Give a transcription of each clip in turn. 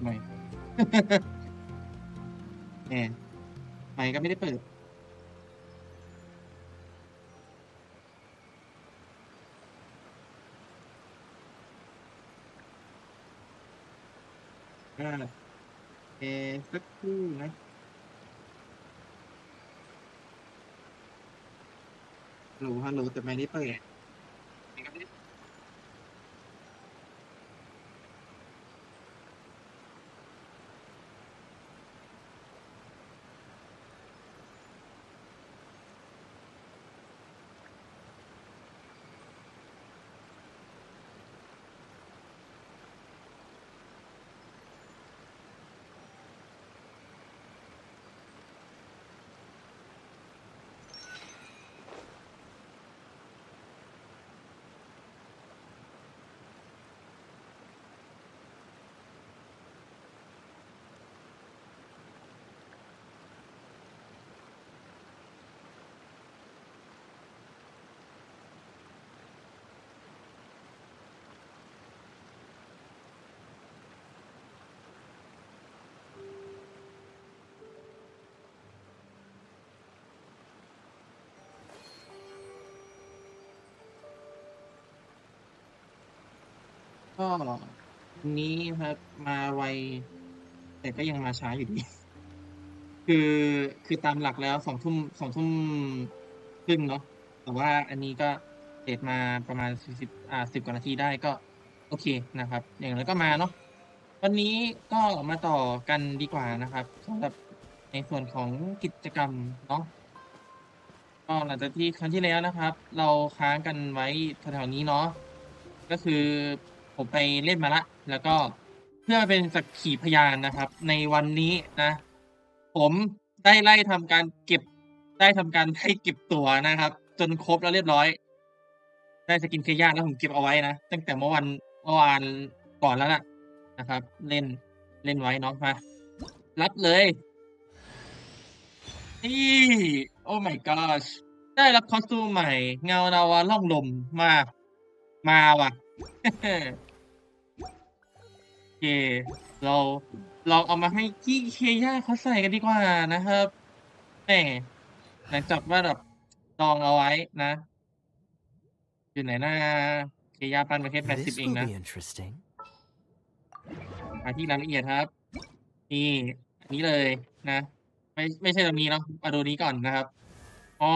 หน่อยแหมไมค์ก็ไม่ได้เปิดอาเอสักครู่นะฮัลโหลแต่ไมค์ไม่เปิดไมค์ก็ไม่ได้ก็วันนี้ครับมาไวแต่ก็ยังมาช้าอยู่ดี คือคือตามหลักแล้ว2 ทุ่มครึ่งเนาะแต่ว่าอันนี้ก็เลตมาประมาณ4010กว่านาทีได้ก็โอเคนะครับอย่างน้อยก็มาเนาะวันนี้ก็มาต่อกันดีกว่านะครับสำหรับในส่วนของกิจกรรมเนาะก็หลังจากที่ครั้งที่แล้วนะครับเราค้างกันไว้แถวๆนี้เนาะก็คือผมไปเล่นมาแล้วแล้วก็เพื่อเป็นสักขีพยานนะครับในวันนี้นะ ผมได้ไล่ทำการเก็บได้ทำการไล่เก็บตั๋วนะครับจนครบแล้วเรียบร้อยได้ Skin Clear แล้วผมเก็บเอาไว้นะตั้งแต่เมื่อวานก่อนแล้วล่ะนะครับเล่นไว้เนาะมารับเลยนี่ Oh my gosh ได้รับ Costume ใหม่เงาลาวาล่องลมมาว่ะโอเคเราลองเอามาให้พี่เคย่าเขาใส่กันดีกว่านะครับแหมหลังจากว่าแบบดองเอาไว้นะ อยู่ไหนนะเคยาปันประเทศ80 This เอง will นะ be interesting. มาที่รายละเอียดครับนี่อันนี้เลยนะไม่ใช่ตรงนี้เนาะมาดูนี้ก่อนนะครับอ้อ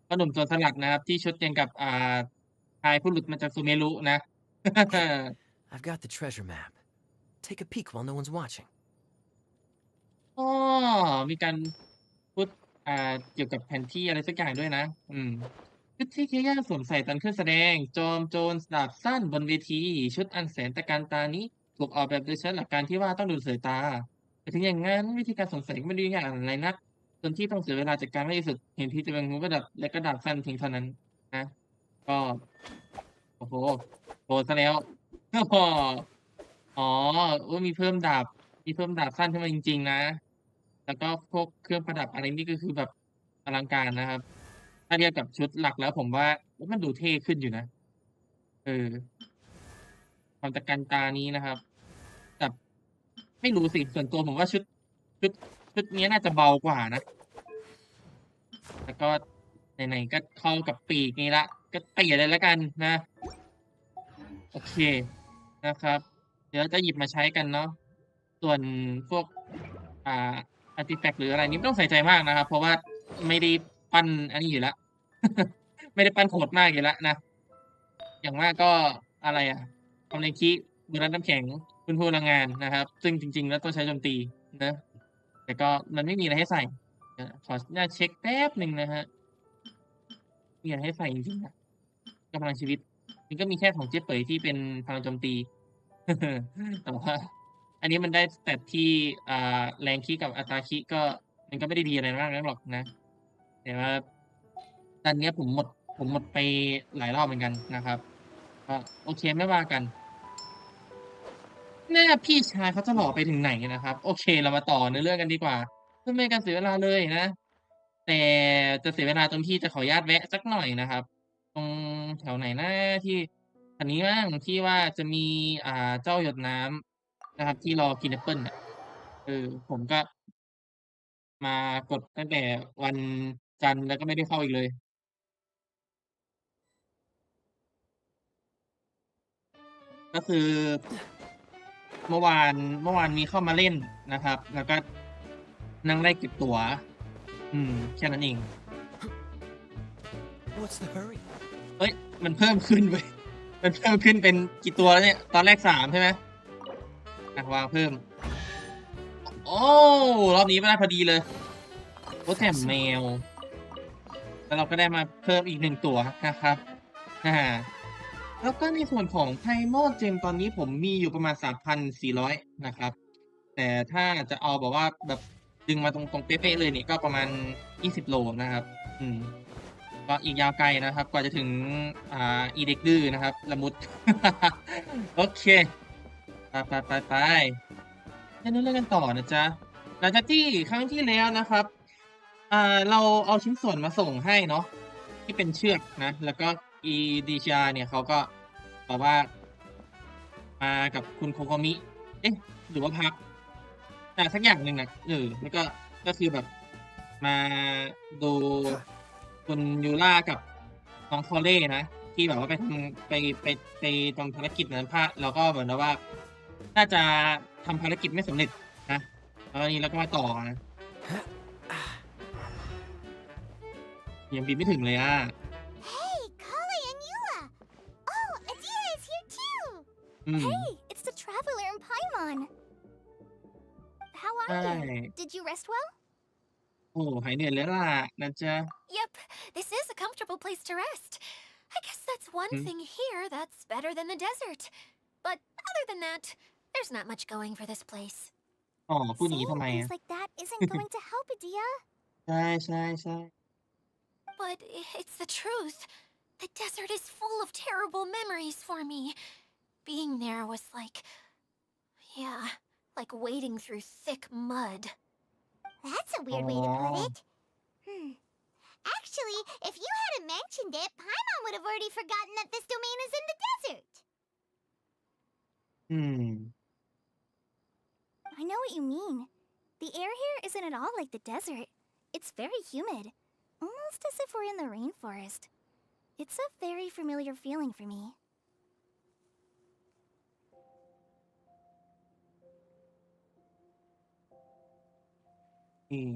พ่อหนุ่มโจรสลัดนะครับที่ชุดอย่างกับชายผู้หลุดมาจาก Sumeru นะ I've got the treasure map. Take a peek while no one's watching. อ้อมีการพูดเกี่ยวกับแผนที่อะไรสักอย่างด้วยนะชุดที่เ e ย่าสวมใส่ตอนขึ้นแสดงจอมโจรดาบสั้นบนเวทีชุดอันแสนตระการตานี้ถูกออกแบบโดยใช้หลักการที่ว่าต้องดูสายตาแต่ถึงอย่างงั้นวิธีการสวมใส่ก็ไม่ได้ยากอะไรนักจนที่ต้องเสียเวลาจัดการมากที่สุดเห็นทีจะเป็นงูประดับและก็ดาบสั้นเพียงเท่านั้นนะก็โอ้โฮโดนเสียแล้วอ้ออ๋อมีเพิ่มดาบสั้นขึ้นมาจริงๆนะ แล้วก็พวกเครื่องประดับอะไรนี่ก็คือแบบอลังการนะครับถ้าเทียบกับชุดหลักแล้วผมว่าเฮ้ยมันดูเท่ขึ้นอยู่นะเออความตะการตานี้นะครับแต่ไม่รู้สิส่วนตัวผมว่าชุดชุดเนี้ยน่าจะเบากว่านะแล้วก็ไหนๆก็เข้ากับปีกนี้แล้วก็เปลี่ยนเลยแล้วกันนะโอเคนะครับเดี๋ยวจะหยิบมาใช้กันเนาะส่วนพวกอ่าอาร์ติแฟกต์หรืออะไรนี้ไม่ต้องใส่ใจมากนะครับเพราะว่าไม่ได้ปั้นอันนี้อยู่แล้วไม่ได้ปั้นโหดมากอยู่แล้วนะ อย่างมากก็อะไรอะทำแรงคิมือรั้นน้ำแข็งฟื้นฟูพลังงานนะครับซึ่งจริงๆแล้วต้องใช้โจมตีนะแต่ก็มันไม่มีอะไรให้ใส่ขออนุญาตเช็กแป๊บหนึ่งนะครับมีอะไรให้ใส่จริงๆนะก็พลังชีวิตมันก็มีแค่ของเจ๊เป๋ยที่เป็นพลังโจมตีแต่ว่าอันนี้มันได้ stat ที่แรงคิกับอัตราคิก็มันก็ไม่ได้ดีอะไรมากนักหรอกนะแต่ว่าตอนเนี้ยผมหมดไปหลายรอบเหมือนกันนะครับก็โอเคไม่ว่ากัน เนี่ยพี่ชายเขาจะหล่อไปถึงไหนนะครับโอเคเรามาต่อเนื้อเรื่องกันดีกว่าเพื่อไม่ให้การเสียเวลาเลยนะแต่จะเสียเวลาตรงที่จะขออนุญาตแวะสักหน่อยนะครับตรงแถวไหนนะที่ อันนี้บ้างที่ว่าจะมีเจ้าหยดน้ำนะครับที่รอกินแอปเปิลน่ะผมก็มากดตั้งแต่วันจันทร์แล้วก็ไม่ได้เข้าอีกเลยก็คือเมื่อวานมีเข้ามาเล่นนะครับแล้วก็นั่งไล่เก็บตั๋วแค่นั้นเอง What's the hurry? เฮ้ยมันเพิ่มขึ้นเว้ยมันเพิ่มขึ้นเป็นกี่ตัวแล้วเนี่ยตอนแรก3ใช่ไหมวางเพิ่มโอ้รอบนี้ไม่ได้พอดีเลยโอ้แถมแมวแล้วเราก็ได้มาเพิ่มอีก1ตัวนะครับอาแล้วก็ในส่วนของ Primal Gem ตอนนี้ผมมีอยู่ประมาณ3,400นะครับแต่ถ้าจะเอาแบบว่าแบบดึงมาตรงๆเป๊ะๆเลยเนี่ยก็ประมาณ20โลนะครับอืม ก็อีกยาวไกลนะครับกว่าจะถึงอีเด็กดื้อนะครับละมุดโอเคไปเล่นเรื่องกันต่อนะจ๊ะหลังจากที่ครั้งที่แล้วนะครับเราเอาชิ้นส่วนมาส่งให้เนาะที่เป็นเชือกนะแล้วก็อีดีชาเนี่ยเขาก็แบบว่ามากับคุณโคโคมิเอ๊ะหรือว่าพักสักอย่างหนึ่งอะแล้วก็คือแบบมาดูคุณยูรากับน้องคอเล่นะที่แบบว่าไปทำไปไปทำภารกิจนั้นแล้วก็เหมือนกับว่าน่าจะทำภารกิจไม่สำเร็จนะแล้วทีนี้เราก็มาต่อนะยังบินไม่ถึงเลยอะ Hey, Kali and Yula! Oh, Adia is here too! อืม Hey, it's the traveler in Paimon. How ใช่ are you? Did you rest well? โอ้หายเหนื่อยแล้วล่ะนะจ๊ะ Yep, this is a comfortable place to rest. I guess that's one อืม thing here that's better than the desert. But other than that, there's not much going for this place. อ๋อพูดอย่างงี้ Saying ทำไม things อะ like that isn't going to help Adia. ใช่ๆๆ But it's the truth. The desert is full of terrible memories for me. Being there was yeah, like wading through thick mud. That's a อ๋อ weird way to put it. Actually, if you hadn't mentioned it, Paimon would have already forgotten that this domain is in the desert. อืม I know what you mean. The air here isn't at all like the desert. It's very humid, almost as if we're in the rainforest. It's a very familiar feeling for me. อืม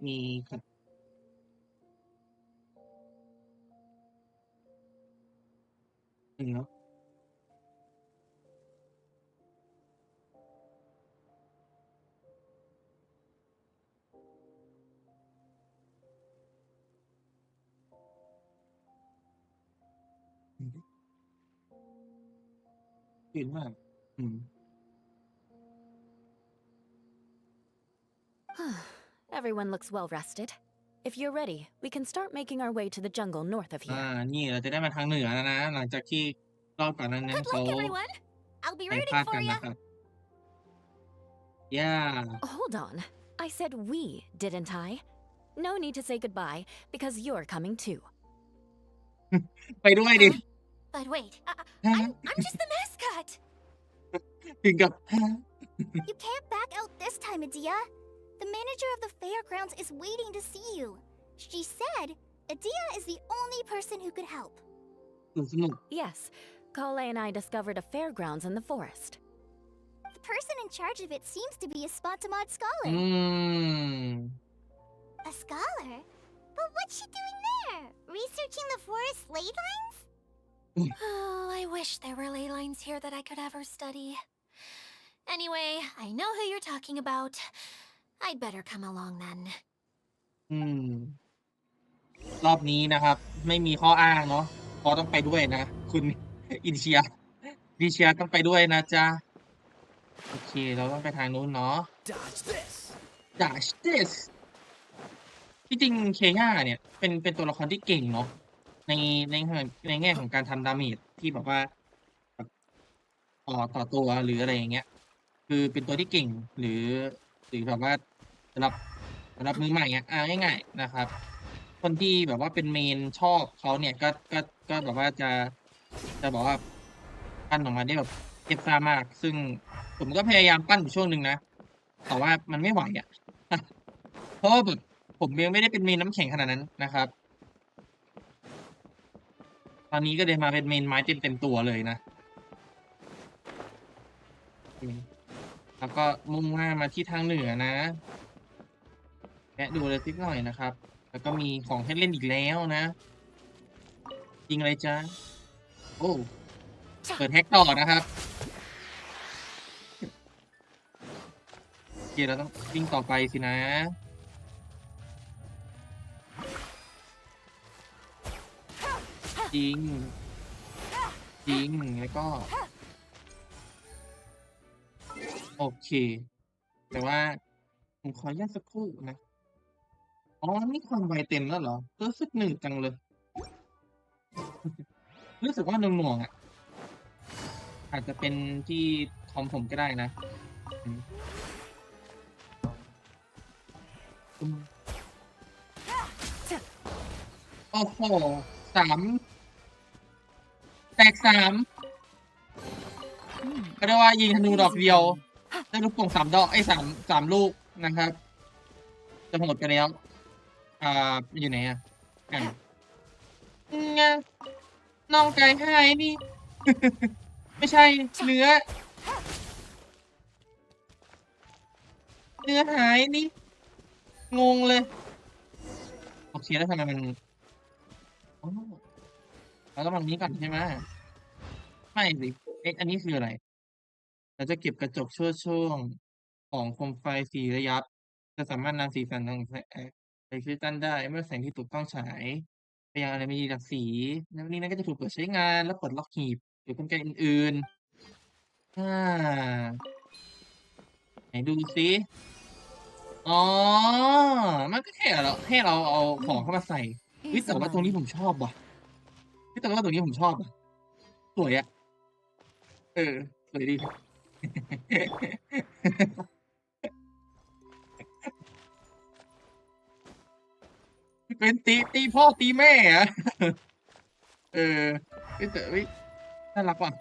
มีครับเนาะอือฮึจริงมากอืม Everyone looks well rested. If you're ready, we can start making our way to the jungle north of อา here. นี่เราจะได้มาทางเหนือแล้วนะหลังจากที่รอบก่อนหน้านั้น Good เขา luck, everyone. I'll be ไปพ rooting ลาด for กัน you. นะครับ Yeah Hold on. I said we, didn't I? No need to say goodbye, because you're coming too. ไปด้วยดิ But wait, ฮะ I'm just the mascot. ถึงกับฮะ You can't back out this time, Adia. The manager of the fairgrounds is waiting to see you. She said Adia is the only person who could help. สนุก Yes, Kale and I discovered a fairgrounds in the forest. The person in charge of it seems to be a Spotamod อื scholar. ม A scholar? But what's she doing there? Researching the forest ley lines? Oh, I wish there were ley lines here that I could ever study. Anyway, I know who you're talking about. I'd better come along then. อืม รอบนี้นะครับไม่มีข้ออ้างเนาะเพราะต้องไปด้วยนะคุณอินเชียดิเชียต้องไปด้วยนะจ๊ะโอเคเราต้องไปทางนู้นเนาะ Dodge this. Dutch this ที่จริงเคย่าเนี่ยเป็นตัวละครที่เก่งเนาะในในแง่ของการทำ damage ที่แบบว่าแบบต่อตัวหรืออะไรอย่างเงี้ยคือเป็นตัวที่เก่งหรือแบบว่าสำหรับมือใหม่อะง่ายๆนะครับ คนที่แบบว่าเป็นเมนชอบเขาเนี่ยก็แบบว่าจะบอกว่าปั้นออกมาได้แบบเทียบท่ามากซึ่งผมก็พยายามปั้นอยู่ช่วงหนึ่งนะแต่ว่ามันไม่ไหวอะเพราะว่าแบบผมยังไม่ได้เป็นเมนน้ำแข็งขนาดนั้นนะครับตอนนี้ก็เลยมาเป็นเมนไม้เต็มตัวเลยนะอืมแล้วก็มุ่งหน้ามาที่ทางเหนือนะแวะดูอะไรสักหน่อยนะครับแล้วก็มีของให้เล่นอีกแล้วนะยิงอะไรจ๊ะโอ้เปิด hack ต่อนะครับโอเคเราต้องวิ่งต่อไปสินะยิงยิงแล้วก็โอเคแต่ว่าผมขออนุญาตสักครู่นะอ๋อนี่ความไวเต็มแล้วเหรอรู้สึกหนืดจังเลยรู้สึกว่าหน่วงๆอะอาจจะเป็นที่คอมผมก็ได้นะอืมอืมโอ้โฮ3แตก3ก็เรียกว่ายิงธนูดอกเดียวได้ลูกโป่ง3ดอกเอ๊ย3ลูกนะครับจะหมดไปแล้วมันอยู่ไหนอะอาไงน่องไก่หายนี่ไม่ใช่เนื้อหายนี่งงเลยโอเคแล้วทำไมมันอ๋อเราต้องทำงี้ก่อนใช่ไหมไม่สิเอ๊ะอันนี้คืออะไรเราจะเก็บกระจกชั่วช่วงของโคมไฟสีระยับจะสามารถนำสีสันของแสงคริสตัลได้เมื่อแสงที่ถูกต้องฉายไปยังอนุมีหลากสีแล้วนี้นั้นก็จะถูกเปิดใช้งานและปลดล็อกหีบหรือกลไกอื่นๆไหนดูซิอ๋อมันก็แค่ให้เราเอาของเข้ามาใส่เฮ้ย Easy แต่ว่าตรงนี้ money. ผมชอบว่ะเฮ้ยแต่ว่าตรงนี้ผมชอบว่ะสวยอะเออสวยดีเป็นตีพ่อตีแม่อะเออเฮ้ยแต่เฮ้ยน่ารักว่ะ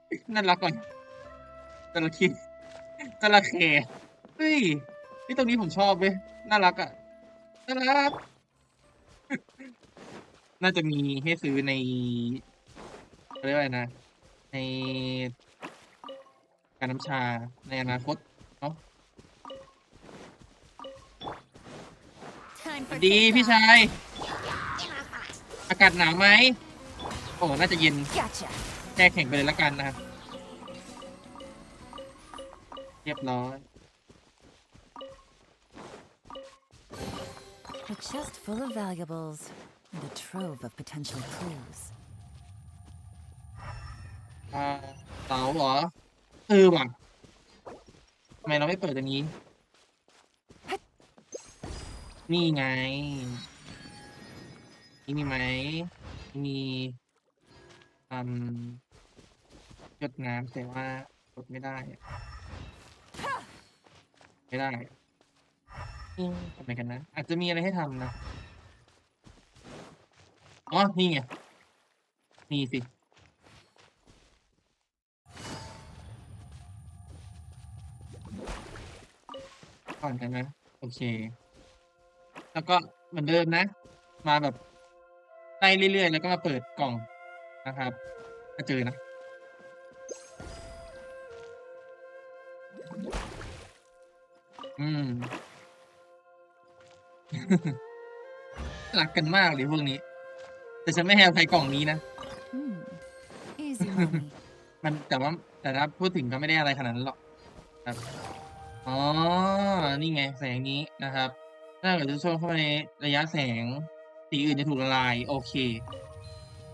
เฮ้ยน่ารักว่ะจระเข้จระเข้เฮ้ยเฮ้ยตรงนี้ผมชอบเว้ยน่ารักอะน่ารักน่าจะมีให้ซื้อในเขาเรียกว่าอะไรนะในการน้ำชาในอนาคตเนาะ Time สวั for สดีพี่ takeoff. ชาย อากาศหนาวไหมโอ้น่าจะเย็น Gotcha. แช่แข็งไปเลยแล้วกันนะครับ เรียบร้อย A chest full of valuables and a trove of potential clues. เต๋าเหรอว่ะทำไมเราไม่เปิดอันนี้ นี่ไง นี่มีไหมมีอืมหยดน้ำแต่ว่ากดไม่ได้อะไม่ได้ทำไมกันนะ อาจจะมีอะไรให้ทำนะ อ๋อ นี่ไง นี่สิ ก่อนกันนะ โอเค แล้วก็เหมือนเดิมนะ มาแบบไล่เรื่อยๆ แล้วก็มาเปิดกล่องนะครับถ้าเจอนะ อืม รักกันมากเลยพวกนี้ แต่ฉันไม่ให้อภัยกล่องนี้นะ Hmm. Easy money. มันแต่ถ้าพูดถึงก็ไม่ได้อะไรขนาดนั้นหรอกครับ อ๋อ นี่ไงแสงนี้นะครับ ถ้าเกิดจะช่วงเข้ามาในระยะแสง สีอื่นจะถูกละลาย โอเค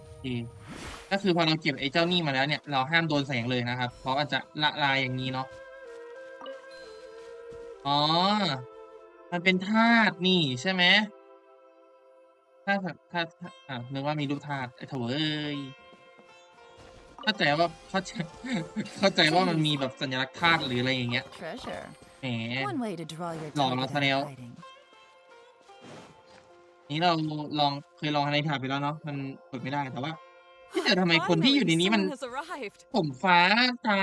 โอเค ก็คือพอเราเก็บไอ้เจ้านี่มาแล้วเนี่ย เราห้ามโดนแสงเลยนะครับ เพราะมันจะละลายอย่างนี้เนาะ อ๋อ มันเป็นธาตุนี่ใช่ไหมถ้านึกว่ามีรูปธาตุไอ้โถเอ้ยเข้าใจว่าเข้าใจว่ามันมีแบบสัญลักษณ์ธาตุหรืออะไรอย่างเงี้ย Treasure. แหม One way to draw your หลอก target เราซะ out แล้ว of hiding. นี้เราเคยลองอะไรถามไปแล้วเนาะมันกดไม่ได้แต่ว่าแต่ทำไมคนที่อยู่ใน Finally, นี้มัน someone has arrived. ผมฟ้าตา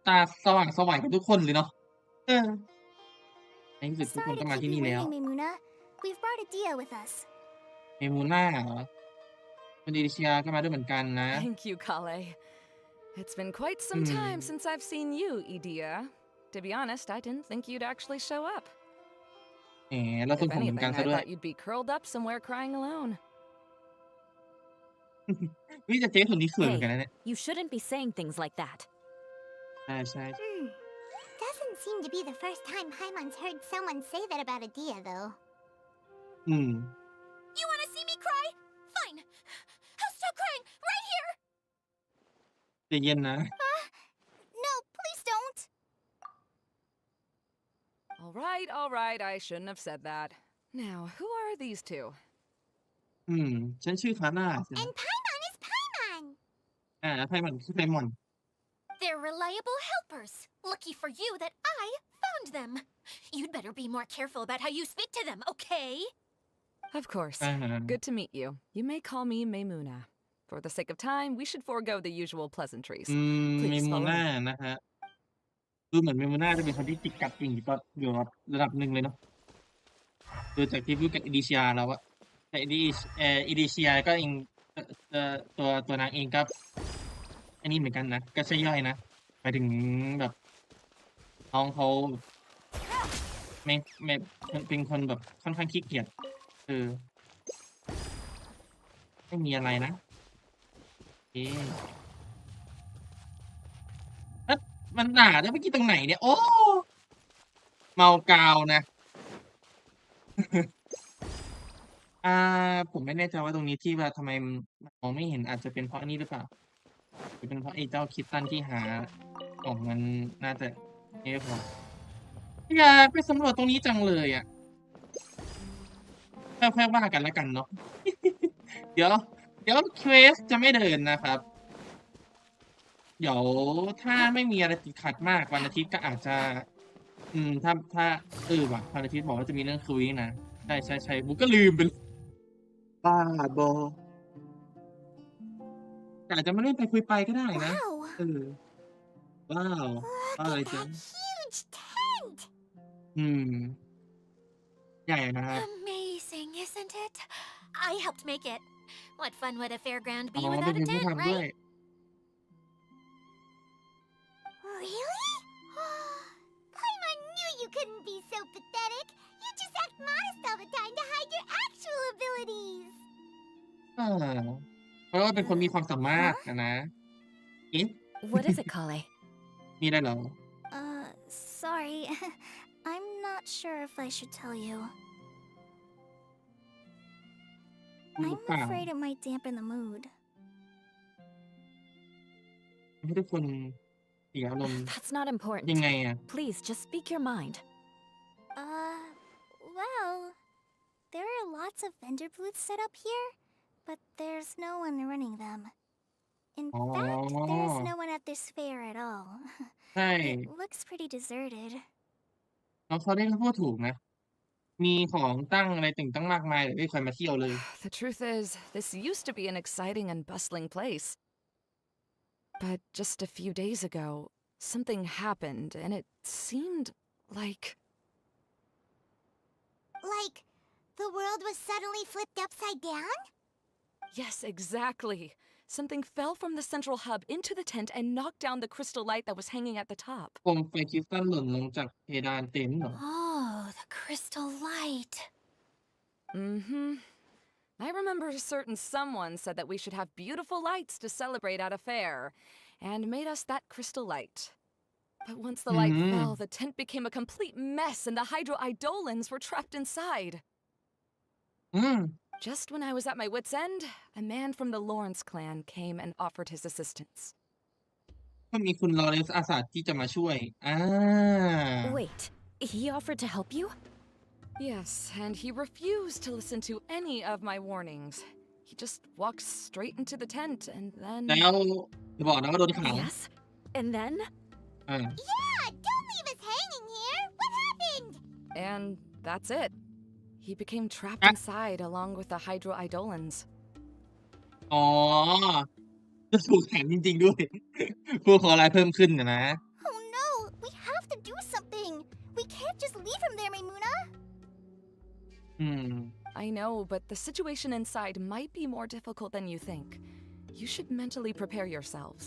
ตาสว่างสวยกันทุกคนเลยเนาะเออในที่สุดทุกคน Sorry ก็ to มา keep ที่ you นี่แล้ว waiting, Maimuna. We've brought a Dia with us. เมมูน่าเหรอคุณดิเชียก็มาด้วยเหมือนกันนะ Thank you, Kale. It's been quite some time since I've seen you, Idia. To be honest, I didn't think you'd actually show up. แหมเราทรง If ผมเหมือนกัน anything, ซะ I ด้วย thought you'd be curled up somewhere crying alone. วิแต่เจ๊คนนี้สวยเหมือนกัน Hey, นะเนี่ย you shouldn't be saying things like that. ใช่ใช่ Doesn't seem to be the first time Paimon's heard someone say that about a Dia, though. อืม You want to see me cry? Fine. I'll stop crying right here. ใจะเย็นนะ No, please don't. All right, I shouldn't have said that. Now, who are these two? ฉันชื่อคาร่าใช่ไหม And Paimon is Paimon. ไพมอนคือไพมอน They're reliable helpers. Lucky for you that I found them. You'd better be more careful about how you speak to them, okay? Of course. อ่า Good to meet you. You may call me Maimuna. For the sake of time, we should forego the usual pleasantries. เม Please มู follow น่า me. นะฮะดูเหมือนเมมูน่าจะเป็นคนที่ติดกัดจริงอยู่ระดับหนึ่งเลยเนาะดูจากที่พูดกับอิดิเชียแล้วอะแต่อิดิเชียก็เองตัวนางเองก็อันนี้เหมือนกันนะก็ใช่ย่อยนะหมายถึงแบบน้องเขาไม่เป็นคนแบบค่อนข้างขี้เกียจไม่มีอะไรนะเอ๊ะแล้วมันด่าได้เมื่อกี้ตรงไหนเนี่ย โอ้เมากาวนะ ผมไม่แน่ใจว่าตรงนี้ที่ว่าทำไมมันมองไม่เห็นอาจจะเป็นเพราะอันนี้หรือเปล่าหรือเป็นเพราะไอ้เจ้าคิตตันที่หากล่องมันน่าจะนี่พออยากไปสำรวจตรงนี้จังเลยอ่ะค่อยๆว่ากันแล้วกันเนาะ เดี๋ยวเควสจะไม่เดินนะครับ เดี๋ยวถ้าไม่มีอะไรติดขัดมากวันอาทิตย์ก็อาจจะ ถ้าว่ะวันอาทิตย์บอกว่าจะมีเรื่องคุยนะใช่บุ๊กก็ลืมไปเลยบ้าบอแต่อาจจะไม่เล่นไปคุยไปก็ได้นะ Wow. ว้าว Look อะไร at จ๊ะ that huge tent. ใหญ่นะครับ Amazing, isn't it? I helped make it. What fun would a fairground อ๋ be อ without เป็น a ผู้ tent, ทำด้วย right? Really? Paimon knew you couldn't be so pathetic. You just act modest all the time to hide your actual abilities. เพราะว่าเป็นคนมีความสามารถนะเอ๊ะ What is it, Kale? มีอะไรเหรอ Sorry. I'm not sure if I should tell you. รู้หรือเปล่า it might dampen the mood. ให้ทุกคนเสียอารมณ์ That's not ยัง important. ไงอ่ะ Please, just speak your mind. Well, there are lots of vendor booths set up here, but there's no one running them. In fact, there's no one at this fair at all. ใช่ It looks pretty deserted. น้องเขาได้พูดถูกนะ มีของตั้งอะไรตึงตั้งมากมายแต่ไม่เคยมาเที่ยวเลย The truth is, this used to be an exciting and bustling place. But just a few days ago, something happened, and it seemed like... Like, the world was suddenly flipped upside down? Yes, exactly. Something fell from the central hub into the tent and knocked down the crystal light that was hanging at the top. โคมไฟคริสตัลหล่นลงจากเพดานเต็นท์เหรอ Oh, the crystal light. Mm-hmm. I remember a certain someone said that we should have beautiful lights to celebrate at a fair, and made us that crystal light. But once the light fell, the tent became a complete mess and the Hydro Eidolons were trapped inside. อืม Just when I was at my wit's end, a man from the Lawrence clan came and offered his assistance. ก็มีคุณลอเรนซ์อาสาที่จะมาช่วย Wait, he offered to help you? Yes, and he refused to listen to any of my warnings. He just walked straight into the tent and then... แล้วจะบอกนะว่าโดนขัง Yes? And then? อ่า Yeah, don't leave us hanging here. What happened? And that's it. He became trapped Ah. inside along with the Hydro Eidolons. อ๋อจะถูกขังจริงๆด้วย ผู้ขอร้ายเพิ่มขึ้นนะ Oh no! We have to do something! We can't just leave him there, Maimuna! อืม I know, but the situation inside might be more difficult than you think. You should mentally prepare yourselves.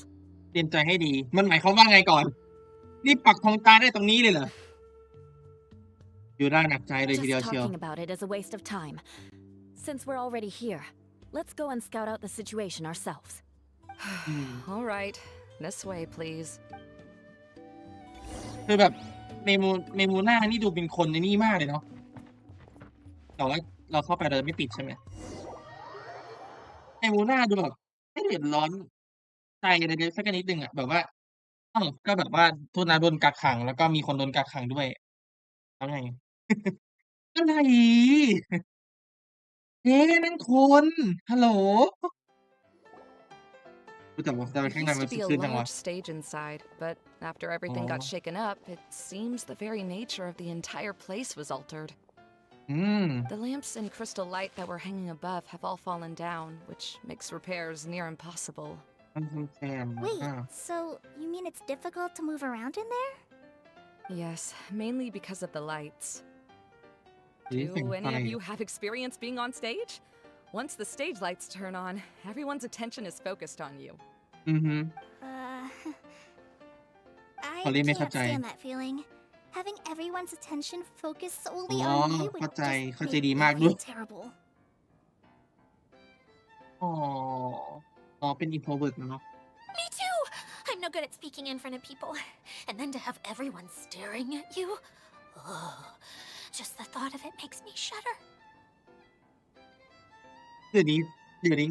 เตรียมใจให้ดี มันหมายความว่าไงก่อน นี่ปักธงตายได้ตรงนี้เลยเหรอ อยู่ได้หนักใจเลยทีเดียว Just เชียว talking about it is a waste of time. Since we're already here, let's go and scout out the situation ourselves. อืม All right, this way, please. คือแบบเมมูน่านี่ดูเป็นคนในนี่มากเลยเนาะแต่ว่าเราเข้าไปเราไม่ติดใช่ไหมเมมูน่าดูแบบไม่เดือดร้อนใจอะไรเลยสักนิดหนึ่งอะแบบว่าอ้าวก็แบบว่าโทษนะโดนกักขังแล้วก็มีคนโดนกักขังด้วยแล้วไง อะไรเอ๊ะนั่นคนฮัลโหลแต่ว่าแต่ There ข้างใน used มัน to ส be ด a ชื่นจังวะ large stage inside, but after everything got Oh. shaken up, it seems the very nature of the entire place was altered. อืม The lamps and crystal light that were hanging above have all fallen down, which makes repairs near impossible. มันคือแซม Wait, so you mean it's difficult to move around in there? Yes, mainly because of the lights. สีแสง Do ไฟ any of you have experience being on stage? Once the stage lights turn on, everyone's attention is focused on you. อือฮึ I Sorry, may can't เข้าใจ stand that feeling. Having everyone's attention focused solely อ๋อ on me would เข้าใจ just เข้าใจ make ดี me มากด้วย feel terrible. อ๋อ อ๋อ เป็น introvert เนาะ Me too! I'm no good at speaking in front of people. And then to have everyone staring at you. Oh, just the thought of it makes me shudder. เดี๋ยวนี้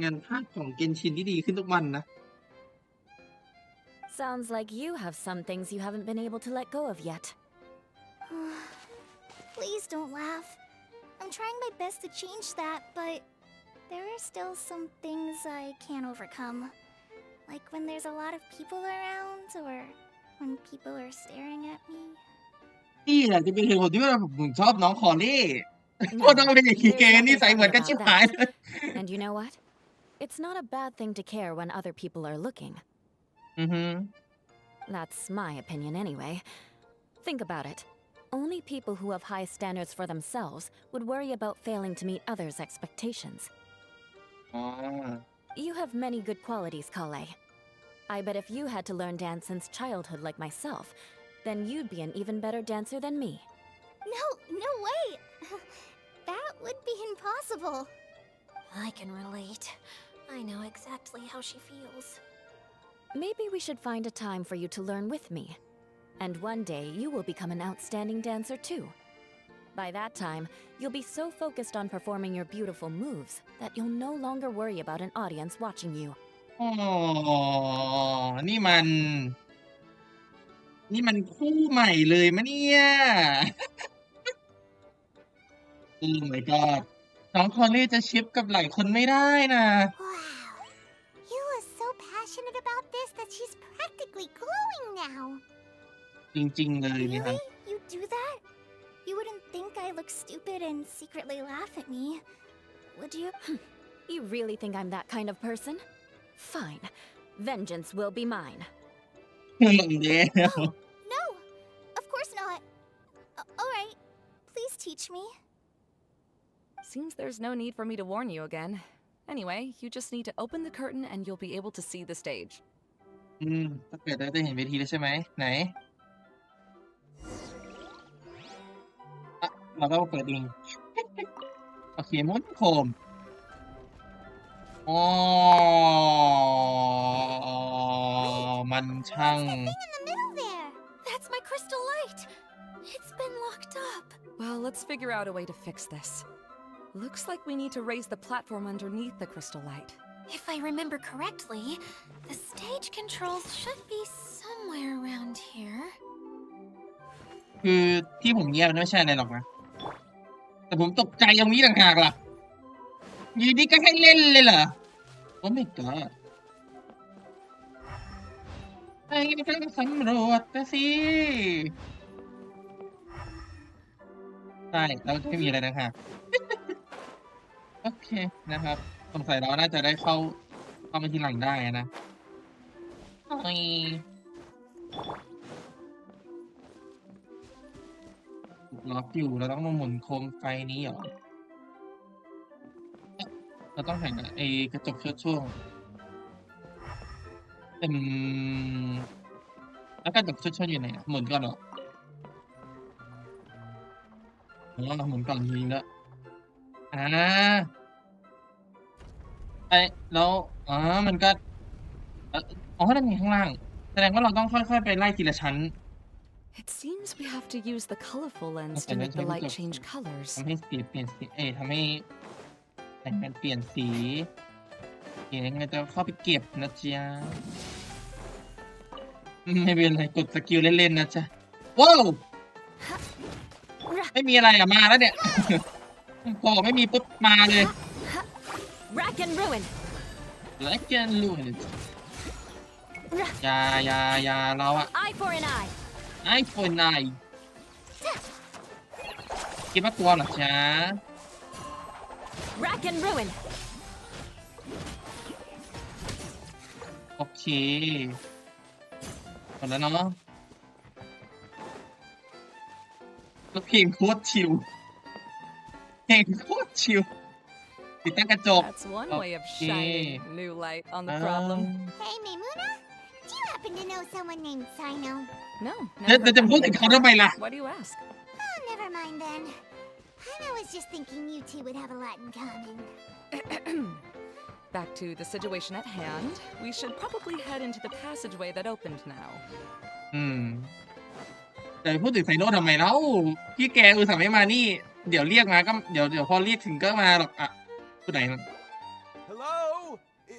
งานภาคของ Genshin ที่ดีขึ้นทุกวันนะ Sounds like you have some things you haven't been able to let go of yet. Please don't laugh. I'm trying my best to change that, but there are still some things I can't overcome. Like when there's a lot of people around, or when people are staring at me. นี่แหละจะเป็นเหตุผลที่ว่าผมชอบน้องคอเล่ No, โคตรต้องเป็นอย่างนี้ there's เกย์ nothing นิสัยเหมือน funny กันชิบ about หาย that. เลย And you know what? It's not a bad thing to care when other people are looking. อือฮึ That's my opinion anyway. Think about it. Only people who have high standards for themselves would worry about failing to meet others' expectations. อ๋อ You have many good qualities, Kale. I bet if you had to learn dance since childhood like myself, then you'd be an even better dancer than me. No way! That would be impossible. I can relate. I know exactly how she feels. Maybe we should find a time for you to learn with me. And one day you will become an outstanding dancer too. By that time, you'll be so focused on performing your beautiful moves that you'll no longer worry about an audience watching you. อ๋อ นี่มันคู่ใหม่เลยมะเนี่ย โอ้ my god น้องคอเล่จะชิปกับหลายคนไม่ได้นะ Wow. You are so passionate about this that she's practically glowing now. จริง ๆ เลยเนี่ยครับ Really? You do that? You wouldn't think I look stupid and secretly laugh at me, would you? You really think I'm that kind of person? Fine. Vengeance will be mine. เดี๋ยว No, of course not. Alright, please teach me. Seems there's no need for me to warn you again. Anyway, you just need to open the curtain and you'll be able to see the stage. ถ้าเกิดเราจะเห็นเวทีแล้วใช่ไหม ไหนอะเราต้องเปิดเอง โอเคมุนโคม อ๋อ มันช่าง In the middle there. That's my crystal light! It's been locked up. Well, let's figure out a way to fix this. Looks like we need to raise the platform underneath the crystal light. If I remember correctly, the stage controls should be somewhere around here. คือที่ผมเงียบไม่ใช่อะไรหรอกนะ แต่ผมตกใจตรงนี้ต่างหากล่ะอยีนี้ก็ให้เล่นเลยเหรอ โอ้ my god ไปกันสำรวจนะสิ ใช่แล้วจะไม่มีอะไรนะครับโอเคนะครับสงสัยเราน่าจะได้เข้ามาทีหลังได้นะโอ้ยล็อกอยู่เราต้องมาหมุนโคมไฟนี้เหรอเราต้องหาไอ้กระจกเชิดช่วงอืมแล้วกระจกเชิดช่วงอยู่ไหนอะหมุนก่อนเหรออ๋อหมุนก่อนจริงๆแล้วอ่าไอ้แล้วอ๋อมันก็อ๋อนั่นไงข้างล่างแสดงว่าเราต้องค่อยๆไปไล่ทีละชั้น It seems we have to use the colorful เรา lens ใส่ to แว่น make ใช้ the กระ light จก change colors. ทำให้สีเปลี่ยนสีทำให้แสงมันเปลี่ยนสีเดี๋ยวยังไงจะเข้าไปเก็บนะจ๊ะไม่เป็นไรกดสกิลเล่นๆนะจ๊ะว้าวไม่มีอะไรอะมาแล้วเนี่ยพอไม่มีปุ๊บมาเลย Rack and ruin! แล้วแกลุยอย่าเราอะ Eye for an eye! ไอโฟนไนคิดว่ากลัวเหรอจ๊ะ Rack and ruin! โอเคหมดแล้วเนาะแล้วเพลงโคตรชิลเพลงโคตรชิลติดตั้งกระจก That's one way of Okay. shining new light on the problem. Hey, Maimuna, do you happen to know someone named Sino? No, แล้ว never จะ heard พูด that ถึงเขา before. ทำไมล่ะ Why do you ask? Oh, never mind then. I was just thinking you two would have a lot in common. Back to the situation at hand. We should probably head into the passageway that opened now. อืมแต่พูดถึงไซโน่ทำไมแล้วพี่แกอุตส่าห์ไม่มานี่ เดี๋ยวเรียกมาก็เดี๋ยวพอเรียกถึงก็มาหรอกอะผู้ไหน Hello?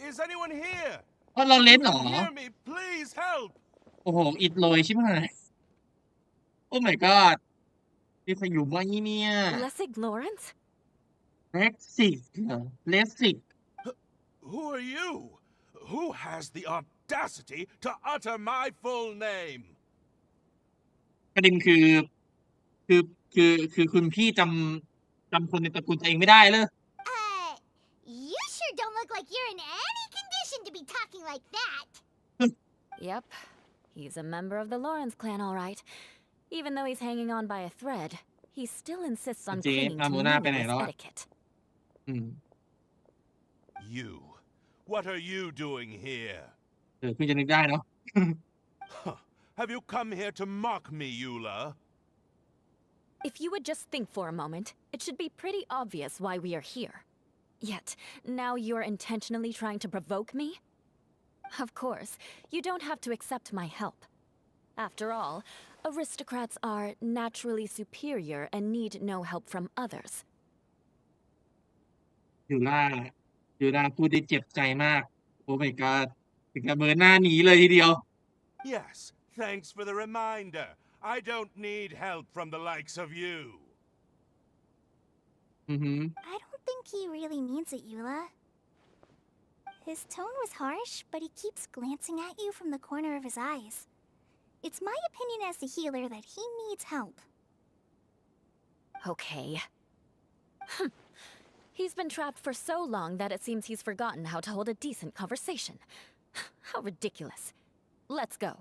Is anyone here? เพราะเราเล่น You เหรอ can hear me? Please help! โอ้โหอิดโรยชิบหายโอ้ my god มีใครอยู่บ้างนี่เนี่ย Lessig Lawrence? เลสิกเหรอเลสิก Who are you? Who has the audacity to utter my full name? ประเด็นคือคือคุณพี่จำคนในตระกูลตัวเองไม่ได้เลย You sure don't look like you're in any condition to be talking like that. Yep. He's a member of the Lawrence clan, all right. Even though he's hanging on by a thread, he still insists on Jane, clinging to Ramona meaningless Penelo. etiquette. อืม You. What are you doing here? เพิ่งจะนึกได้เนาะ Huh. Have you come here to mock me, Eula? If you would just think for a moment, it should be pretty obvious why we are here. Yet, now you're intentionally trying to provoke me? Of course, you don't have to accept my help. After all, aristocrats are naturally superior and need no help from others. ยูราพูดได้เจ็บใจมาก โอ้ my god ถึงกับเบอร์หน้าหนีเลยทีเดียว Yes, thanks for the reminder. I don't need help from the likes of you. อือหือ I don't think he really means it, Eula. His tone was harsh, but he keeps glancing at you from the corner of his eyes. It's my opinion as the healer that he needs help. Okay. He's been trapped for so long that it seems he's forgotten how to hold a decent conversation. How ridiculous. Let's go.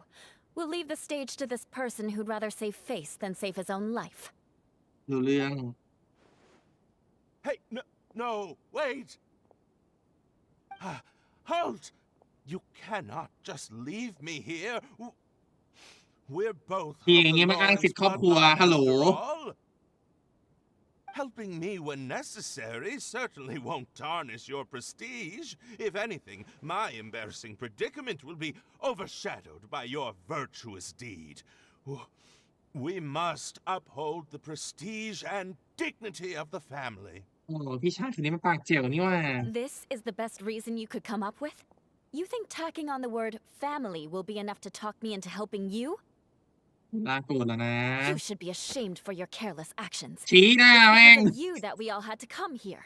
We'll leave the stage to this person who'd rather save face than save his own life. รู้เรื่อง Hey, no, wait! Halt! You cannot just leave me here. We're both พี่ of อย่าง the งี้มันอ้างสิท Lawrence ธิ์ครอบครัว bloodline ฮัลโหล after all. Helping me when necessary certainly won't tarnish your prestige. If anything, my embarrassing predicament will be overshadowed by your virtuous deed. We must uphold the prestige and dignity of the family. โอ้พี่ชายคนนี้มันปากเจียวนี่ว่า This is the best reason you could come up with? You think tacking on the word family will be enough to talk me into helping you? น่าโกรธแล้วนะ You should be ashamed for your careless actions. ชี้หน้า It's แม่ง because of you that we all had to come here.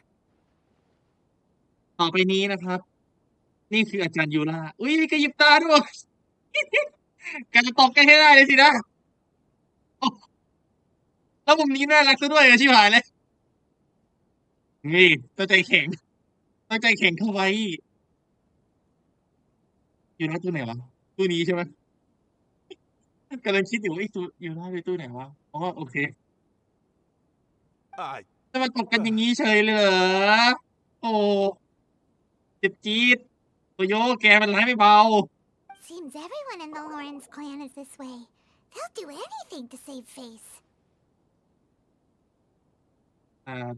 ต่อไปนี้นะครับ นี่คืออาจารย์ยูราอุ้ยมีกระยิบตาด้วย การจะตบกันให้ได้เลยสินะ แล้วมุมนี้น่ารักซะด้วยชิบหายเลยนี่ตัวใจแข็งตัวใจแข็งเข้าไว้อยู่นะตู้ไหนวะตู้นี้ใช่ไหมกำลังคิดอยู่ว่าไอ้ตู้อยู่นะในตู้ไหนวะอ๋อโอเค I จะมาตบกันอย่างนี้เฉยเลยเหรอโอ้เจ็บจี๊ดโตโยแกมันร้ายไม่เบา Seems everyone in the Lawrence clan is this way. They'll do anything to save face.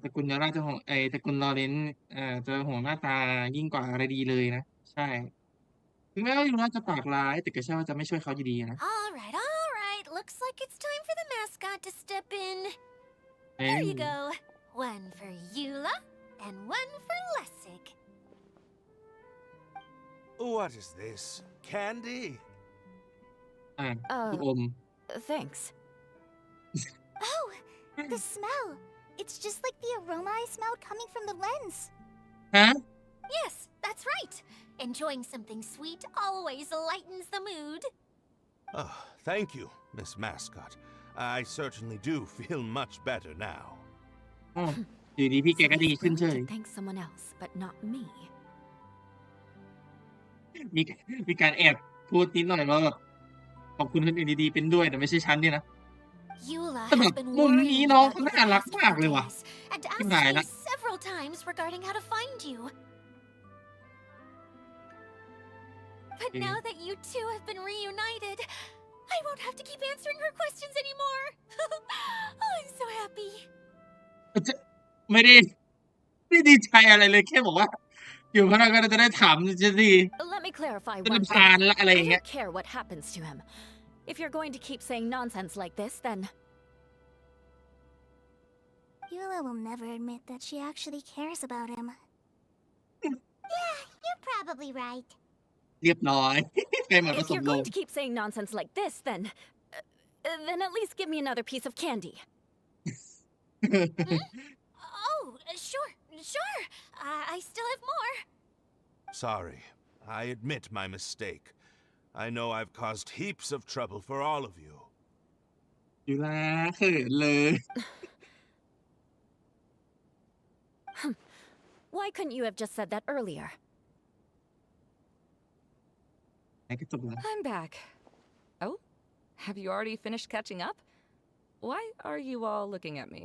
ตระกูลยาร่าจะห่วงตระกูลลอเรนซ์จะห่วงหน้าตายิ่งกว่าอะไรดีเลยนะใช่ถึงแม้ว่ายูราจะปากร้ายแต่ก็ใช่ว่าจะไม่ช่วยเขาอยู่ดีนะ All right. Looks like it's time for the mascot to step in. เอ้ย There you go. One for Eula and one for Lessig. What is this? Candy? ลูกอม Thanks. Oh, the smell. It's just like the aroma I smelled coming from the lens. ฮะ Yes, that's right. Enjoying something sweet always lightens the mood. Oh, thank you, Miss Mascot. I certainly do feel much better now. อ๋ออยู่ดีพี่แกก็ So ดี he's ขึ้น going เฉย to thank someone else, but not me. มีมีการแอบพูดนิดหน่อยว่าแบบขอบคุณคนอื่นดีๆเป็นด้วยแต่ไม่ใช่ฉันเนี่ยนะ Eula But has look, been mum, worrying you know, about you for theน่ารัก past มาก few เลยว่ะ days and ที่ asked หาย me ละ several times regarding how to find you. But Yeah. now that you two have been reunited, I won't have to keep answering her questions anymore. Oh, I'm so happy. ไม่ได้ดีใจอะไรเลยแค่บอกว่าอยู่พนักงานจะได้ถามจะดี Let me clarify จะได้ one ผ่าน thing. ละอะไรอย่าง I เงี้ย don't care what happens to him. If you're going to keep saying nonsense like this, then Eula will never admit that she actually cares about him. Yeah, you're probably right. เรียบร้อย ใครเหมือนผ if สม you're ลง going to keep saying nonsense like this, then at least give me another piece of candy. Oh, sure. I still have more. Sorry. I admit my mistake. I know I've caused heaps of trouble for all of you. อยู่ละเขินเลย Why couldn't you have just said that earlier? ไหนก็จบแล้ว I'm back. Oh, have you already finished catching up? Why are you all looking at me?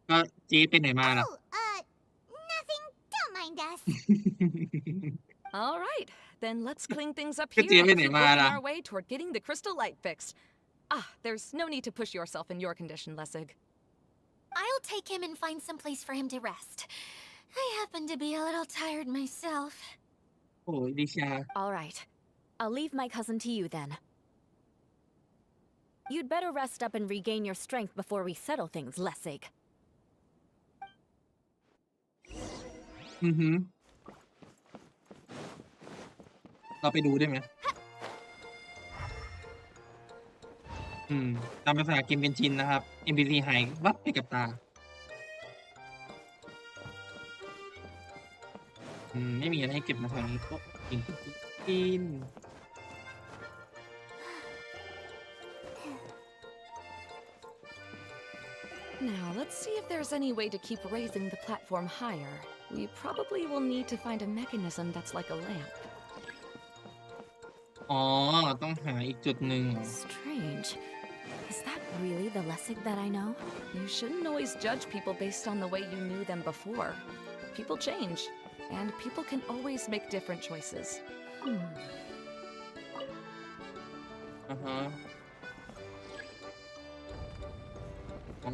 ก็เจ๊ไปไหนมาล่ะ Oh, nothing. Don't mind us. All right, then let's clean things up Good here and deal, keep Mara. working our way toward getting the crystal light fixed. There's no need to push yourself in your condition, Lessig. I'll take him and find some place for him to rest. I happen to be a little tired myself. โอ้ยดิชา All right. I'll leave my cousin to you then. You'd better rest up and regain your strength before we settle things, Lessig. อือหือเราไปดูได้ไหมตามภาษาเกมเกนชินนะครับ NPC หายวับไปกับตา ไม่มีอะไรให้เก็บมาทางนี้ก็กิน Now, let's see if there's any way to keep raising the platform higher. We probably will need to find a mechanism that's like a lamp. อ๋อ ต้องหาอีกจุดหนึ่ง Strange. Is that really the Lessig that I know? You shouldn't always judge people based on the way you knew them before. People change, and people can always make different choices. อ่าฮะอ๋อ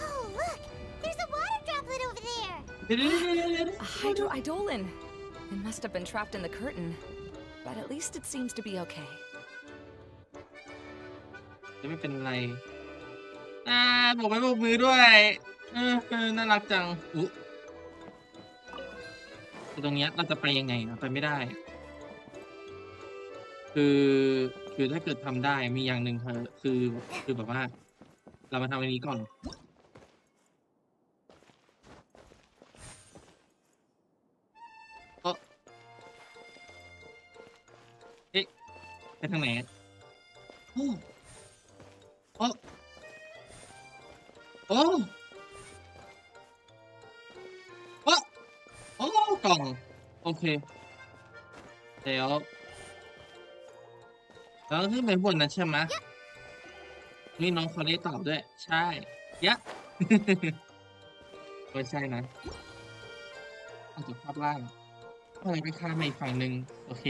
Oh, look! There's a water droplet over there! เดี๋ยว A hydroidolin! It must have been trapped in the curtain. But at least it seems to be okay. จะไม่เป็นไรบอกไว้บอกมือด้วยน่ารักจังแต่ตรงเนี้ยเราจะไปยังไงนะไปไม่ได้ คือถ้าเกิดทำได้มีอย่างหนึ่งคือแบบว่า เรามาทำอันนี้ก่อนเอ๊ะไปทางไหนโอ้ โอ้โอ้โอ้กล่องโอเคแล้วแล้วขึ้นไปบนนั้นใช่ไหมนี่น้องเขาได้ตอบด้วย ใช่ยะ ไม่ใช่นะอาจจะภาพล่างอะไรไปข้ามมาอีกฝั่งหนึ่งโอเค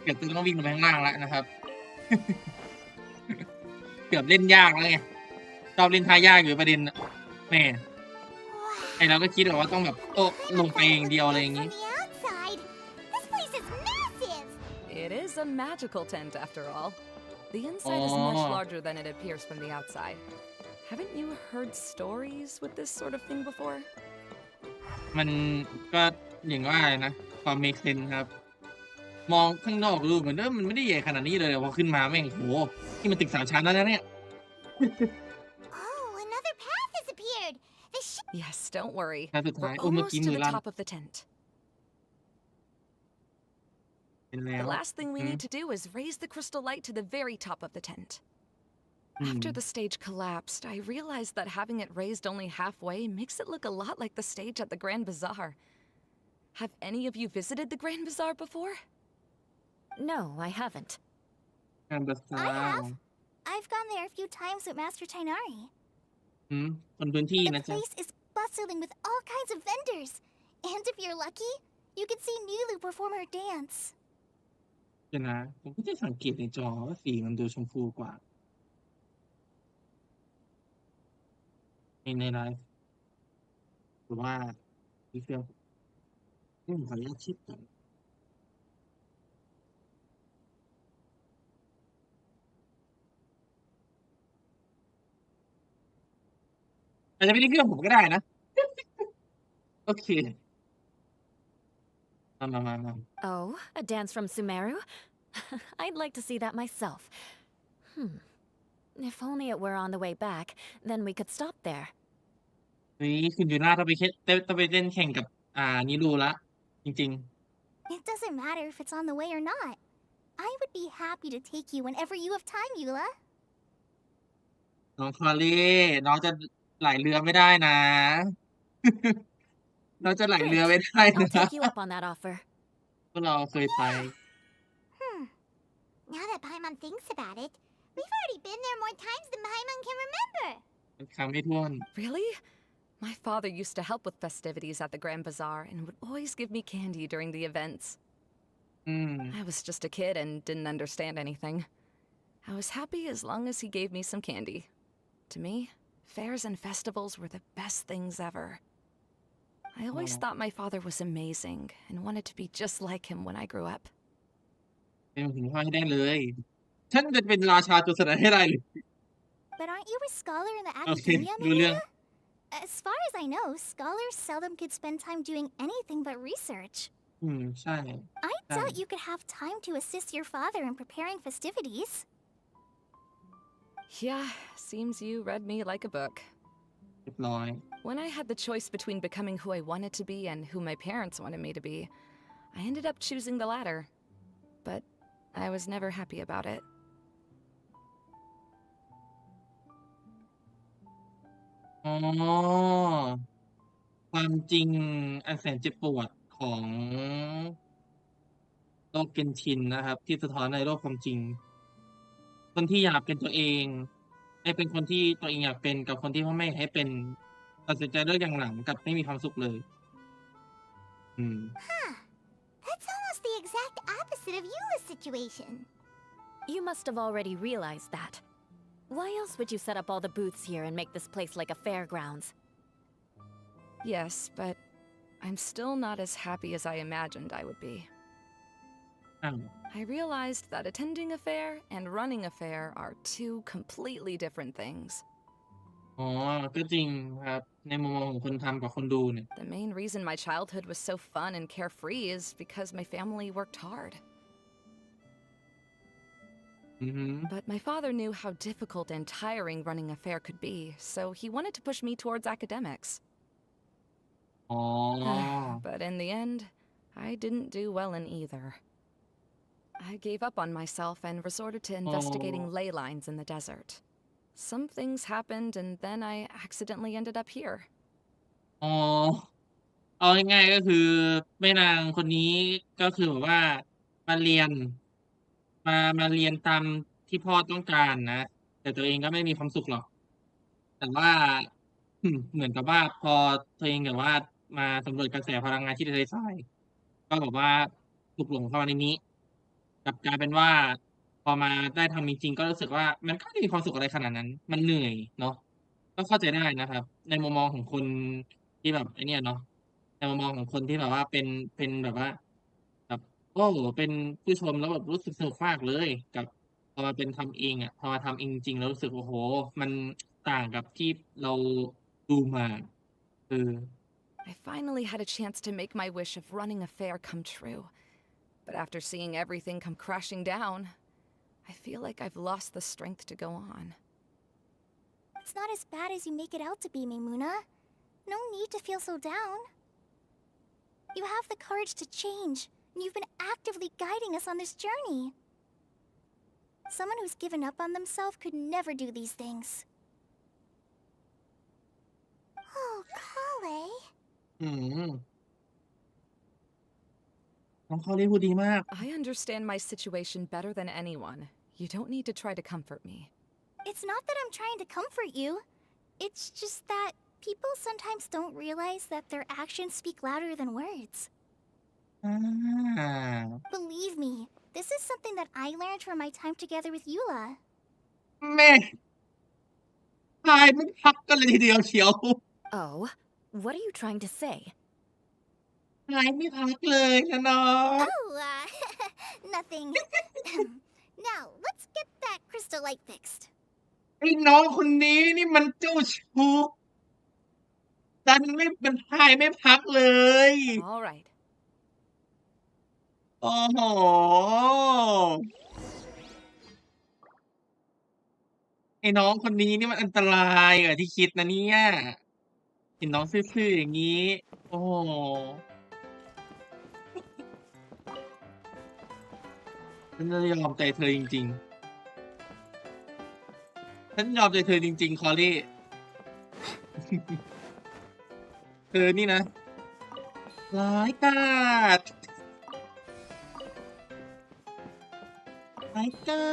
เกือบจะต้องวิ่งลงไปข้างล่างแล้วนะครับ เกือบเล่นยากแล้วไงชอบเล่นท่ายากอยู่ประเด็นน่ะแหม่ Wow. ไอเราก็คิดแบบว่าต้องแบบโตะลงไปอย่างเดียวอะไรอย่าง From งี้ the outside, this place is massive. It is a magical tent, after all. The inside is much larger than it appears from the outside. Haven't you heard stories with this sort of thing before? มันก็อย่างว่านะความ make sense ครับ มองข้างนอกดูเหมือนมันไม่ได้ใหญ่ขนาดนี้เลยพอขึ้นมาแม่งโหนี่มันตึก3 ชั้นแล้วนะเนี่ย Oh, another path has appeared. The ship. Yes, don't worry. ชั้นสุดท้าย We're เมื่อ almost กี้ to มือ the ลั่น top of the tent. เป็นแล้ The ว last thing we need to do is raise the crystal light to the very top of the tent. อืม After the stage collapsed, I realized that having it raised only halfway makes it look a lot like the stage at the Grand Bazaar. Have any of you visited the Grand Bazaar before? No, I haven't. งานภาษา I have. I've gone there a few times with Master Tainari. คนพื้นที่ The นะจ๊ะ place is bustling with all kinds of vendors. And if you're lucky, you can see Nilu perform her dance. เดี๋ยวนะผมก็จะสังเกตในจอว่าสีมันดูชมพูกว่าในไลฟ์หรือว่าที่เฟลผมขออนุญาตเช็คก่อนอาจจะไม่ได้เครื่องผมก็ได้นะ โอเค มา Oh, a dance from Sumeru? I'd like to see that myself. If only it were on the way back, then we could stop there. เฮ้ยคุณยูน่าต้องไปเต้นแข่งกับนิรูละจริง It doesn't matter if it's on the way or not. I would be happy to take you whenever you have time, Eula. ๆน้องคลอรี่น้องจะไหลเรือไม่ได้นะ น้องจะไหลเรือ Great. ไม่ได้ I'll นะ take you up on that offer. พวกเราเคยไป Now that Paimon thinks about it, we've already been there more times than Paimon can remember. ครั้งไม่ถ้วน Really? My father used to help with festivities at the Grand Bazaar and would always give me candy during the events. อืม I was just a kid and didn't understand anything. I was happy as long as he gave me some candy. To me, fairs and festivals were the best things ever. I always Oh. thought my father was amazing and wanted to be just like him when I grew up. เป็นหุ่นห้อยให้ได้เลย ฉันจะเป็นราชาโจรสลัดให้ได้เลย But aren't you a scholar in the โอเค academia, รู้เรื่อง Maria? As far as I know, scholars seldom could spend time doing anything but research. ใช่ I doubt you could have time to assist your father in preparing festivities. Yeah, seems you read me like a book. เรียบร้อย When I had the choice between becoming who I wanted to be and who my parents wanted me to be, I ended up choosing the latter. But I was never happy about it. อ๋อ ความจริงอันแสนเจ็บปวดของโลกเกนชินนะครับ ที่สะท้อนในโลกความจริง คนที่อยากเป็นตัวเองเป็นคนที่ตัวเองอยากเป็นกับคนที่พ่อแม่อยากให้เป็นตัดสินใจเลือกอย่างหลังกลับไม่มีความสุขเลย That's almost the exact opposite of Eula's situation. You must have already realized that. Why else would you set up all the booths here and make this place like a fairgrounds? Yes, but I'm still not as happy as I imagined I would be. อ้าว I realized that attending a fair and running a fair are two completely different things. อ๋อ ก็จริงครับ ในมุมมองของคนทำกับคนดูเนี่ย The main reason my childhood was so fun and carefree is because my family worked hard. อือฮึ But my father knew how difficult and tiring running a fair could be, so he wanted to push me towards academics. อ๋อ But in the end, I didn't do well in either. I gave up on myself and resorted to investigating ley lines in the desert. Some things happened, and then I accidentally ended up here. อ๋อเอาง่ายๆก็คือแม่นางคนนี้ก็คือแบบว่ามาเรียนมาเรียนตามที่พ่อต้องการนะแต่ตัวเองก็ไม่มีความสุขหรอกแต่ว่าเหมือนกับว่าพอตัวเองแบบว่ามาสำรวจกระแสพลังงานที่ทะเลทรายก็แบบว่าตกหลงเข้ามาในนี้กลับกลายเป็นว่าพอมาได้ทำจริงๆก็รู้สึกว่ามันก็ไม่ได้มีความสุขอะไรขนาดนั้นมันเหนื่อยเนาะก็เข้าใจได้นะครับในมุมมองของคนที่แบบไอ้เนี่ยเนาะ ในมุมมองของคนที่แบบว่าเป็นแบบว่าแบบโอ้เป็นผู้ชมแล้วแบบรู้สึกสนุกมากเลยกับพอมาเป็นทำเองอะพอมาทำเองจริงๆแล้วรู้สึกโอ้โฮมันต่างกับที่เราดูมาเออ I finally had a chance to make my wish of running a fair come true. But after seeing everything come crashing down, I feel like I've lost the strength to go on. It's not as bad as you make it out to be, Maimuna. No need to feel so down. You have the courage to change, and you've been actively guiding us on this journey. Someone who's given up on themselves could never do these things. Oh, Kale. อืมน้อง Collie พูดดีมาก I understand my situation better than anyone. You don't need to try to comfort me. It's not that I'm trying to comfort you. It's just that people sometimes don't realize that their actions speak louder than words. อา Believe me, this is something that I learned from my time together with Eula. แม่พายไม่พักกันเลยทีเดียวเชียว Oh, what are you trying to say? พายไม่พักเลยนะน้อง Oh, nothing. Now, let's get that crystal light fixed. ไอ้น้องคนนี้นี่มันเจ้าชู้มันพายไม่พักเลย All right. โอ้โฮไอ้น้องคนนี้นี่มันอันตรายกว่าที่คิดนะเนี่ยเห็นน้องซื่อๆอย่างงี้โอ้โฮฉันจะยอมใจเธอจริงๆฉันยอมใจเธอจริงๆ Collie เธอนี่นะร้ายกาจร้ายกา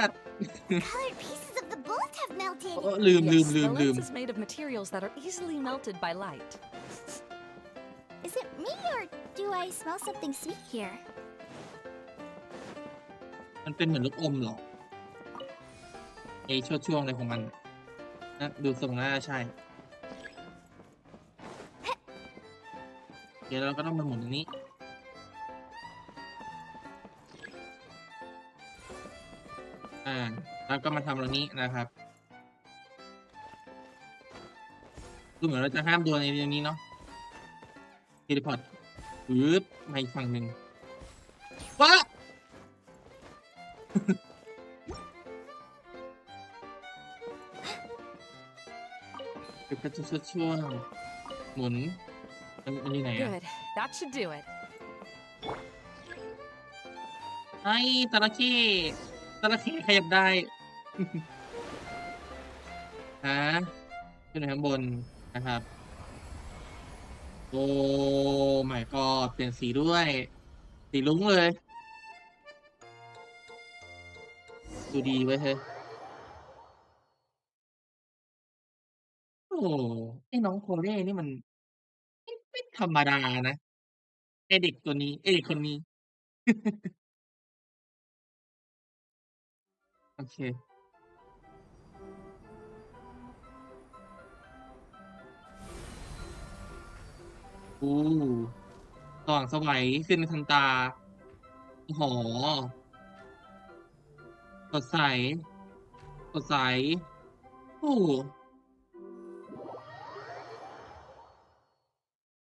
จ Colored pieces of the bullet have melted. โอ้ลืม Yes, the lens is made of materials that are easily melted by light. Is it me or do I smell something sweet here? มันเป็นเหมือนลูกอมเหรอไอ้ช่วงๆอะไรของมันนะดูทรงน่าจะใช่เดี๋ยวเราก็ต้องมาหมุนตรงนี้แล้วก็มาทำตรงนี้นะครับดูเหมือนเราจะห้ามโดนในตรงนี้เนาะเทเลพอร์ตปึ๊บมาอีกฝั่งหนึ่งว้า เป็นกระจุกช่วงหมุนอันนี้ไหนอะ Good. That should do it. ไอ้จระเข้ขยับได้ ฮะขึ้นไปข้างบนนะครับ โอ้ my god เปลี่ยนสีด้วย สีลุ้งเลย ดูดีเว้ยเฮ้ยโอ้ไอ้น้องโคเร่นี่มันไม่ธรรมดานะไอ้เด็กตัวนี้ไอ้เด็กคนนี้ โอเคอู้สว่างไสวขึ้นทันตาโอ้โฮสดใสสดใสโอ้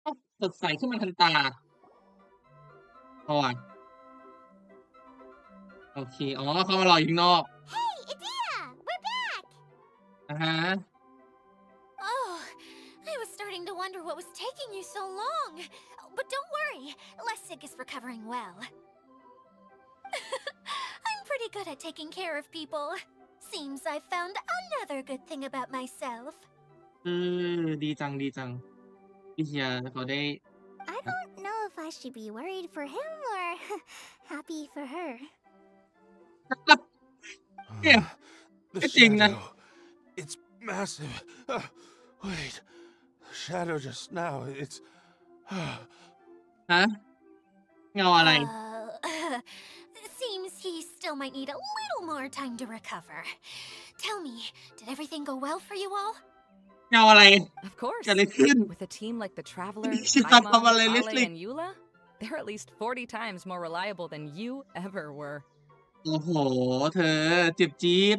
อ้าวสดใสขึ้นมาทันตาเอาว่ะโอเคอ๋อเขามารออยู่ข้างนอก Hey, Idea! We're back! อะฮะ Oh, I was starting to wonder what was taking you so long. But don't worry, Lessig is recovering well. I'm pretty good at taking care of people. Seems I found another good thing about myself. ดีจังดีจังพี่เชียร์เขาได้ I don't know if I should be worried for him or happy for her. เนี่ย The ก็จริงนะ shadow. It's massive. Wait. The shadow just now. It's. ฮะเงาอะไร Seems he still might need a little more time to recover. Tell me, did everything go well for you all? เงาอะไร Of course. เกิดอะไรขึ้น With a team like the Traveler, ฉัน Paimon, ทำอะไร Ale, Leslie and Eula, they're at least 40 times more reliable than you ever were. โอ้โห เธอเจ็บจี๊ด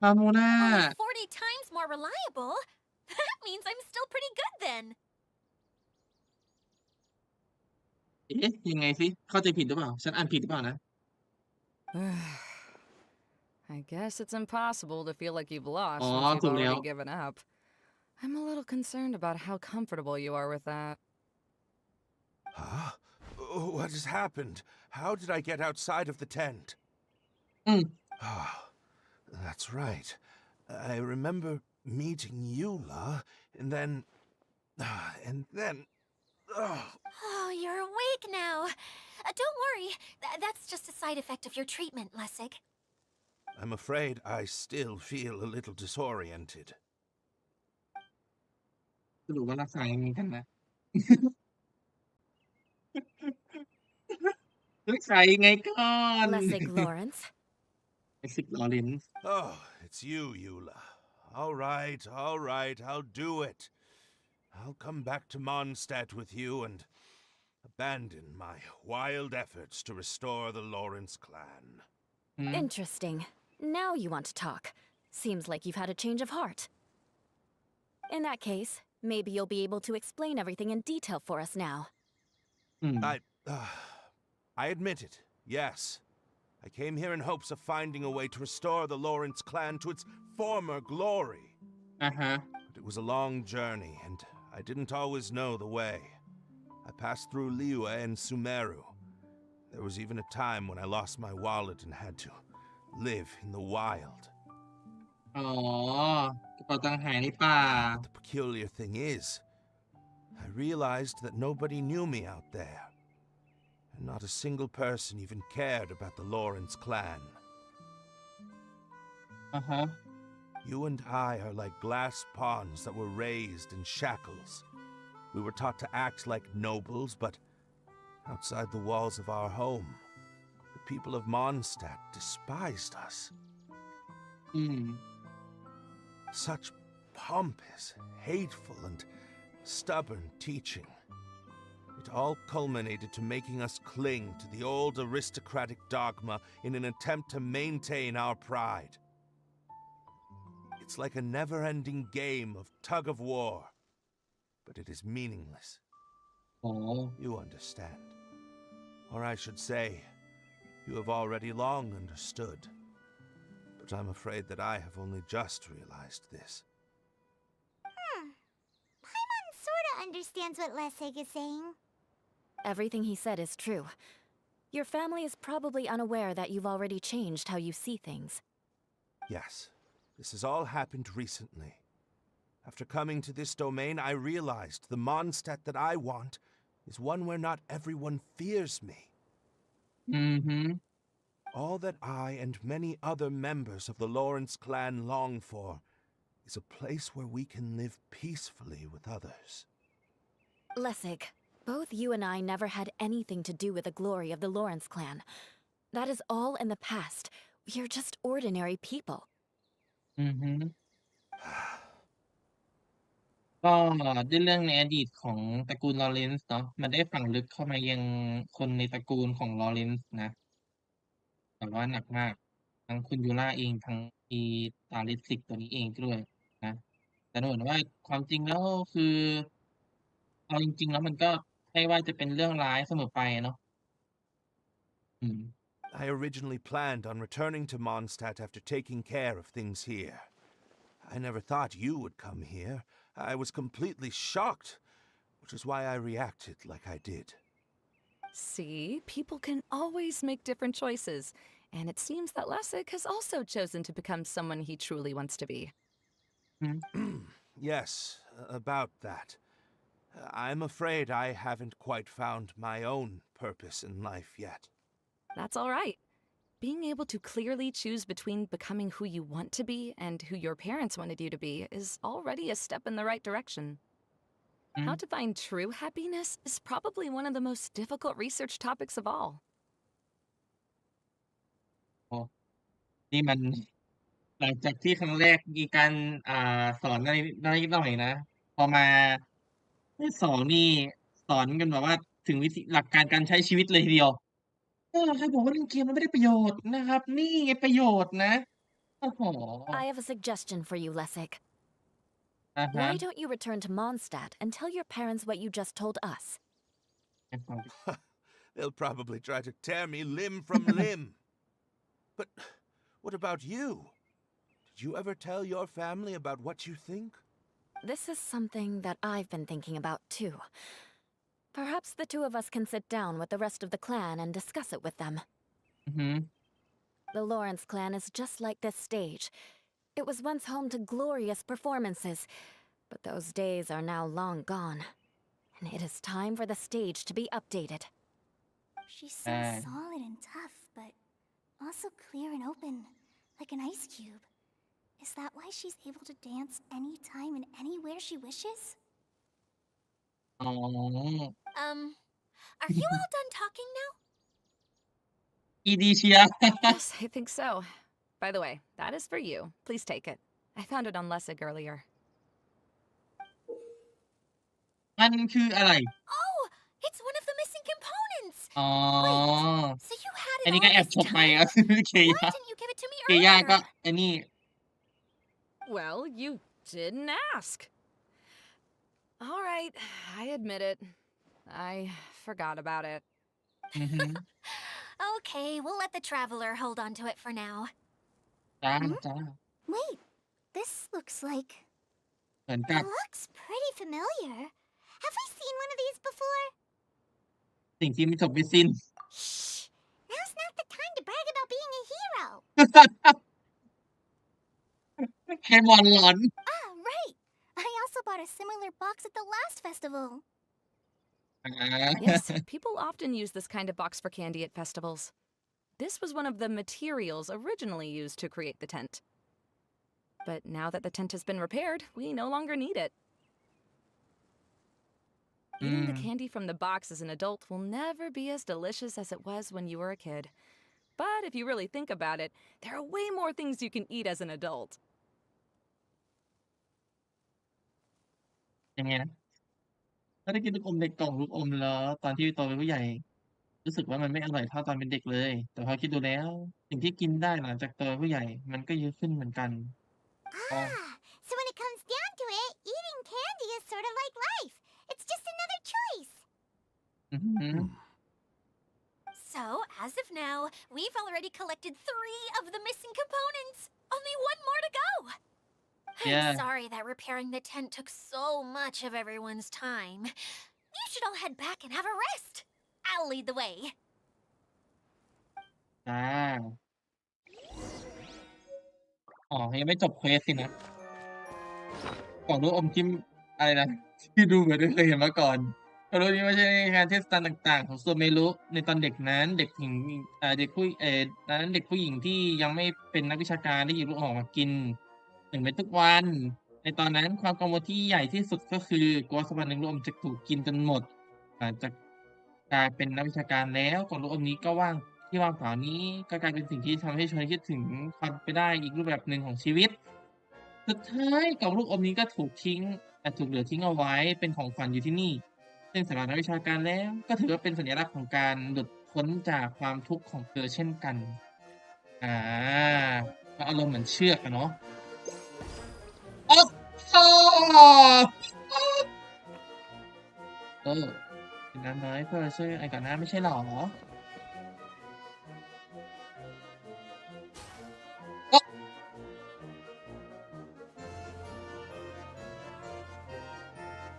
พาโมนา Only 40 times more reliable? That means I'm still pretty good then. เอ๊ะยังไงสิเข้าใจผิดหรือเปล่า ฉันอ่านผิดหรือเปล่านะ I guess it's impossible to feel like you've lost อ๋อ once you've ถูกแล้ว already given up. I'm a little concerned about how comfortable you are with that. Huh? What has happened? How did I get outside of the tent? อืม Ah, that's right. I remember meeting Eula, and then. Oh, you're awake now. Don't worry. That's just a side effect of your treatment, Lessig. I'm afraid I still feel a little disoriented. สรุปว่ารักษายังไงกันนะ รักษายังไงก่อน Lessig Lawrence. ไอซิกลอเรนซ์ Oh, it's you, Eula. All right, I'll do it. I'll come back to Mondstadt with you and abandon my wild efforts to restore the Lawrence clan. อืม Interesting. Now you want to talk. Seems like you've had a change of heart. In that case, maybe you'll be able to explain everything in detail for us now. อืม I admit it, yes. I came here in hopes of finding a way to restore the Lawrence clan to its former glory. อ่ะฮะ But it was a long journey, and I didn't always know the way. I passed through Liyue and Sumeru. There was even a time when I lost my wallet and had to live in the wild. อ๋อกระเป๋าตังค์หายในป่า But the peculiar thing is, I realized that nobody knew me out there. And not a single person even cared about the Lawrence clan. อ่ะฮะ You and I are like glass pawns that were raised in shackles. We were taught to act like nobles, but outside the walls of our home, the people of Mondstadt despised us. อืม Such pompous, hateful, and stubborn teaching. It all culminated to making us cling to the old aristocratic dogma in an attempt to maintain our pride. It's like a never-ending game of tug-of-war, but it is meaningless. อ๋อ You understand. Or I should say, you have already long understood. But I'm afraid that I have only just realized this. Paimon sorta understands what Lessig is saying. Everything he said is true. Your family is probably unaware that you've already changed how you see things. Yes, this has all happened recently. After coming to this domain, I realized the Mondstadt that I want is one where not everyone fears me. อือฮึ All that I and many other members of the Lawrence clan long for is a place where we can live peacefully with others. Lessig, both you and I never had anything to do with the glory of the Lawrence clan. That is all in the past. We are just ordinary people. อือฮึ ก็ด้วยเรื่องในอดีตของตระกูลลอเรนซ์เนาะมันได้ฝังลึกเข้ามายังคนในตระกูลของลอเรนซ์นะแบบว่าหนักมากทั้งคุณยูราเองทั้งอีตาลิสซิกตัวนี้เองด้วยนะแต่ดูเหมือนว่าความจริงแล้วคือเอาจริงๆแล้วมันก็ไม่ว่าจะเป็นเรื่องร้ายเสมอไปอะเนาะอืม I originally planned on returning to Mondstadt after taking care of things here. I never thought you would come here. I was completely shocked, which is why I reacted like I did. See, people can always make different choices. And it seems that Lessig has also chosen to become someone he truly wants to be. อืม Yes, about that. I'm afraid I haven't quite found my own purpose in life yet. That's all right. Being able to clearly choose between becoming who you want to be and who your parents wanted you to be is already a step in the right direction. อืม How to find true happiness is probably one of the most difficult research topics of all. โอ้นี่มัน หลังจากที่ครั้งแรกมีการสอนอะไรนิดหน่อยนะ พอมาที่สองนี่สอนกันแบบว่าถึงวิธีหลักการการใช้ชีวิตเลยทีเดียวใครบอกว่าเล่นเกมมันไม่ได้ประโยชน์นะครับ นี่ไงประโยชน์นะ โอ้โฮ I have a suggestion for you, Lessig. อะฮะ Why don't you return to Mondstadt and tell your parents what you just told us? They'll probably try to tear me limb from limb. But what about you? Did you ever tell your family about what you think? This is something that I've been thinking about too. Perhaps the two of us can sit down with the rest of the clan and discuss it with them. อือฮึ The Lawrence clan is just like this stage. It was once home to glorious performances, but those days are now long gone. And it is time for the stage to be updated. She's so solid and tough, but also clear and open, like an ice cube. Is that why she's able to dance anytime and anywhere she wishes? อ๋อ Are you all done talking now? อีดีเชียร์ Yes, I think so. By the way, that is for you. Please take it. I found it on Lessig earlier. มันคืออะไร Oh, it's one of the missing components. อ๋อ Wait, so you had อัน it นี้ก็ all แอบ this ฉกไป time? ก็คือเค Why ย่า didn't you give it to me เคย่าก็ earlier? ไอ้นี่ Well, you didn't ask. All right, I admit it. I forgot about it. อือฮึ Okay, we'll let the traveler hold on to it for now. จ้าจ้า Wait, this looks like... เหมือนกับ It looks pretty familiar. Have we seen one of these before? สิ่งที่ไม่จบไม่สิ้น Shh! Now's not the time to brag about being a hero. เคมอนหลอน Ah, right. I also bought a similar box at the last festival. อา Yes, people often use this kind of box for candy at festivals. This was one of the materials originally used to create the tent. But now that the tent has been repaired, we no longer need it. Eating the candy from the box as an adult will never be as delicious as it was when you were a kid. But if you really think about it, there are way more things you can eat as an adult. ยังไงนะถ้าได้กินลูกอมในกล่องลูกอมแล้วตอนที่โตเป็นผู้ใหญ่ รู้สึกว่ามันไม่อร่อยเท่าตอนเป็นเด็กเลย แต่พอคิดดูแล้วสิ่งที่กินได้หลังจากโตเป็นผู้ใหญ่ มันก็เยอะขึ้นเหมือนกัน อ๋อ Ah, so when it comes down to it, eating candy is sort of like life. It's just another choice. อือฮึ So, as of now, we've already collected 3 of the missing components. Only 1 more to go. Yeah. I'm sorry that repairing the tent took so much of everyone's time. You should all head back and have a rest. I'll lead the way. จ้า อ๋อ ยังไม่จบเควสสินะ กล่องลูกอมที่อะไรนะ ที่ดูเหมือนไม่เคยเห็นมาก่อนก็รู้นี้ไม่ใช่งานเทศกาลต่าง ๆ ของโซเมรุในตอนเด็กนั้น เด็กหญิงเด็กผู้นั้นเด็กผู้หญิงที่ยังไม่เป็นนักวิชาการได้หยิบลูกอมมากิน1 เม็ดทุกวัน ในตอนนั้นความกังวลที่ใหญ่ที่สุดก็คือกลัวสักวันหนึ่งลูกอมจะถูกกินจนหมดหลังจากกลายเป็นนักวิชาการแล้วกล่องลูกอมนี้ก็ว่างที่ว่างเปล่านี้ก็กลายเป็นสิ่งที่ทำให้ชวนคิดถึงความเป็นไปได้อีกรูปแบบหนึ่งของชีวิต สุดท้ายกล่องลูกอมนี้ก็ถูกเหลือทิ้งเอาไว้เป็นของขวัญอยู่ที่นี่ ซึ่งสำหรับนักวิชาการแล้วก็ถือว่าเป็นสัญลักษณ์ของการหลุดพ้นจากความทุกข์ของเธอเช่นกัน ก็อารมณ์เหมือนเชือกอะเนาะโอ้โฮกินน้ำน้อยเพื่อช่วยไอ้ก่อนหน้าไม่ใช่เหรอโอ๊ะ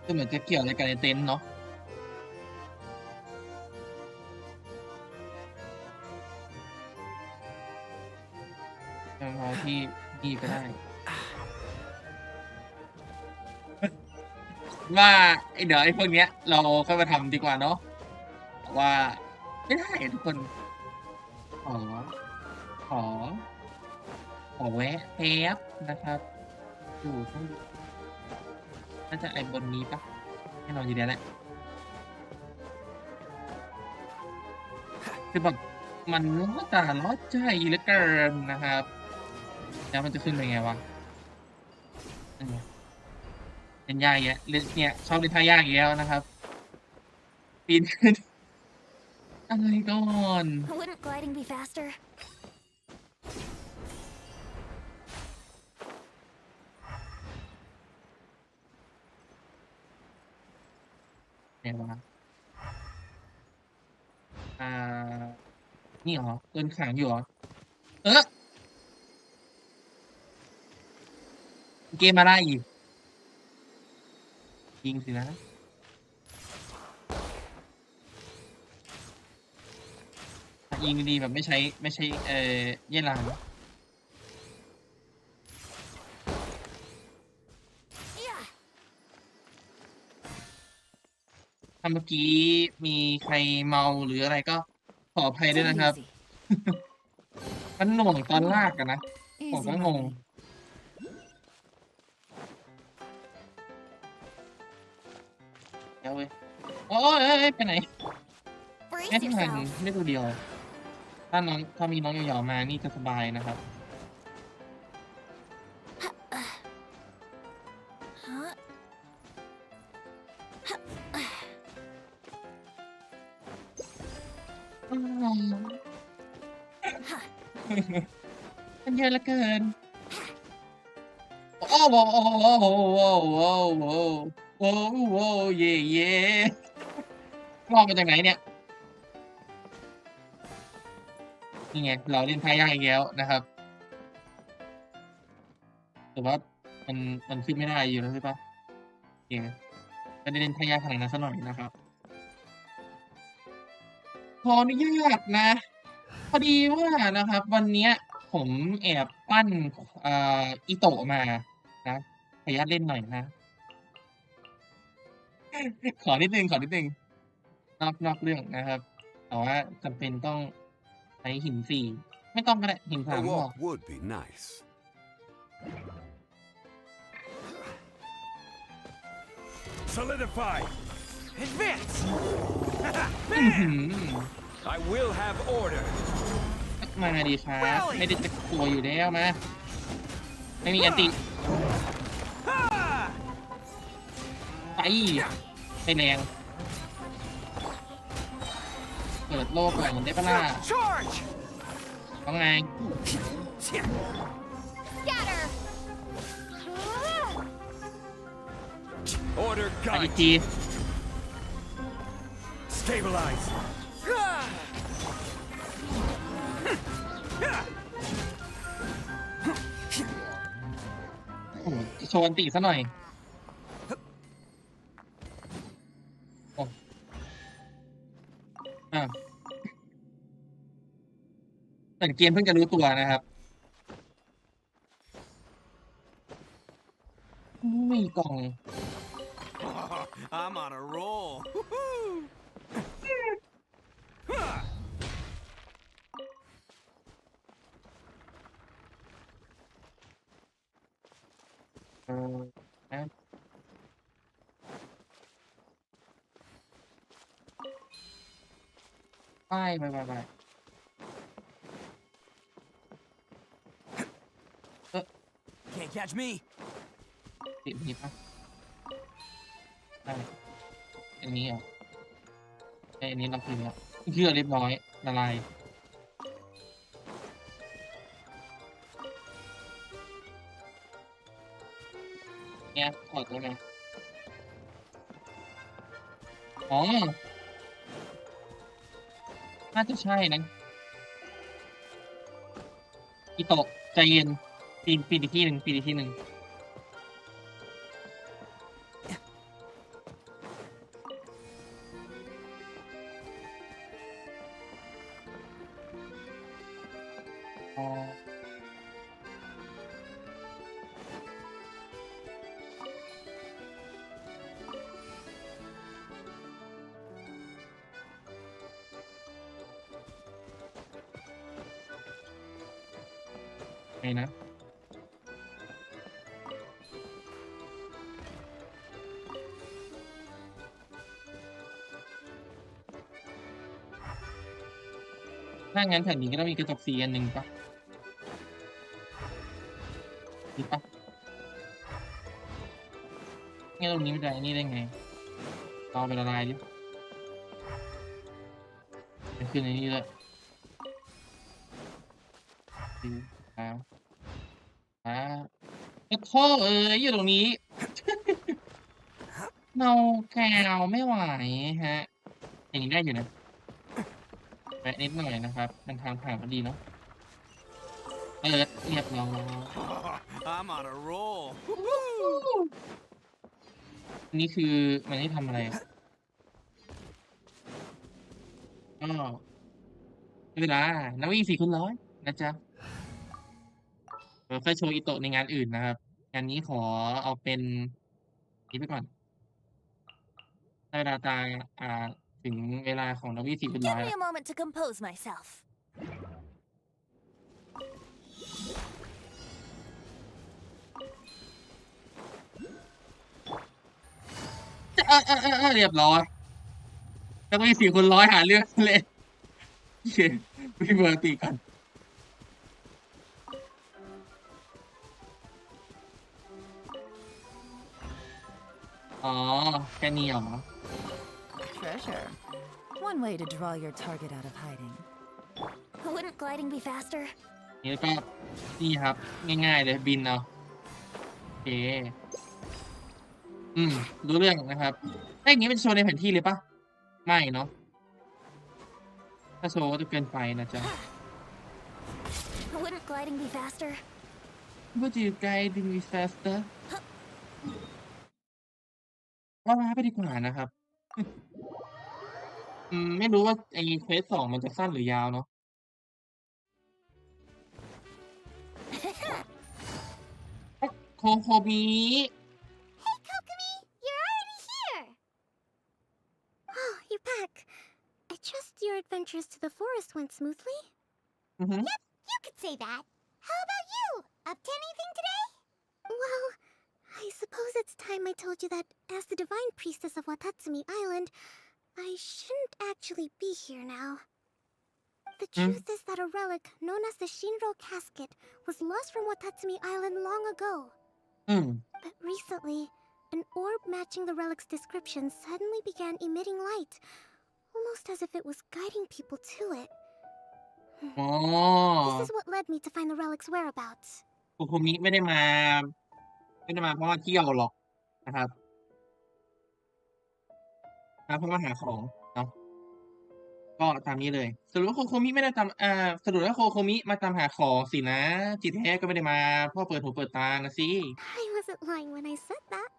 ก็เหมือนจะเกี่ยวอะไรกับในเต็นท์เนาะ รอที่นี่ก็ได้ ว่าเดี๋ยวไอ้พวกเนี้ยเราค่อยมาทำดีกว่าเนาะว่าไม่ได้ทุกคนขอขอขอแวะแป๊บนะครับอยู่ข้างบนน่าจะไอ้บนนี้ปะแน่นอนอยู่แล้วแหละคือแบบมันล้อตาล้อใจเหลือเกินนะครับแล้วมันจะขึ้นไปไงวะนั่นไงเล่นยากอีกแล้วเล่นเนี่ยชอบเล่นท่ายากอีกแล้วนะครับปีนขึ้นอะไรก่อน Wouldn't gliding be faster? ไหนวะอ่านี่เหรอโดนขังอยู่เหรอเกมอะไรอีกยิงสินะยิงดีๆแบบไม่ใช้เย่หลาน Yeah. ถ้าเมื่อกี้มีใครเมาหรืออะไรก็ขออภัยด้วย Take นะ it ครับ easy. มันหน่วงตอนลากอะนะ ผม Easy ก็งง money. เดี๋ยวเว้ยโอ้ยเอ้ยไปไหน Brace แค่ทัน yourself. ไม่ตัวเดียว ถ้ามีน้องหยองๆมานี่จะสบายนะครับ Huh? อ้าวมันเยอะเหลือเกิน โอ้โหโอ้โหโอ้โหโอ้โหโอ้โหเย่เย่มองมาจากไหนเนี่ย นี่ไง เราเล่นท่ายากอีกแล้วนะครับ แต่ว่ามันมันขึ้นไม่ได้อยู่แล้วใช่ปะโอเคไม่ได้เล่นท่ายากขนาดนั้นซะหน่อยนะครับ ขออนุญาตนะ พอดีว่านะครับ วันเนี้ยผมแอบปั้นอิโตะมานะขออนุญาตเล่นหน่อยนะ ขอนิดนึงนอกเรื่องนะครับ แต่ว่าจำเป็นต้องใช้หินสี่ไม่ต้องก็ได้หิน A สามพอ walk would be nice. Solidify! Advance! อื้อหือ I will have order. มาดีครับ ไม่ได้จะกลัวอยู่แล้วมาไม่มีอันติ Ah! ไปไม่แรงเปิดโลกก่อนได้ปะล่ะ Charge! ต้องไง Scatter. Order ไปอีก guide. ที Stabilize. Ah! โอ้โหโชว์อันติซะหน่อยโอ้อ่ะแต่เกมเพิ่งจะรู้ตัวนะครับไม่มีกล่อง I'm on a roll. Ah! นะไป Can't catch me. ติดนี้ปะได้อันนี้เหรออันนี้เราคืนแล้วเชื่อเรียบร้อยละลายเนี่ยถอดได้ไหมอ๋อน่าจะใช่นะอิโตะใจเย็นปีนอีกที่หนึ่งอ๋อ ไงนะถ้างั้นแผ่นนี้ก็ต้องมีกระจกสีอันหนึ่งปะมีปะงั้นตรงนี้ไม่ได้นี่ได้ไงลองไปละลายดิมันขึ้นในนี้เลยดูแล้วท่ออยู่ตรงนี้เงาแกวไม่ไหวฮะอย่างนี้ได้อยู่นะแวะนิดหน่อยนะครับมันทางผ่านพอดีเนาะเรียบร้อย I'm on a roll. นี่คือมันให้ทำอะไรอะก็เวลานักวิ่ง4x100นะจ๊ะเดี๋ยวค่อยโชว์อิโตะในงานอื่นนะครับงานนี้ขอเอาเป็นนี้ไปก่อนได้เวลาตาอ่าถึงเวลาของนักวิ่ง Give 4x100 me แล้ว a moment to compose myself. เรียบร้อยนักวิ่ง4x100หาเรื่องเล่นโอเควิ่งปกติก่อนอ๋อแค่นี้เหรอ Treasure. One way to draw your target out of hiding. Wouldn't gliding be faster? นี่แล้วก็นี่ครับง่ายๆเลยบินเอาโอเครู้เรื่องนะครับถ้าอย่างนี้เป็นโชว์ในแผนที่เลยปะไม่เนาะถ้าโชว์ก็จะเกินไปนะจ๊ะ Wouldn't gliding be faster? Would you guide me faster ว่ามาไปดีกว่านะครับไม่รู้ว่าไอ้เควส2มันจะสั้นหรือยาวเนาะโคโคมิ Hey, Kokomi, you're already here. Oh, you're back. I trust your adventures to the forest went smoothly. Yep, you could say that. How about you? Up to anything today? Well, I suppose it's time I told you that as the divine priestess of Watatsumi Island, I shouldn't actually be here now. The truth is that a relic known as the Shinro casket was lost from Watatsumi Island long ago. But recently, an orb matching the relic's description suddenly began emitting light, almost as if it was guiding people to it. อ๋อ This is what led me to find the relic's whereabouts. โคโคมิไม่ได้มาเพราะว่าเที่ยวหรอกนะครับมาเพราะว่าหาของเนาะก็ตามนี้เลยสรุปว่าโคโคมิไม่ได้ตามสรุปว่าโคโคมิมาตามหาของสินะที่แท้ก็ไม่ได้มาเพราะเปิดหูเปิดตานะสิ I wasn't lying when I said that.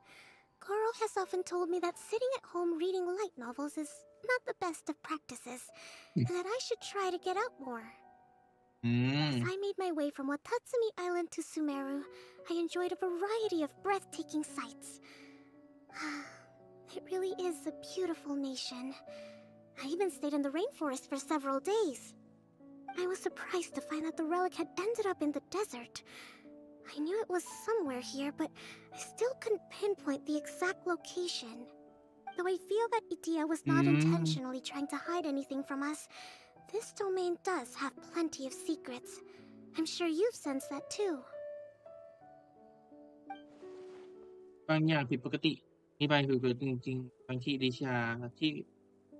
Goro has often told me that sitting at home reading light novels is not the best of practices, and that I should try to get out more. As I made my way from Watatsumi Island to Sumeru, I enjoyed a variety of breathtaking sights. It really is a beautiful nation. I even stayed in the rainforest for several days. I was surprised to find that the relic had ended up in the desert. I knew it was somewhere here, but I still couldn't pinpoint the exact location. Though I feel that Itia was not intentionally trying to hide anything from us, this domain does have plenty of secrets. I'm sure you've sensed that too. บางอย่างผิดปกติมีบางคือเกิดจริงๆบางที่ดิชาที่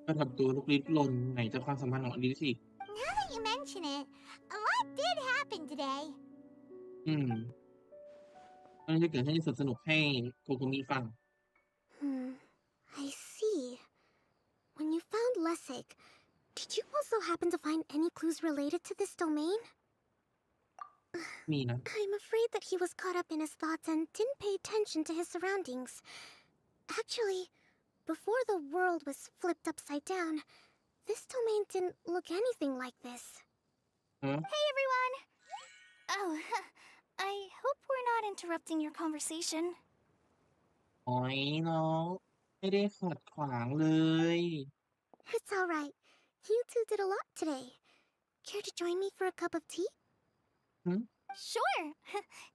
ก็ทำตัวลุกลี้ลุกลนไหนจะความสัมพันธ์ของอลิซอีก Now that you mention it, a lot did happen today. มันจะเกิดให้สนุกให้โคโคมิฟัง I see. When you found Lessig, did you also happen to find any clues related to this domain? มีนะ I'm afraid that he was caught up in his thoughts and didn't pay attention to his surroundings. Actually, before the world was flipped upside down, this domain didn't look anything like this. Hey everyone! Oh, I hope we're not interrupting your conversation. โอ้ยน้องไม่ได้ขัดขวางเลย It's alright. You two did a lot today. Care to join me for a cup of tea? Sure.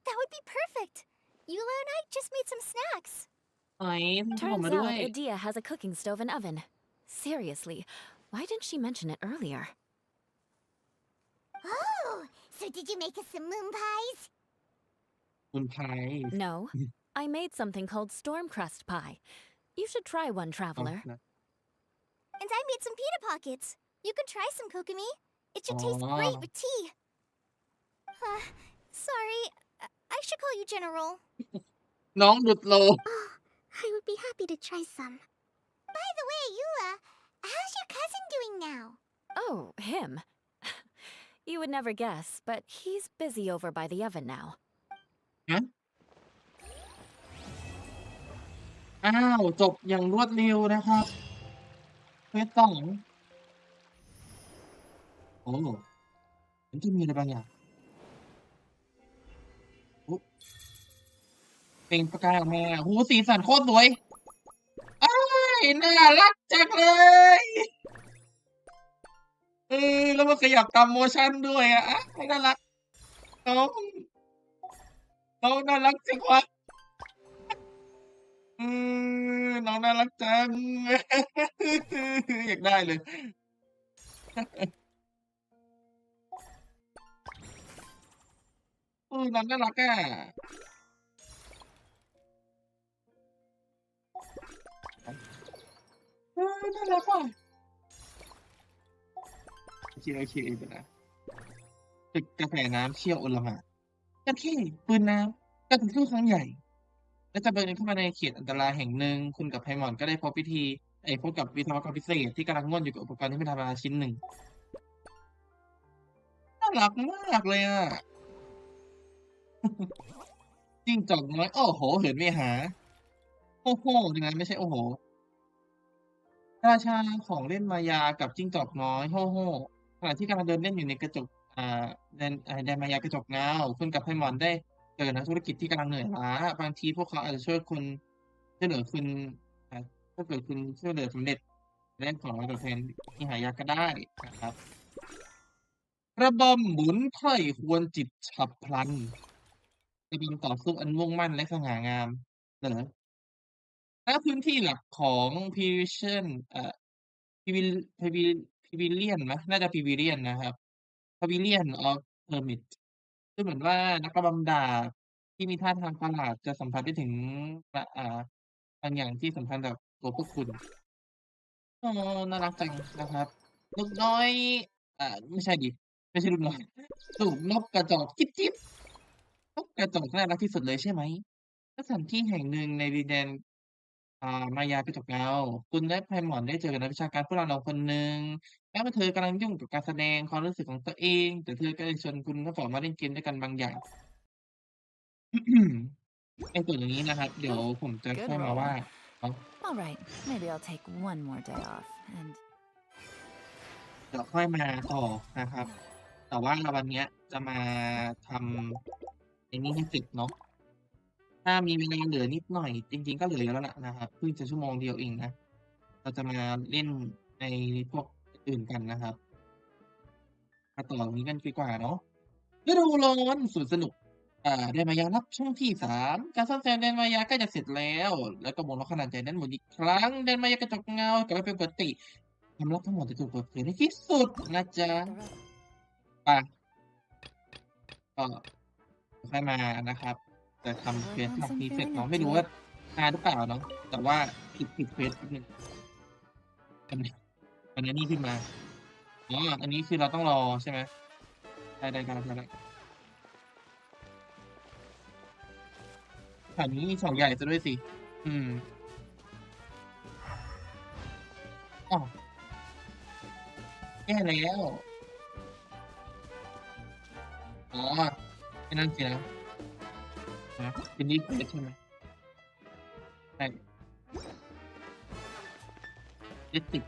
That would be perfect. Eula and I just made some snacks. ไอ้ทำขนม Turns มาด้ว out ย Adia has a cooking stove and oven. Seriously, why didn't she mention it earlier? Oh, so did you make us some moon pies? คุณพาย No, I made something called storm crust pie. You should try one, เอา traveler. ละ And I made some pita pockets. You could try some, Kokomi. It should อ๋ taste อ great with tea. Sorry, I should call you General. น้องดุดโล Oh, I would be happy to try some. By the way, Eula, how's your cousin doing now? Oh, him. You would never guess, but he's busy over by the oven now. ฮะอ้าวจบอย่างรวดเร็วนะครับเควสสองโอ้มันจะมีอะไรบางอย่างอุ๊ยเป็นประกายออกมาหูสีสันโคตรสวยอ้ายน่ารักจังเลยแล้วมันขยับตามโมชั่นด้วยอ่ะอ้ายน่ารักน้องน่ารักจังวะน้องน่ารักจัง อยากได้เลย น้องน่ารักอ่ะน่ารักว่ะโอเคเดี๋ยวนะตึกกาแฟน้ำเชี่ยวโอลหม่านจระเข้ปืนน้ำกระสุนสู้ครั้งใหญ่ และจะเดินเข้ามาในเขตอันตรายแห่งหนึ่งคุณกับไพมอนก็ได้พบกับวิศวกรพิเศษที่กำลังง่วนอยู่กับอุปกรณ์ที่ไม่ธรรมดาชิ้นหนึ่งน่ารักมากเลยอ่ะ จิ้งจอกน้อยโอ้โหเหินไปหาโอ้โหจริงๆไม่ใช่โอ้โหราชาของเล่นมายากับจิ้งจอกน้อยโฮ่โฮ่ขณะที่กำลังเดินเล่นอยู่ในกระจกแดนมายากระจกเงาคุณกับไพมอนได้เจอนักธุรกิจที่กำลังเหนื่อยล้าบางทีพวกเขาอาจจะช่วยเหลือคุณอ่าถ้าเกิดคุณช่วยเหลือสำเร็จเล่นของตอบแทนที่หายากก็ได้นะครับระบำหมุนไพร่หวนจิตฉับพลันระบำต่อสู้อันมุ่งมั่นและสง่างามเหรอ ณพื้นที่หลักของ Pavilion Pavil Pavil Pavilion ไหมน่าจะ Pavilion นะครับ Pavilion of Hermit ดูเหมือนว่านักระบำดาบที่มีท่าทางประหลาดจะสัมผัสได้ถึงบางอย่างที่สัมพันธ์กับตัวพวกคุณอ๋อน่ารักจังนะครับนกน้อยไม่ใช่ดิไม่ใช่ลูกน้อยสูบนกกระจอกจิ๊บจิ๊บนกกระจอกน่ารักที่สุดเลยใช่ไหมณสถานที่แห่งหนึ่งในดินแดน มายากระจกเงาคุณและไพมอนได้เจอกับนักวิชาการฝรั่งเราคนหนึ่งแม้ว่าเธอกำลังยุ่งกับการแสดงความรู้สึกของตัวเองแต่เธอก็ได้ชวนคุณทั้งสองมาเล่นเกมด้วยกันบางอย่าง ไอ้ส่วนอย่างนี้นะครับเดี๋ยวผมจะ Good ค่อยมาว่า roll. เนาะ All right, maybe I'll take one more day off and เดี๋ยวค่อยมาต่อนะครับ แต่ว่าวันเนี้ยจะมาทำไอ้นี่ให้เสร็จเนาะถ้ามีเวลาเหลือนิดหน่อยจริงๆก็เหลือเยอะแล้วล่ะนะครับเพิ่งจะชั่วโมงเดียวเองนะเราจะมาเล่นในพวกอื่นกันนะครับมาต่อตรงนี้กันดีกว่าเนาะฤดูร้อนสวนสนุกแดนมายารับช่วงที่3การซ่อมแซมแดนมายาใกล้จะเสร็จแล้วแล้วก็วงล้อขนาดใหญ่นั้นหมุนอีกครั้งแดนมายากระจกเงากลับมาเป็นปกติความลับทั้งหมดจะถูกเปิดเผยในที่สุดนะจ๊ะไปก็ค่อยมานะครับจะทำเควสรอบนี้เสร็จเนาะไม่รู้ว่านานหรือเปล่าเนาะแต่ว่าผิดเควสนิดนึงมันนี่ขึ้นมาอ๋ออันนี้คือเราต้องรอใช่ไหมได้แถวนี้มีเสาใหญ่ซะด้วยสิอ้าวแย่แล้วอ๋อไอ้นั่นสินะเป็นนี่เควสใช่ไหมใช่เดสิก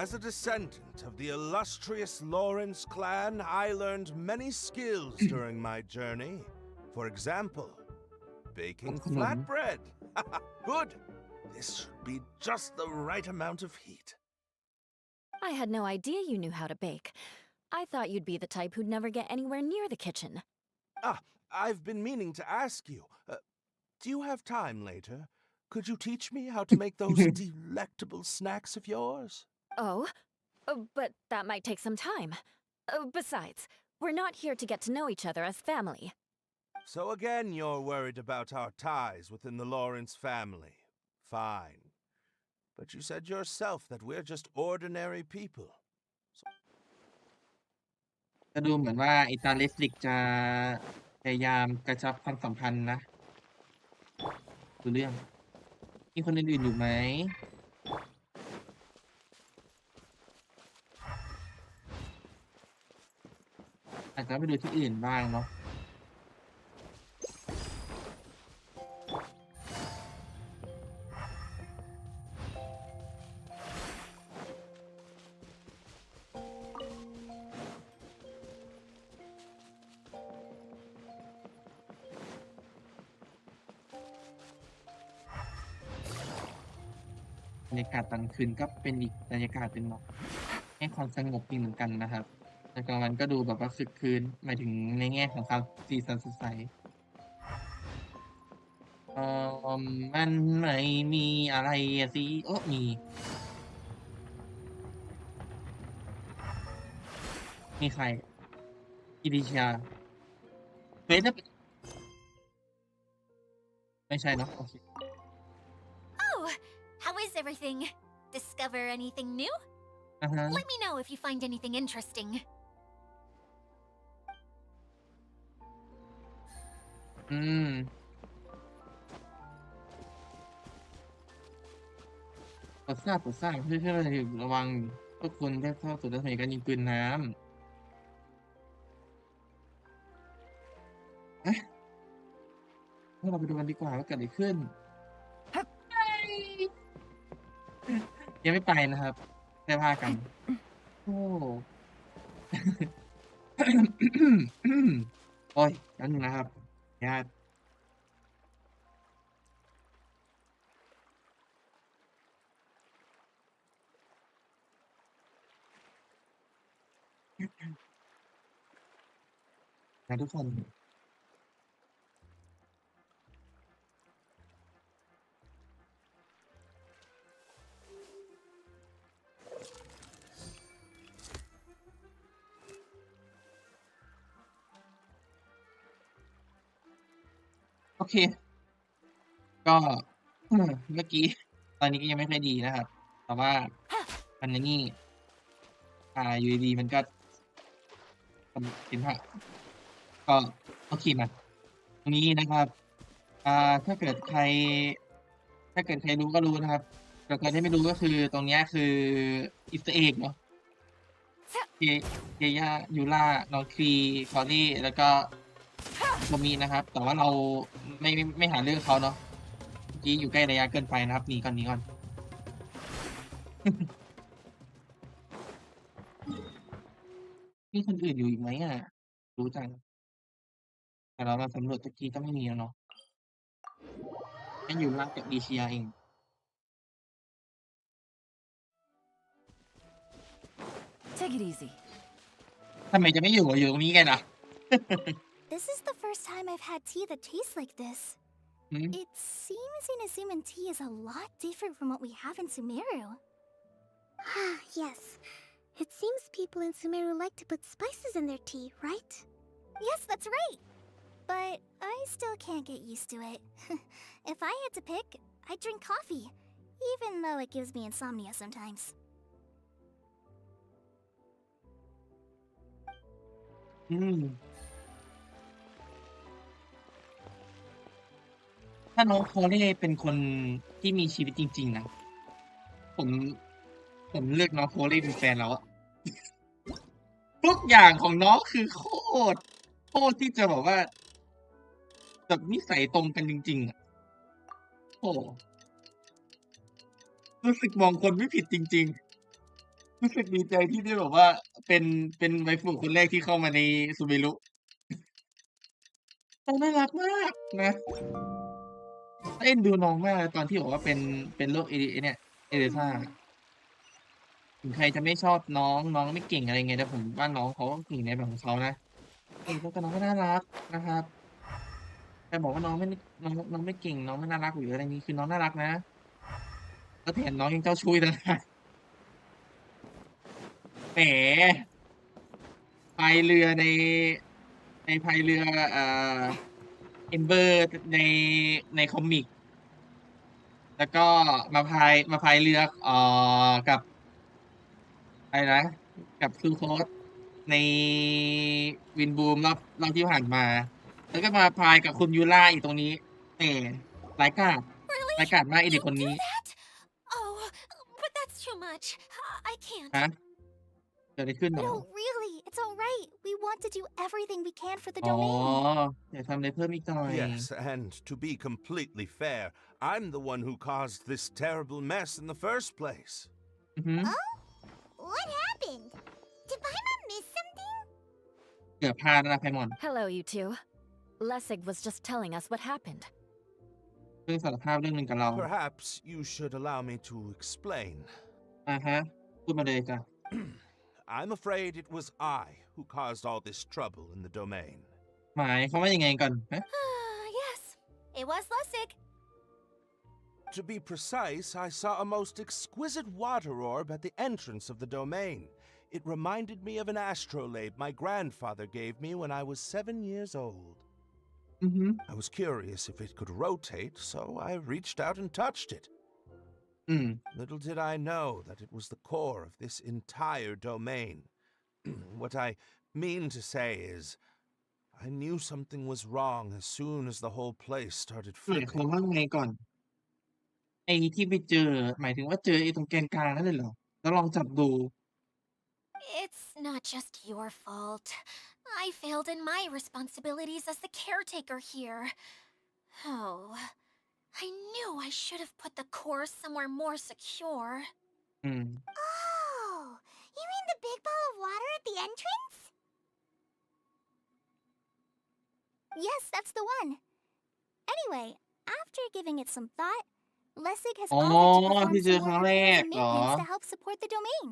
As a descendant of the illustrious Lawrence clan, I learned many skills during my journey. For example, baking flatbread. Good. This should be just the right amount of heat. I had no idea you knew how to bake. I thought you'd be the type who'd never get anywhere near the kitchen. Ah, I've been meaning to ask you. Do you have time later? Could you teach me how to make those delectable snacks of yours? Oh, but that might take some time. Besides, we're not here to get to know each other as family. So again, you're worried about our ties within the Lawrence family. Fine. But you said yourself that we're just ordinary people. ก็ดูเหมือนว่าอิตาเลสลิกจะพยายามกระชับความสัมพันธ์นะดูเรื่องมีคนอื่นๆอยู่ไหมอาจจะไปดูที่อื่นบ้างเนาะบรรยากาศตอนคืนก็เป็นอีกบรรยากาศหนึ่งเนาะให้ความสงบดีเหมือนกันนะครับแต่กลางวันก็ดูแบบว่าคึกคืนหมายถึงในแง่ของความสีสันสดใสมันไม่มีอะไรอะสิโอ้มีใครอิริชาเฟสไม่ใช่เนาะโอเค Oh, how is everything? Discover anything new? อ่าฮะ Let me know if you find anything interesting. อืมตรวจสร้างเพื่อระวังทุกคนได้เข้าสู่สถานการณ์ยิงปืนน้ำเอ๊ะเราไปดูกันดีกว่าว่าเกิดอะไรขึ้นยังไม่ไปนะครับแค่พากัน โอ้ โอ้ยนั่นงนะครับญาตินะทุกคน โอเค ก็เมื่อกี้ ตอนนี้ก็ยังไม่ค่อยดีนะครับ แต่ว่ามันนี่อยู่ดีๆมันก็เห็นว่าก็โอเคมาตรงนี้นะครับถ้าเกิดใครรู้ก็รู้นะครับแต่ใครที่ไม่รู้ก็คือตรงนี้คืออีสเตอร์เอ็กเนาะเจย่ายูล่าน้องครีคอรี่แล้วก็โทมีนะครับ แต่ว่าเราไม่หาเรื่องเขาเนาะเมื่อกี้อยู่ใกล้ระยะเกินไปนะครับหนีก่อนมีคนอื่นอยู่อีกไหมรู้จังแต่เรามาสำรวจตะกี้ก็ไม่มีแล้วเนาะแค่อยู่ล่ากับดีเชียเอง Take it easy. ทำไมจะไม่อยู่ตรงนี้กันอ่ะ This is the first time I've had tea that tastes like this. It seems Inazuman tea is a lot different from what we have in Sumeru. Yes. It seems people in Sumeru like to put spices in their tea, right? Yes, that's right. But I still can't get used to it. If I had to pick, I'd drink coffee, even though it gives me insomnia sometimes. ถ้าน้องโคเล่เป็นคนที่มีชีวิตจริงๆนะผมเลือกน้องโคเล่เป็นแฟนแล้วอะ ทุกอย่างของน้องคือโคตรที่จะบอกว่าแบบนิสัยตรงกันจริงๆอะโอ้รู้สึกมองคนไม่ผิดจริงๆรู้สึกดีใจที่ได้แบบว่าเป็นไวฟูคนแรกที่เข้ามาในซูเมรุน้องน่ารักมากนะเอ็นดูน้องมากตอนที่บอกว่าเป็นโรคเนี่ยเอเดซ่า ถึงใครจะไม่ชอบน้องน้องไม่เก่งอะไรไงแต่ผมว่าน้องเขาก็เก่งในแบบของเขานะแล้วก็น้องก็น่ารักนะครับใครบอกว่าน้องไม่น้องไม่เก่งน้องไม่น่ารักหรืออะไรนี้คือน้องน่ารักนะแล้วแถมน้องยังเจ้าชู้อีกต่างหากแหมพายเรือในพายเรือเอมเบอร์ในคอมิกแล้วก็มาพายเรือกับอะไรนะกับครูโค้ดในวินบูมรอบที่ผ่านมา แล้วก็มาพายกับคุณยูล่าอีกตรงนี้แหมร้ายกาจ Really? ร้ายกาจมากไอเด็ก You คน do นี้ that? Oh, but that's too much. I can't. ฮะเกิดอะไรขึ้นหรอ No, really, it's all right. We want to do everything we can for the อ๋อ domain. อยากทำอะไรเพิ่มอีกหน่อย Yes, and to be completely fair, I'm the one who caused this terrible mess in the first place. อือหือ What happened? Did Paimon miss something? เกือบพลาดแล้วนะไพมอน Hello, you two. Lessig was just telling us what happened. เพิ่งสารภาพเรื่องหนึ่งกับเรา Perhaps you should allow me to explain. อ่าฮะ พูดมาเลยจ้ะ I'm afraid it was I who caused all this trouble in the domain. หมายเขามว่ายังไงก่อนฮะ Yes, it was Lustig. To be precise, I saw a most exquisite water orb at the entrance of the domain. It reminded me of an astrolabe my grandfather gave me when I was 7 years old. อือหือ I was curious if it could rotate, so I reached out and touched it. อืม Little did I know that it was the core of this entire domain. What I mean to say is, I knew something was wrong as soon as the whole place started หมายความ flipping. ว่าไงก่อน ไอ้ที่ไปเจอ หมายถึงว่าเจอไอ้ตรงแกนกลางนั่นเลยเหรอ แล้วลองจับดู It's not just your fault. I failed in my responsibilities as the caretaker here. Oh, I knew I should have put the core somewhere more secure. อืม Oh, you mean the big ball of water at the entrance? Yes, that's the one. Anyway, after giving it some thought, Lessig has อ๋อ offered to ที่ perform เจอ some ครั้ง more แร repairs ก and เหรอ maintenance to help support the domain.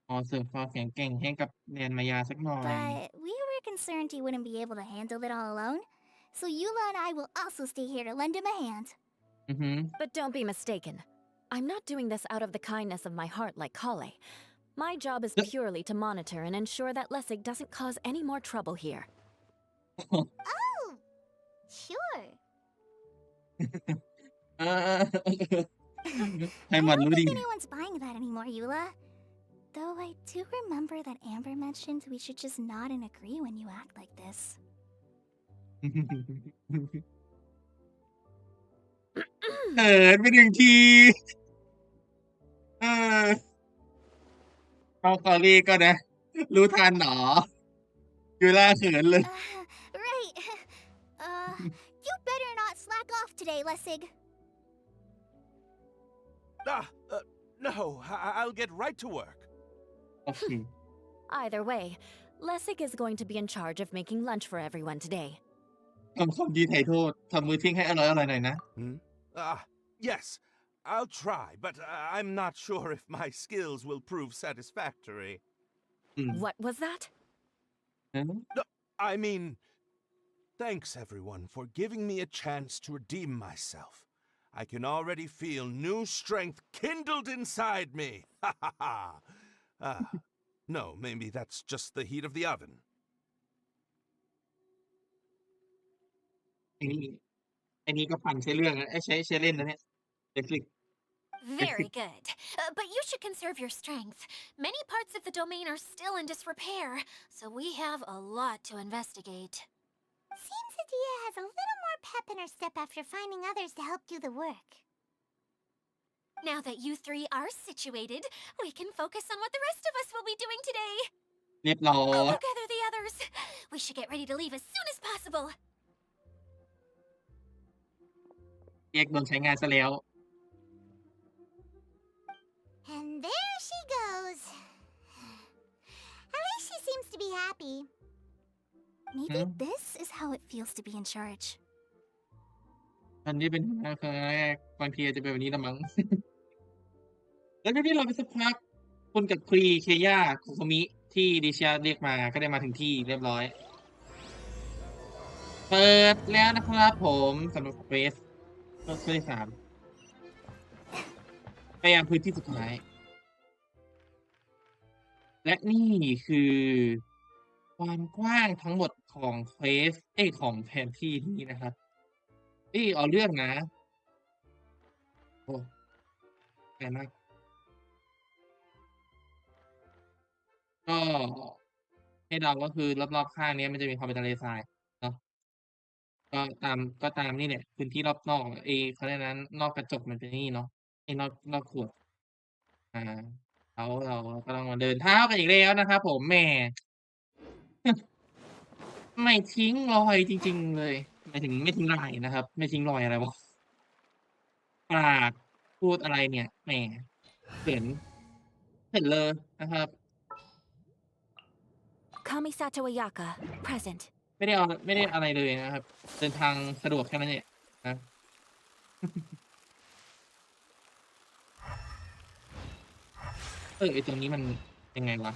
อ๋อเสริมความแข็งแกร่งให้กับแดนมายาสักหน่อย But we were concerned he wouldn't be able to handle it all alone. So Eula and I will also stay here to lend him a hand. อือหือ But don't be mistaken. I'm not doing this out of the kindness of my heart like Kale. My job is Yep. purely to monitor and ensure that Lessig doesn't cause any more trouble here. Oh, sure. เออไพ I มอน don't รู้ดี think anyone's buying that anymore, Eula. Though I do remember that Amber mentioned we should just nod and agree when you act like this. เขินไปหนึ่งทีเออน้องคอรี่ก็นะ รู้ทันหนอยูล่าเขินเลย Right. You better not slack off today, Lessig. No, I'll get right to work. โอเค Either way, Lessig is going to be in charge of making lunch for everyone today. ทำความดีไถ่โทษทำมือทิ้งให้อร่อยหน่อยนะ Yes, I'll try, but I'm not sure if my skills will prove satisfactory. อืม What was that? เออ I mean, thanks everyone for giving me a chance to redeem myself. I can already feel new strength kindled inside me. Ha ha ha. No, maybe that's just the heat of the oven. ไอ้นี่ก็ปั่นใช้เรื่องนะใช้เล่นนะเนี่ยเด็กฟลิก Very good. But you should conserve your strength. Many parts of the domain are still in disrepair, so we have a lot to investigate. Seems Adia has a little more pep in her step after finding others to help do the work. Now that you three are situated, we can focus on what the rest of us will be doing today. เรียบร้อ I'll ย go gather the others. We should get ready to leave as soon as possible. เอกโดนใช้งานซะแล้ว And there she goes. At least she seems to be happy. Maybe this is how it feels to be in charge. ตอนนี้เป็นหัวหน้าครั้งแรกบางทีอาจจะเป็นแบบนี้ละมั้ง แล้วก็ที่เราไปสักพักคุณกับครีเคย่าโคโคมิที่ดิเชียเรียกมาก็ได้มาถึงที่เรียบร้อยเปิดแล้วนะครับผมสำหรับเควสที่3ไปยังพื้นที่สุดท้ายและนี่คือความกว้างทั้งหมดของเควสของแผนที่นี้นะครับเอาเรื่องนะโอ้ไกลมากก็ให้เดาก็คือรอบๆข้างนี้มันจะมีความเป็นทะเลทรายเนาะก็ตามนี่แหละพื้นที่รอบนอกเขาเรียกนั้นนอกกระจกมันเป็นนี่เนาะนอกขวดอ่าเราก็ต้องมาเดินเท้ากันอีกแล้วนะครับผมแหม ไม่ทิ้งรอยจริงๆเลยหมายถึงไม่ทิ้งรอยนะครับไม่ทิ้งรอยอะไรวะปากพูดอะไรเนี่ยแหมเขินเขินเลยนะครับ Kamisato Ayaka, present. ไม่ได้อะไรเลยนะครับ เดินทางสะดวกแค่นั้นเองนะ ไอ้ตรงนี้มันยังไงวะ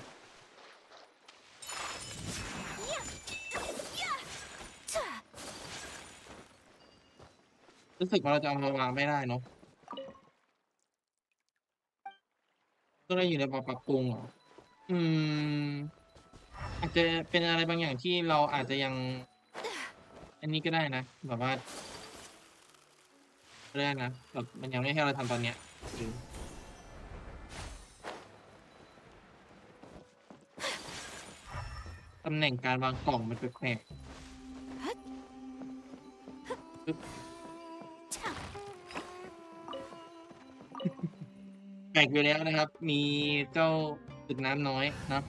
รู้สึกว่าเราจะเอามาวางไม่ได้เนาะก็เลยอยู่ในปรับปรุงเหรออืมอาจจะเป็นอะไรบางอย่างที่เราอาจจะยังอันนี้ก็ได้นะแบบว่าเรื่องนะแบบมันยังไม่ให้เราทำตอนเนี้ยหรือตำแหน่งการวางกล่องมันแปลกๆปึ๊บแปลกอยู่แล้วนะครับ มีเจ้าตึกน้ำน้อยนะ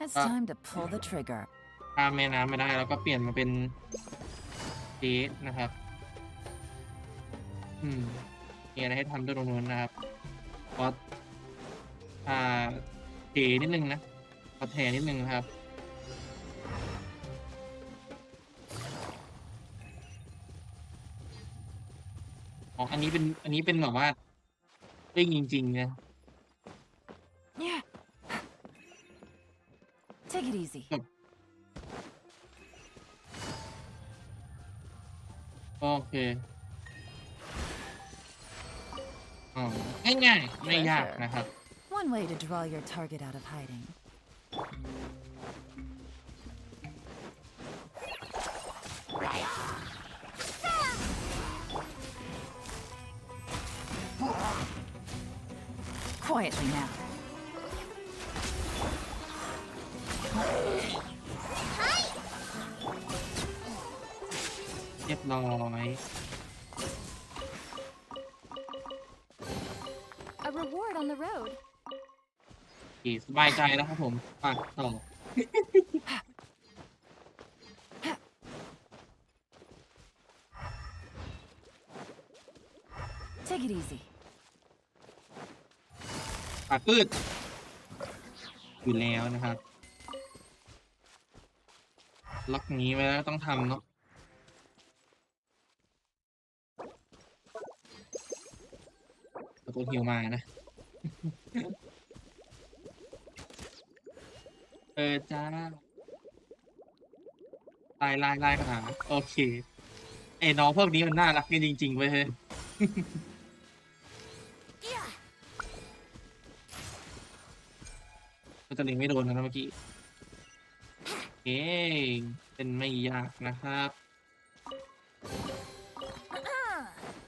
It's time to pull the trigger. ข้ามแม่น้ำไม่ได้แล้วก็เปลี่ยนมาเป็นเกสนะครับมีอะไรให้ทำด้วยตรงนู้นนะครับก็เทนิดนึงนะก็แทนิดนึงนะครับอันนี้เป็นแบบว่าเรื่องจริงๆนะ Yeah. Take it easy. โอเคง่ายๆไม่ยากนะครับ One way to draw your target out of hiding. Quietly now. เรียบร้อย A reward on the road. สบายใจแล้วครับผมไปต่อ Take it easy. ปากปืดอยู่แล้วนะครับ ล็อกนี้ไว้แล้วต้องทำเนาะตัวฮิวมานะ จ้าไล่ขาโอเคไอ้น้องพวกนี้มันน่ารักกันจริงๆเว้ยก็จะเล็งไม่โดนนะเมื่อกี้เป็นไม่ยากนะครับ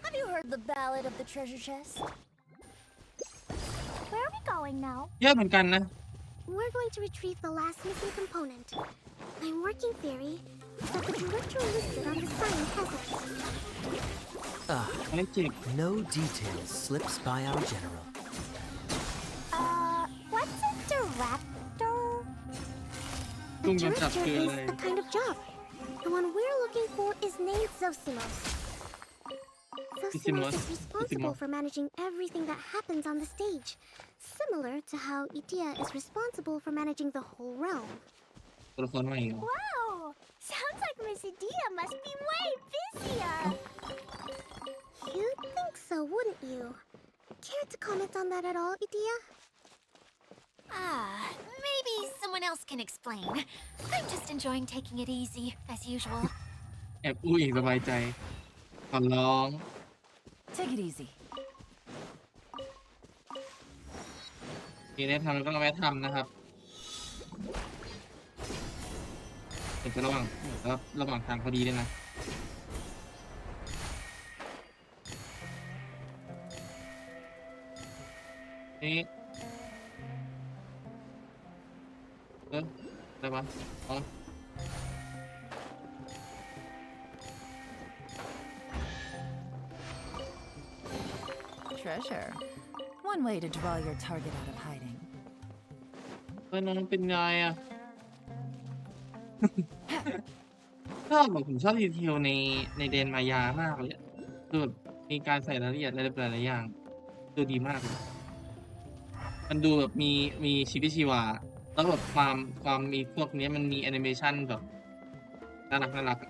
Have you heard the ballad of the treasure chest? Where are we going now? เยอะเหมือนกันนะ We're going to retrieve the last missing component. I'm working theory that the director listed on the sign hasn't. No details slips by our general. What's a director? The ลุงกำกับ director คืออะไร is a kind of job. The one we're looking for is named Zosimos. Zosimos is responsible for managing everything that happens on the stage, similar to how Itia is responsible for managing the whole realm. ตัวละครใหม่เหรอ Wow! Sounds like Miss Itia must be way busier. You'd think so, wouldn't you? Care to comment on that at all, Idia? Maybe someone else can explain. I'm just enjoying taking it easy, as usual. แอบอู้อีกสบายใจขอร้อง Take it easy. มีได้ทำก็ต้องแวะทำนะครับเดี๋ยวจะระหว่างทางพอดีเลยนะนี่อะไรวะอ๋อ Treasure. One way to draw your target out of hiding. น้องเป็นไงอ่ะ ชอบแบบผมชอบดีเทลในแดนมายามากเลยอะคือแบบมีการใส่รายละเอียดอะไรหลายๆอย่างดูดีมากเลยมันดูแบบมีชีวิตชีวาแล้วแบบความมีพวกนี้มันมีแอนิเมชันแบบน่ารักอะ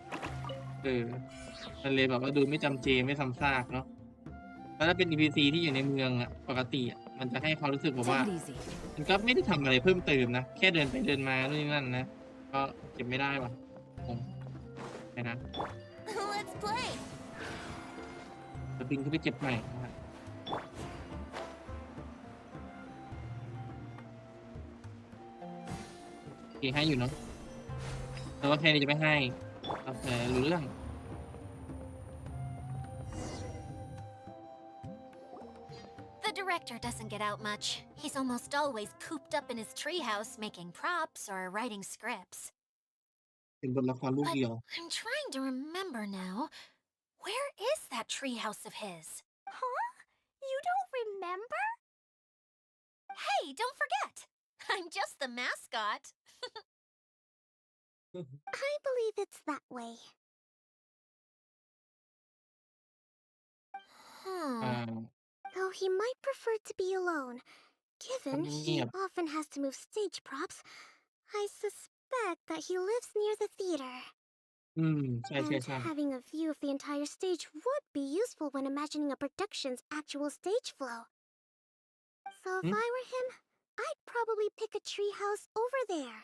มันเลยแบบว่าดูไม่จำเจไม่ซ้ำซากเนาะแล้วถ้าเป็น NPC ที่อยู่ในเมืองอะปกติอะมันจะให้ความรู้สึกแบบว่า Take it easy. มันก็ไม่ได้ทำอะไรเพิ่มเติมนะ แค่เดินไปเดินมานู่นนี่นั่นนะ ก็เก็บไม่ได้ว่ะผมไปนะ Let's play. จะบินขึ้นไปเก็บใหม่นะครับโอเคให้อยู่เนาะแต่ว่าแค่นี้จะไม่ให้เอาแต่รู้เรื่อง The director doesn't get out much. He's almost always cooped up in his treehouse making props or writing scripts. เป็นบทละครลูก But เดียว I'm trying to remember now. Where is that treehouse of his? Huh? You don't remember? Hey, don't forget! I'm just the mascot. I believe it's that way. อ่า Though he might prefer to be alone, given he Yep. often has to move stage props, I suspect that he lives near the theater. ใช่ And having a view of the entire stage would be useful when imagining a production's actual stage flow. So if I were him, I'd probably pick a treehouse over there.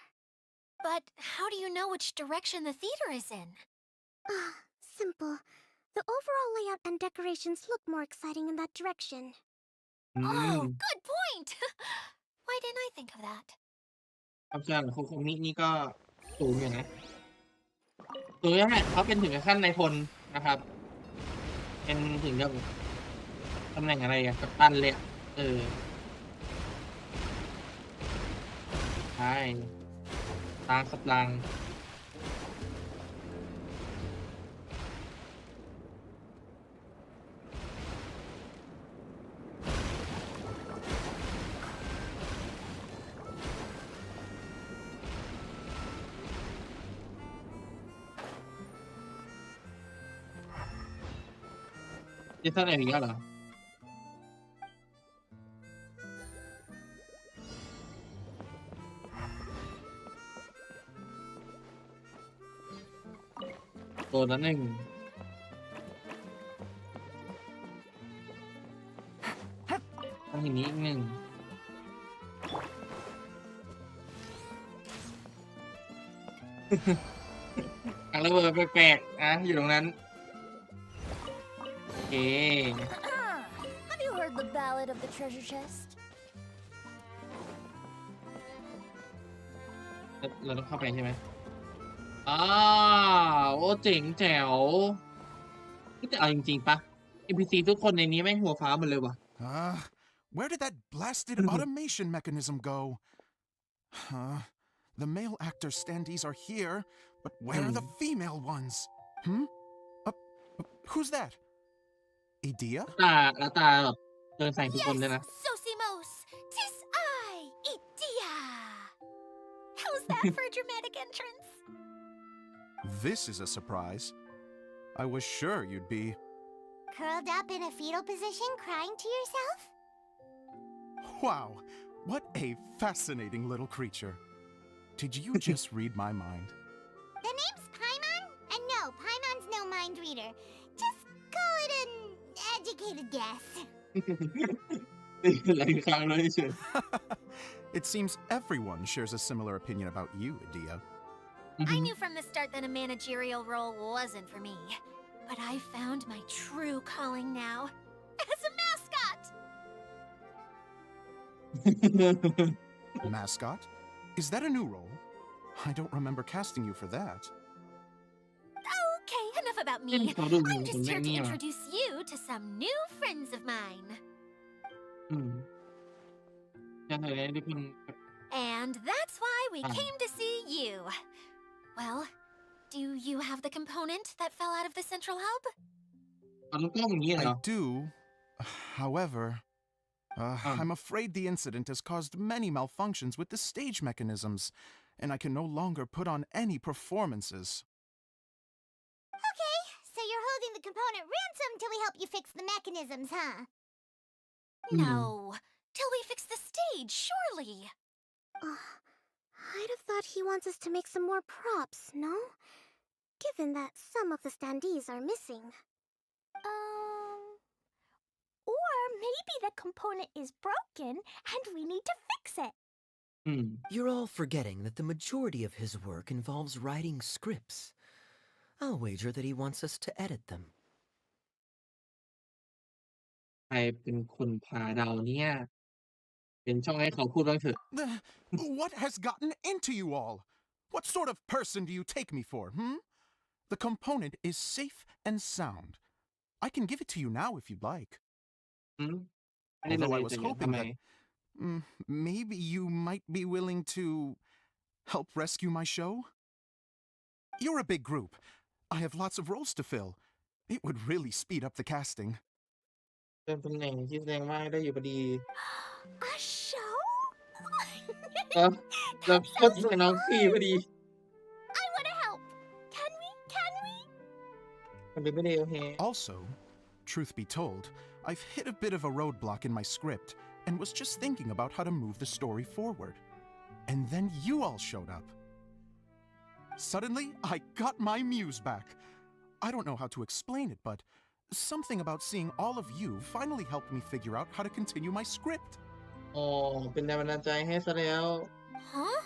But how do you know which direction the theater is in? Simple. The overall layout and decorations look more exciting in that direction. อืม Oh, good point! Why didn't I think of that? ความจริงของโคมินี่ก็สูงอยู่นะสูงแล้วแหละเขาเป็นถึงขั้นนายพลนะครับ เป็นถึงกับตำแหน่งอะไรอะกัปตันเลยอะใช่ตางสับลัง จะเท่าไหร่อีกแล้วเหรอตัวละหนึ่งต้องอย่างนี้อีกหนึ่งอะไรเบอร์แปลกๆอ่ะอยู่ตรงนั้นโอเค Have you heard the ballad of the treasure chest? เราต้องเข้าไปใช่ไหมโอ้เจ๋งแจ๋วแต่เอาจริงๆปะ NPC ทุกคนในนี้แม่งหัวฟ้าหมดเลยว่ะ Where did that blasted automation mechanism go? Huh? The male actor standees are here, but where are the female ones? Who's that? Idia? แล้วตาแบบเดินใส่ทุกคนเลยนะ Sosimos! Tis I, Idia! How's that for a dramatic entrance? This is a surprise. I was sure you'd be... Curled up in a fetal position, crying to yourself? Wow, what a fascinating little creature. Did you just read my mind? The name's Paimon? And no, Paimon's no mind reader. Just call it an guess. หลายครั้งแล้วเฉย It seems everyone shares a similar opinion about you, Adia. I knew from the start that a managerial role wasn't for me. But I found my true calling now. As a mascot! Mascot? Is that a new role? I don't remember casting you for that. Okay, enough about เล่น me. เขาดู I'm คน just แม่ here ง to นี่มา introduce you to some new friends of mine. จะเห็นได้ทุกคน And that's why we Ah. came to see you. Well, do you have the component that fell out of the central hub? เอาลูกกล้องอย่างนี้เหร I อ do. However, Ah. I'm afraid the incident has caused many malfunctions with the stage mechanisms, and I can no longer put on any performances. Okay, so you're holding the component ransom till we help you fix the mechanisms, huh? No, till we fix the stage, surely. I'd have thought he wants us to make some more props, no? Given that some of the standees are missing. Or maybe the component is broken and we need to fix it. You're all forgetting that the majority of his work involves writing scripts. I'll wager that he wants us to edit them. ใครเป็นคนพาเดาเนี่ยเป็นช่องให้เขาพูดบ้างเถอะ What has gotten into you all? What sort of person do you take me for, The component is safe and sound. I can give it to you now if you'd like. ไม่ได้เล Although ย I was แต่ทำ hoping ไม that maybe you might be willing to help rescue my show? You're a big group. I have lots of roles to fill. It would really speed up the casting. เป็นตำแหน่งที่แสดงว่าได้อยู่พอดี A show? แล้วโคตรสวยน้องพี่พอดี I want to help. Can we? Can we? มันเป็นไม่ได้โอเค Also, truth be told, I've hit a bit of a roadblock in my script and was just thinking about how to move the story forward. And then you all showed up. Suddenly, I got my muse back. I don't know how to explain it, but something about seeing all of you finally helped me figure out how to continue my script. อ๋อเป็นแรงบันดาลใจให้ซะแล้ว Huh?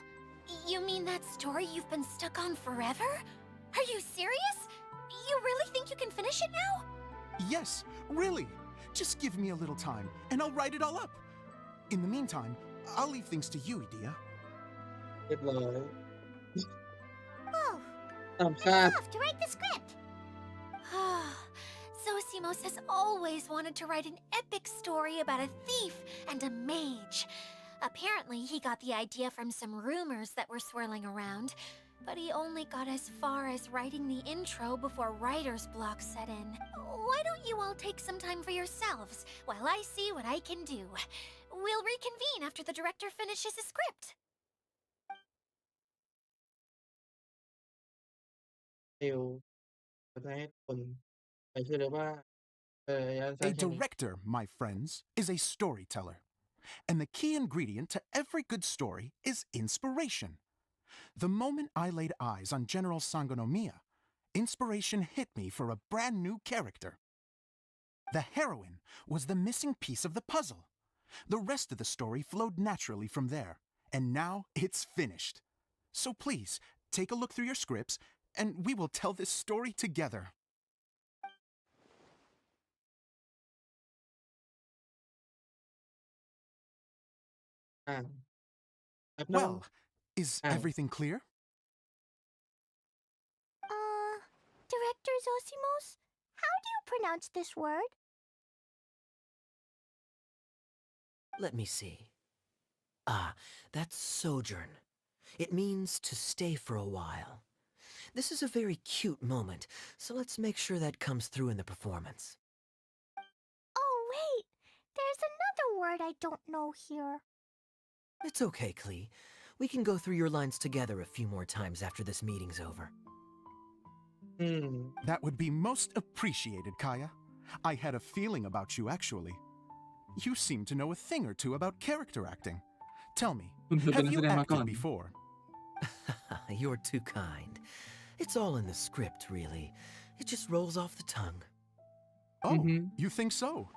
You mean that story you've been stuck on forever? Are you serious? You really think you can finish it now? Yes, really. Just give me a little time, and I'll write it all up. In the meantime, I'll leave things to you, Idia. เรียบร้อย Oh, ตามคาด off to write the script. Zosimos has always wanted to write an epic story about a thief and a mage. Apparently, he got the idea from some rumors that were swirling around, but he only got as far as writing the intro before writer's block set in. Why don't you all take some time for yourselves while I see what I can do? We'll reconvene after the director finishes his script. เร็วจะให้คนไปเชื่อเลยว่ายัน A ใช่ไหม director, my friends, is a storyteller. And the key ingredient to every good story is inspiration. The moment I laid eyes on General Sangonomiya, inspiration hit me for a brand new character. The heroine was the missing piece of the puzzle. The rest of the story flowed naturally from there, and now it's finished. So please, take a look through your scripts, and we will tell this story together. Well, is everything clear? Director Zosimos, how do you pronounce this word? Let me see. Ah, that's sojourn. It means to stay for a while. This is a very cute moment, so let's make sure that comes through in the performance. Oh, wait. There's another word I don't know here. It's okay, Klee. We can go through your lines together a few more times after this meeting's over. That would be most appreciated, Kaya. I had a feeling about you, actually. You seem to know a thing or two about character acting. Tell me, have you acted before? You're too kind. It's all in the script, really. It just rolls off the tongue. Oh, you think so?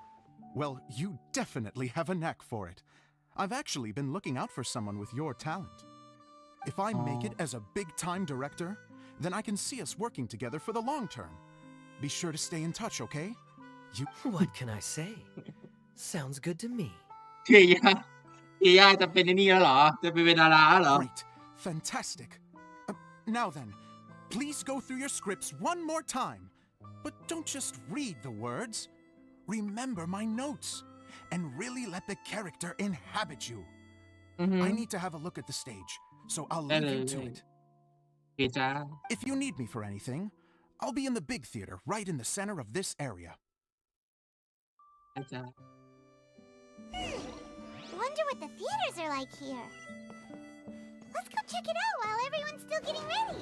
Well, you definitely have a knack for it. I've actually been looking out for someone with your talent. If I make it as a big-time director, then I can see us working together for the long term. Be sure to stay in touch, okay? What can I say? Sounds good to me. เทียเทียจะเป็นไอ้นี่แล้วเหรอจะไปเป็นดาราแล้วเหรอ Great. Fantastic. Now then, please go through your scripts one more time. But don't just read the words. Remember my notes. And really let the character inhabit you. I need to have a look at the stage, so I'll leave you to it. โอเคจ้า If you need me for anything, I'll be in the big theater right in the center of this area. ได้จ้า Wonder what the theaters are like here. Let's go check it out while everyone's still getting ready.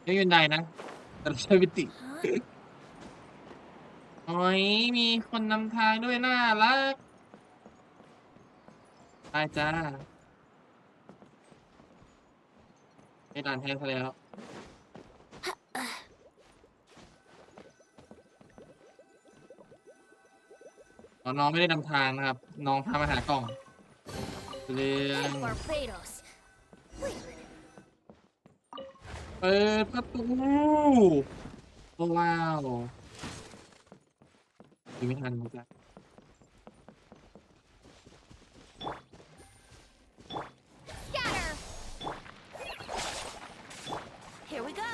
ไม่เป็นไรนะแต่เราใช้วิติโอ้ยมีคนนำทางด้วยน่ารักได้จ้าไม่ด่านแท้ซะแล้วน้องไม่ได้นำทางนะครับน้องพามาหากล่องเรื่อง Barbados. เปิดประตูโอ้ว้าวไม่ทันนะจ๊ะ Scatter. Here we go.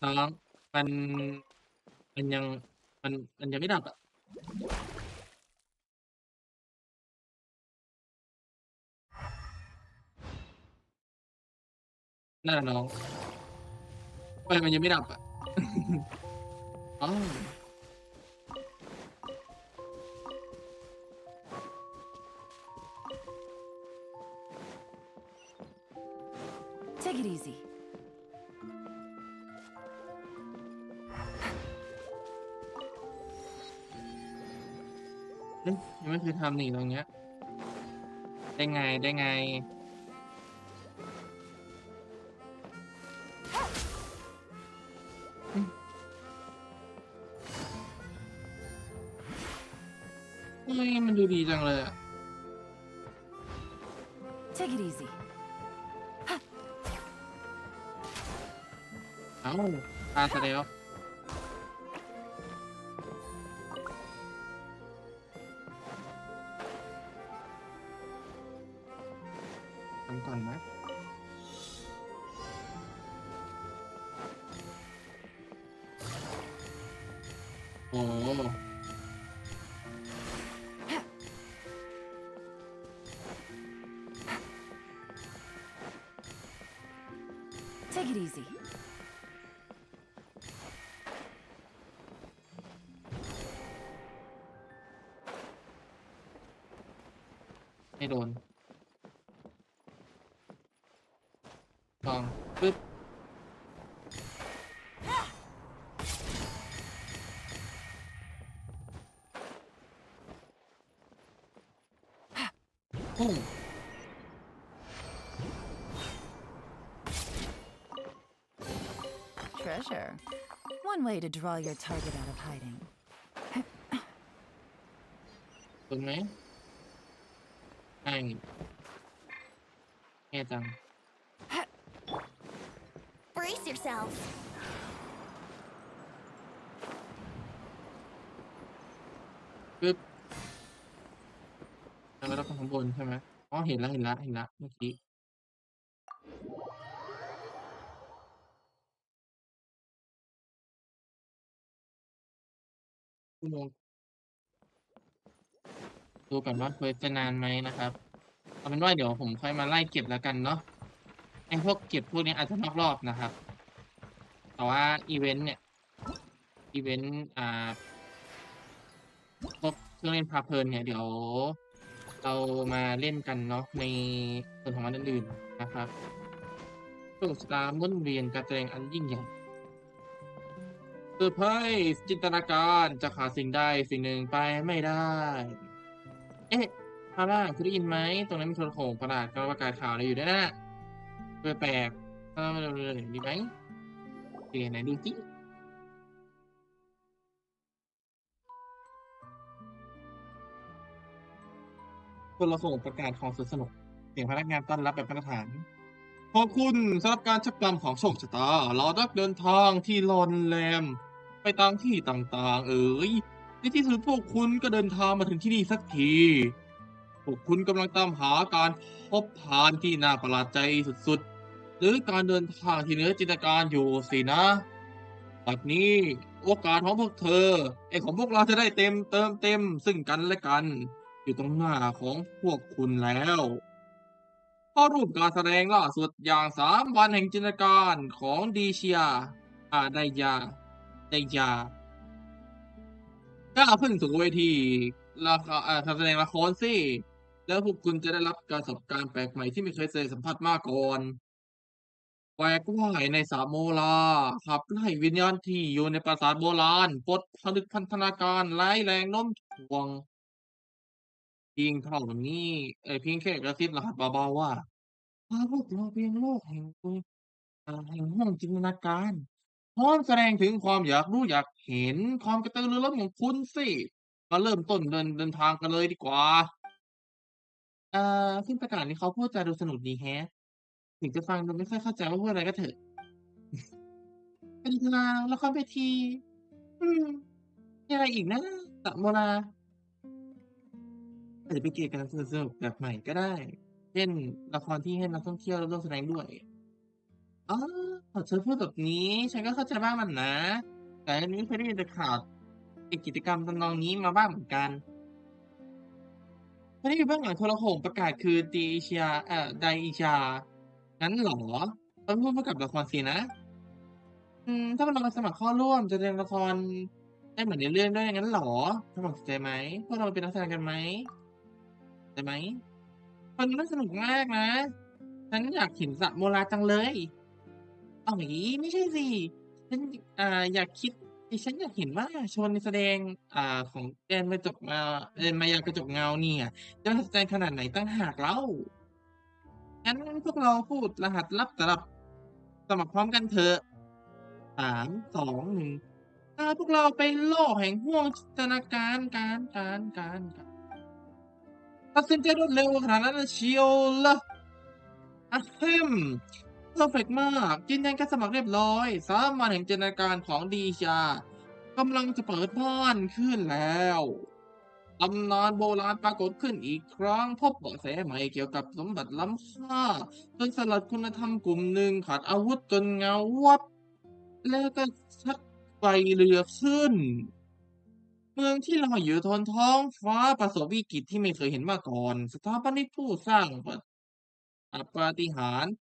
น้องมันมันยังมันยังไม่ดับอ่ะนั่นแหละน้องไฟมันยังไม่ดับอ่ะ อ๋อ Take it easy. เอ๊ะยังไม่เคยทำนี่ตรงเนี้ยได้ไงได้ไงเฮ้ยมันดูดีจังเลยอ่ะ Take it easy. เอ้าตาซะแล้วทำก่อนนะโอ้ Take it easy. ไม่โดนลองปึ๊บปุ้ง Treasure. One way to draw your target out of hiding. โดนไหมไม่แง่จัง Brace yourself. ปึ๊บแล้วก็ต้องข้างบนใช่ไหมอ๋อเห็นแล้วเห็นแล้วเห็นแล้วเมื่อกี้ชั่วโมงดูก่อนว่าเควสจะนานไหมนะครับเอาเป็นว่าเดี๋ยวผมค่อยมาไล่เก็บแล้วกันเนาะไอ้พวกเก็บพวกนี้อาจจะนอกรอบนะครับแต่ว่าอีเวนต์เนี่ยอีเวนต์พวกเครื่องเล่นพาเพลินเนี่ยเดี๋ยวเรามาเล่นกันเนาะในส่วนของมันอื่นๆนะครับช่วงสตาร์มุ่นเวียนการแสดงอันยิ่งใหญ่ เซอร์ไพรส์จินตนาการจะขาดสิ่งใดสิ่งหนึ่งไปไม่ได้ เอ๊ะคาร่าคุณได้ยินไหมตรงนั้นมีโทรโข่งประหลาดกำลังประกาศข่าวอะไรอยู่ด้วยนะแปลกๆดีไหมโอเคไหนดูสิโทรโข่งประกาศของสวนสนุกเสียงพนักงานต้อนรับแบบมาตรฐาน ขอบคุณสำหรับการชักนำของโชคชะตาเรานักเดินทางที่ลอนแลมไปตามที่ต่างๆในที่สุดพวกคุณก็เดินทางมาถึงที่นี่สักทีพวกคุณกำลังตามหาการพบผ่านที่น่าประหลาดใจสุดๆหรือการเดินทางที่เหนือจินตนาการอยู่สินะบัดนี้โอกาสของพวกเธอของพวกเราจะได้เติมเต็มซึ่งกันและกันอยู่ตรงหน้าของพวกคุณแล้วข้อรูปการแสดงล่าสุดอย่าง3 วันแห่งจินตนาการของดีเชียไดยาไดยาก้าวขึ้นสู่เวทีละครการแสดงละครสิแล้วพวกคุณจะได้รับการประสบการณ์แปลกใหม่ที่ไม่เคยสัมผัสมาก่อนแหวกว่ายในสระโมฬารขับไล่วิญญาณที่อยู่ในปราสาทโบราณปลดผลึกพันธนาการไร้แรงโน้มถ่วงเพียงเท่านี้เพียงแค่กระซิบรหัสเบาๆว่าพาพวกเราเพียงโลกแห่งห้องจินตนาการพร้อมแสดงถึงความอยากรู้อยากเห็นความกระตือรือร้นของคุณสิมาเริ่มต้นเดินทางกันเลยดีกว่าซึ่งประกาศนี้เขาพูดจาดูสนุกดีแฮะถึงจะฟังดูไม่ค่อยเข้าใจว่าพูดอะไรก็เถอะเป็นทางละครเวทีอืมมีอะไรอีกนะสระโบราณอาจจะเป็นเกี่ยวกับสนุกๆแบบใหม่ก็ได้เช่นละครที่ให้นักท่องเที่ยวร่วมแสดงด้วยอ๋อเธอพูดแบบนี้ฉันก็เข้าใจบ้างมันนะแต่อันนี้เคยได้ยินแต่ข่าวกิจกรรมทำนองนี้มาบ้างเหมือนกันไม่ได้อยู่เบื้องหลังโทรโข่งประกาศคือไดอิชางั้นเหรอต้องพูดกับละครสินะถ้าเรามาสมัครเข้าร่วมจะแสดงละครได้เหมือนในเรื่องด้วยงั้นเหรอสมัครสนใจไหมพวกเราเป็นนักแสดงกันไหมได้ไหมมันน่าสนุกมากนะฉันอยากเห็นสระโบราณจังเลยอ้าวอย่างงี้ไม่ใช่สิฉันอยากคิดฉันอยากเห็นว่าโชว์ในแสดงของแดนมายากระจกเงาเนี่ยจะน่าสนใจขนาดไหนตั้งหากเล่างั้นพวกเราพูดรหัสลับสำหรับสมัครพร้อมกันเถอะ3 2 1พวกเราไปโลกแห่งห้วงจินตนาการการตัดสินใจรวดเร็วขนาดนั้นเลยเชียวล่ะอะเฮ้มเพอร์เฟกต์มากยืนยันการสมัครเรียบร้อย3 วันแห่งจินตนาการของดีชากำลังจะเปิดบ้านขึ้นแล้วตำนานโบราณปรากฏขึ้นอีกครั้งพบเบาะแสใหม่เกี่ยวกับสมบัติล้ำค่าจนสลัดคุณธรรมกลุ่มหนึ่งขาดอาวุธจนเงาวับแล้วก็ชักไฟเรือขึ้นเมืองที่ลอยอยู่บนท้องฟ้าประสบวิกฤตที่ไม่เคยเห็นมาก่อนสถาปนิกผู้สร้างปาฏิหาริย์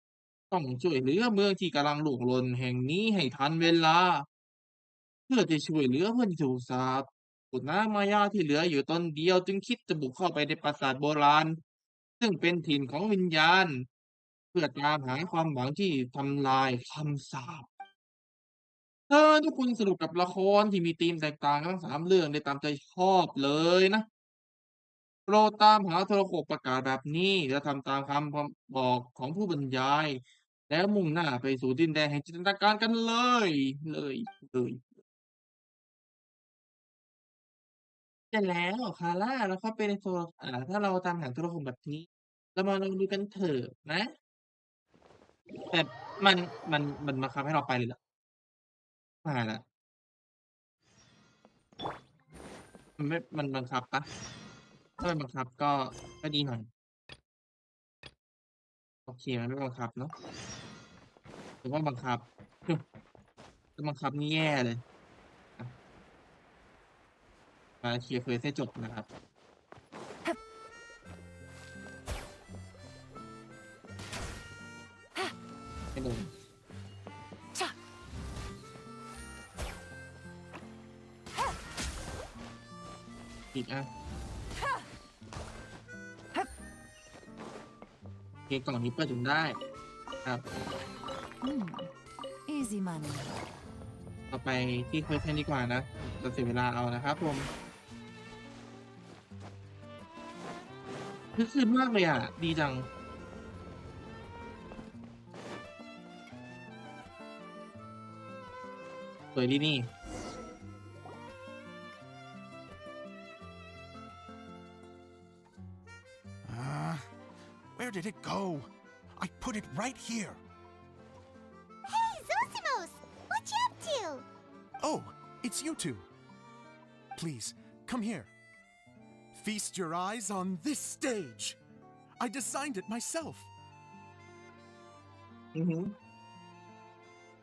ต้องช่วยเหลือเมืองที่กำลังหลงหล่นแห่งนี้ให้ทันเวลาเพื่อจะช่วยเหลือเพื่อนที่ถูกสาปขุนนางมายาที่เหลืออยู่ตนเดียวจึงคิดจะบุกเข้าไปในปราสาทโบราณซึ่งเป็นถิ่นของวิญญาณเพื่อตามหาความหวังที่ทำลายคำสาปทุกคนสนุกกับละครที่มีธีมแตกต่างกันทั้ง3 เรื่องได้ตามใจชอบเลยนะโปรดตามหาโทรโขงประกาศแบบนี้และทำตามคำบอกของผู้บรรยายแล้วมุ่งหน้าไปสู่ดินแดนแห่งจินตนาการกันเลยเลยเสร็จแล้วคาร่าแล้วก็ไปในโทรถ้าเราตามหาโทรโขงแบบนี้เรามาลองดูกันเถอะนะแต่มันมันบังคับให้เราไปเลยเหรอไม่ละมันไม่มันบังคับปะถ้ามันบังคับก็ดีหน่อยโอเคมันไม่บังคับเนาะหรือว่าบังคับถ้าบังคับนี่แย่เลยอะมาเคลียร์เควสให้จบนะครับไม่โดนอีกโอเคกล่องนี้เปิดจนได้ครับ Easy money. โอ ต่อไปที่เควสแทนดีกว่านะจะเสียเวลาเอานะครับผมคึกคืนมากเลยอ่ะ ดีจัง สวยดีนี่ Where did it go? I put it right here. Hey, Zosimos! What you up to? Oh, it's you two. Please, come here. Feast your eyes on this stage. I designed it myself. อือหือ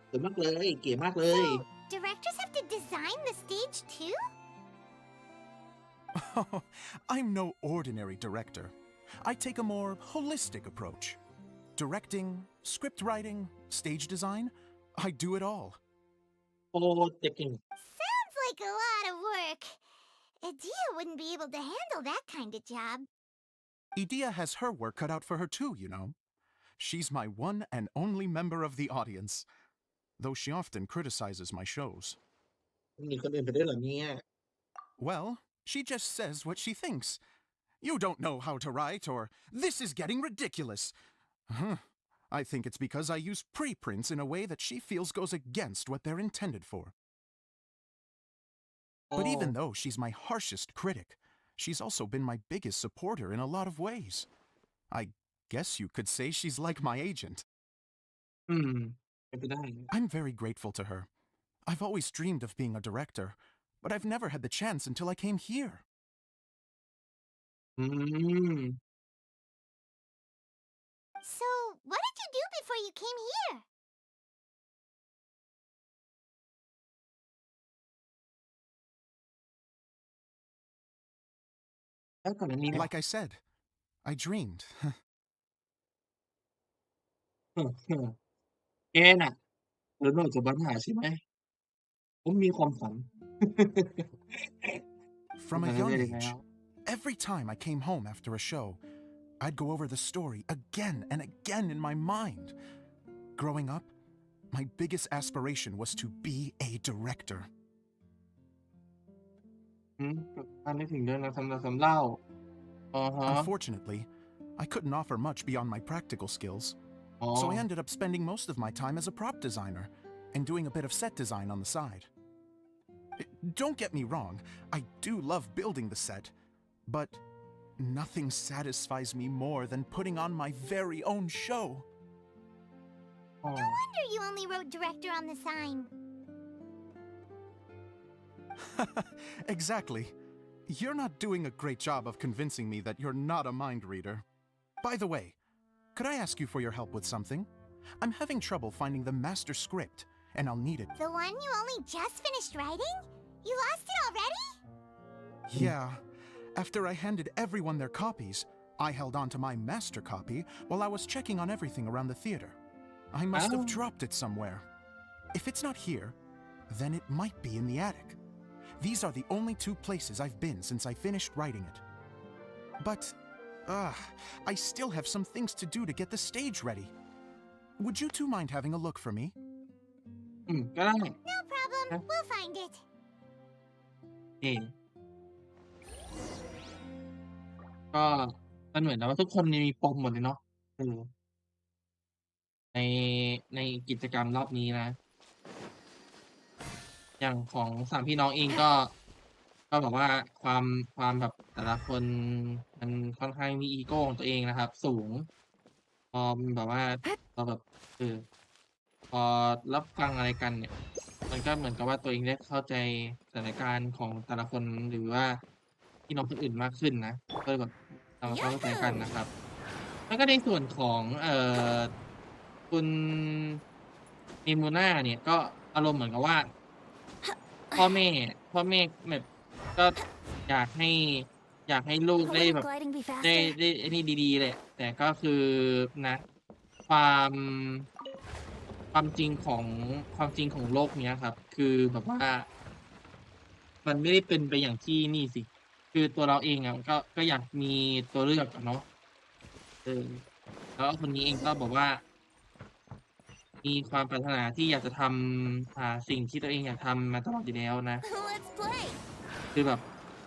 สวยมากเลย เก๋มากเลย So, directors have to design the stage too? I'm no ordinary director. I take a more holistic approach. Directing, script writing, stage design, I do it all. โอ้เจ๋ง Sounds like a lot of work. Adia wouldn't be able to handle that kind of job. Edea has her work cut out for her too, you know. She's my one and only member of the audience, though she often criticizes my shows. มีคนอื่นไปด้วยเหรอเนี่ย Well, she just says what she thinks. You don't know how to write, or this is getting ridiculous. I think it's because I use preprints in a way that she feels goes against what they're intended for. But even though she's my harshest critic, she's also been my biggest supporter in a lot of ways. I guess you could say she's like my agent. อืมเป็นไปได้ I'm very grateful to her. I've always dreamed of being a director, but I've never had the chance until I came here. อืม So, what did you do before you came here? แล้วก่อนหน้านี้ Like I said, I dreamed. แกน่ะแล้วนอกจากปัญหาใช่ไหม ผมมีความฝัน From a ฝัน young เรื่อยๆแล้ age, ว every time I came home after a show, I'd go over the story again and again in my mind. Growing up, my biggest aspiration was to be a director. อืมอันนี้ถึงเรื่องนะซ้ำเล่าอะฮะ Unfortunately, I couldn't offer much beyond my practical skills, อ๋อ so I ended up spending most of my time as a prop designer and doing a bit of set design on the side. Don't get me wrong, I do love building the set, but nothing satisfies me more than putting on my very own show. อ๋อ No wonder you only wrote director on the sign. Exactly. You're not doing a great job of convincing me that you're not a mind reader. By the way, could I ask you for your help with something? I'm having trouble finding the master script, and I'll need it. The one you only just finished writing? You lost it already? Yeah. After I handed everyone their copies, I held on to my master copy while I was checking on everything around the theater. I must have Oh. dropped it somewhere. If it's not here, then it might be in the attic. These are the only two places I've been since I finished writing it. But, I still have some things to do to get the stage ready. Would you two mind having a look for me? อืมก็ได้ No problem. Huh? We'll find it. เองก็มันเหมือนกับว่าทุกคนมีปมหมดเลยเนาะเออในในกิจกรรมรอบนี้นะ อย่างของสามพี่น้องเองก็แบบว่าความแบบแต่ละคนมันค่อนข้างมีอีโกของตัวเองนะครับ สูง พอแบบว่าพอแบบพอรับฟังอะไรกันเนี่ย มันก็เหมือนกับว่าตัวเองได้เข้าใจสถานการณ์ของแต่ละคนหรือว่าพี่น้องคนอื่นมากขึ้นนะก็เลยแบบทำความเข้าใจกันนะครับ แล้วก็ในส่วนของคุณเมมูน่าเนี่ยก็อารมณ์เหมือนกับว่า พ่อแม่แบบก็อยากให้ลูก But ได้ wouldn't แบบ gliding be ได้ faster? ได้ไอ้นี่ดีๆแหละ แต่ก็คือนะความความจริงของโลกเนี้ยครับ คือแบบว่า มันไม่ได้เป็นไปอย่างที่นี่สิ คือตัวเราเองอะก็อยากมีตัวเลือกอะเนาะแล้วคนนี้เองก็บอกว่า มีความปรารถนาที่อยากจะทำสิ่งที่ตัวเองอยากทำมาตลอดอยู่แล้วนะ Let's play. คือแบบ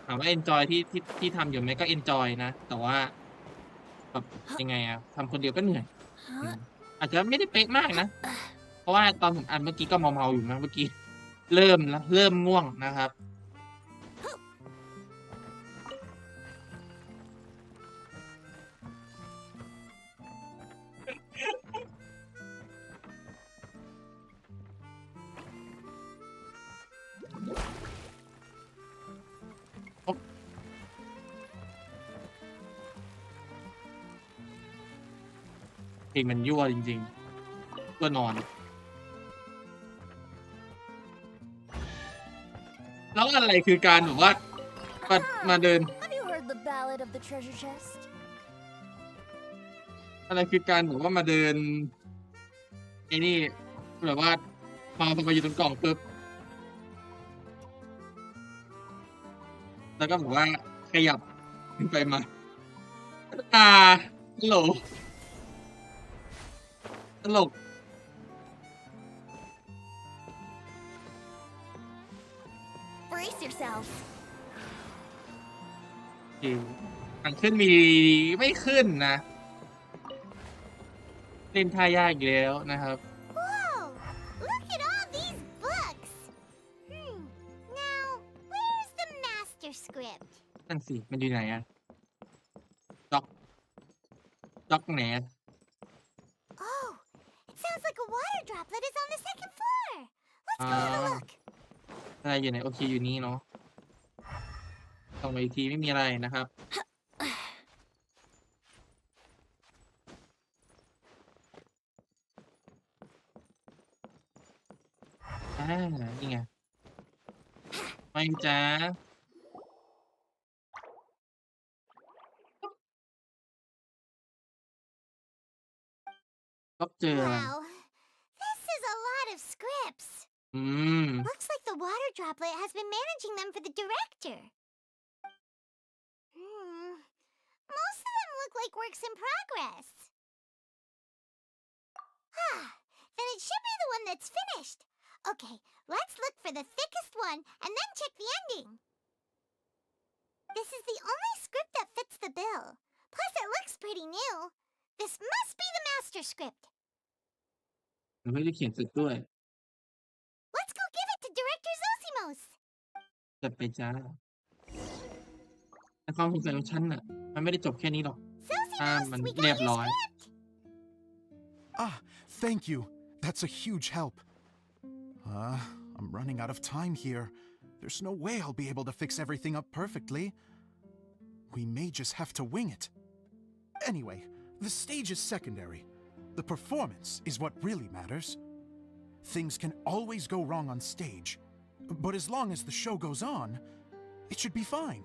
ถามว่าเอนจอยที่ทำอยู่ไหมก็เอนจอยนะแต่ว่าแบบยังไงอะทำคนเดียวก็เหนื่อยอืมอาจจะไม่ได้เป๊ะมากนะเพราะว่าตอนผมอัดเมื่อกี้ก็เมาๆอยู่นะเมื่อกี้เริ่มแล้วเริ่มง่วงนะครับโอ๊ะเพลงมันยั่วจริงๆยั่วนอนแล้วอะไรคือการแบบว่ามาเดิน Have you heard the ballad of the treasure chest? อะไรคือการแบบว่ามาเดินไอ้นี่แบบว่าพออยู่ตรงกล่องปุ๊บแล้วก็แบบว่าขยับไปมาอ่าตลกตลก Brace yourselves. จริงทางขึ้นมีไม่ขึ้นนะเล่นท่ายากอีกแล้วนะครับ Whoa! Look at all these books. Now, where's the master script? นั่นสิมันอยู่ไหนอะด็อกไหนอะ Oh, it sounds like a water droplet is on the second floor. Let's go have a look. อะไรอยู่ไหนโอเคอยู่นี่เนาะส่องไปอีกทีไม่มีอะไรนะครับนี่ไงไม่จ้าก็เจออะไร Wow, this is a lot of scripts. อืม Looks like the water droplet has been managing them for the director. Most of them look like works in progress. Then it should be the one that's finished. Okay, let's look for the thickest one and then check the ending. This is the only script that fits the bill. Plus, it looks pretty new. This must be the master script. มันไม่ได้เขียนเสร็จด้วย Let's go give it to Director Zosimos. จัดไปจ้าแต่ความสงสัยของฉันน่ะมันไม่ได้จบแค่นี้หรอกมัน Zosimos, we เรีย got บ your ร้อย script. Ah, thank you. That's a huge help. I'm running out of time here. There's no way I'll be able to fix everything up perfectly. We may just have to wing it. Anyway, the stage is secondary. The performance is what really matters. Things can always go wrong on stage, but as long as the show goes on, it should be fine.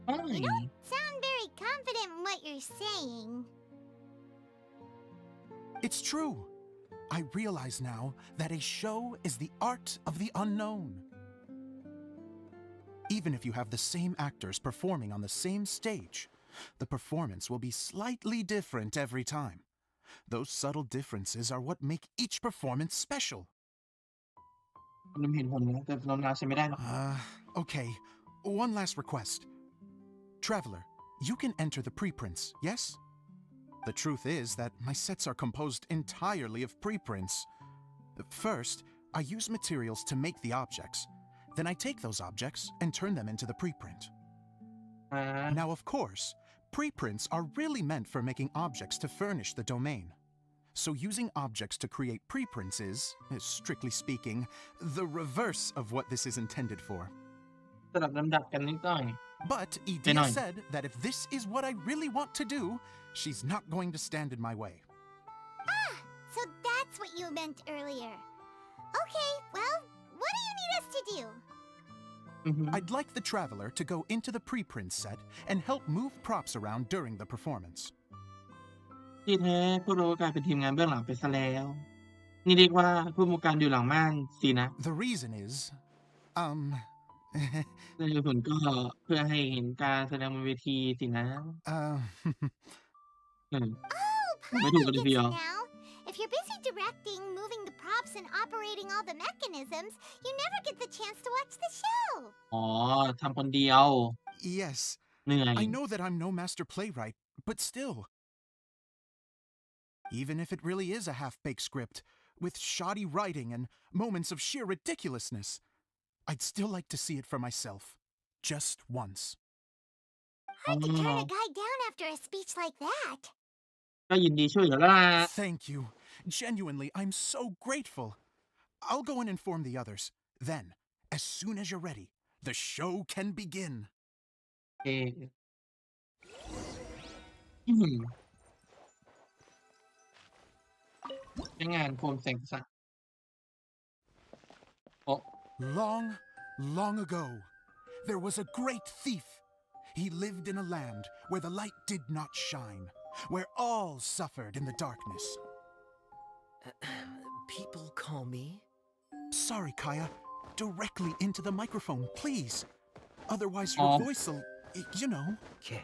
You don't sound very confident in what you're saying. It's true. I realize now that a show is the art of the unknown. Even if you have the same actors performing on the same stage, the performance will be slightly different every time. Those subtle differences are what make each performance special. มันเห็นผลนะแต่เราใช้ไม่ได้หรอก Okay. One last request. Traveler, you can enter the preprints, yes? The truth is that my sets are composed entirely of preprints. First, I use materials to make the objects. Then I take those objects and turn them into the preprint. Now, of course, preprints are really meant for making objects to furnish the domain. So using objects to create preprints is, strictly speaking, the reverse of what this is intended for. สลับลำดับกันนิดหน่อย But Edea said that if this is what I really want to do, she's not going to stand in my way. So that's what you meant earlier. Okay, well, what do you need us to do? I'd like the Traveler to go into the preprint set and help move props around during the performance. ที่แท้พวกเราก็กลายเป็นทีมงานเบื้องหลังไปซะแล้วนี่เรียกว่าผู้บงการอยู่หลังม่านสินะ The reason is, ในผลก็เพื่อให้เห็นการแสดงบนเวทีสินะ Oh, ไม่ถูกกันที Like เดียว it's now. If you're busy directing, moving the props, and operating all the mechanisms, you never get the chance to watch the show. อ๋อทำคนเดียว Yes, เหนื่อย I know that I'm no master playwright, but still. Even if it really is a half-baked script, with shoddy writing and moments of sheer ridiculousness, I'd still like to see it for myself. Just once. Hard to turn อ๋อ a guy down after a speech like that. ก็ยินดีช่วยเหลือแล้วล่ะ Thank you. Genuinely, I'm so grateful. I'll go and inform the others. Then, as soon as you're ready, the show can begin. โอเคอื้อหือใช้งานโคมแสงสว่างโอ้ Long, long ago, there was a great thief. He lived in a land where the light did not shine, where all suffered in the darkness. People call me? Sorry, Kaya. Directly into the microphone, please. Otherwise, your voice will, you know. Okay.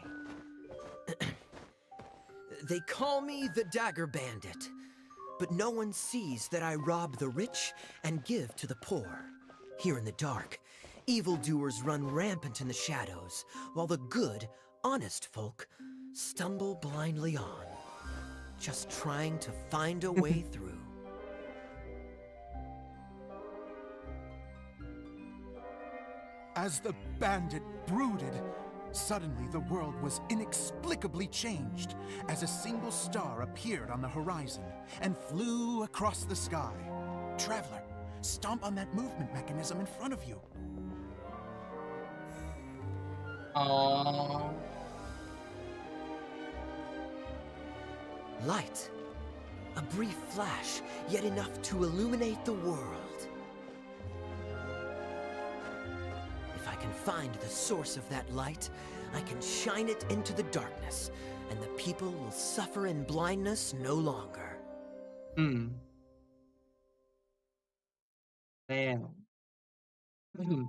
They call me the Dagger Bandit, but no one sees that I rob the rich and give to the poor. Here in the dark, evildoers run rampant in the shadows, while the good, honest folk stumble blindly on, just trying to find a way through. As the bandit brooded, suddenly the world was inexplicably changed as a single star appeared on the horizon and flew across the sky. Traveler, stomp on that movement mechanism in front of you. อ๋อ Light. A brief flash, yet enough to illuminate the world. If I can find the source of that light, I can shine it into the darkness, and the people will suffer in blindness no longer. อืมแล้วอื้อหือ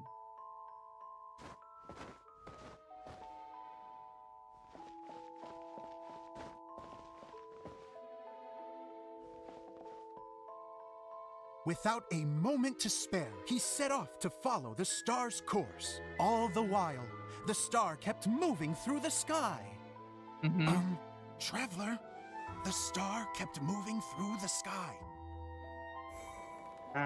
Without a moment to spare, he set off to follow the star's course. All the while, the star kept moving through the sky. อือหือ Traveler, the star kept moving through the sky. อ่า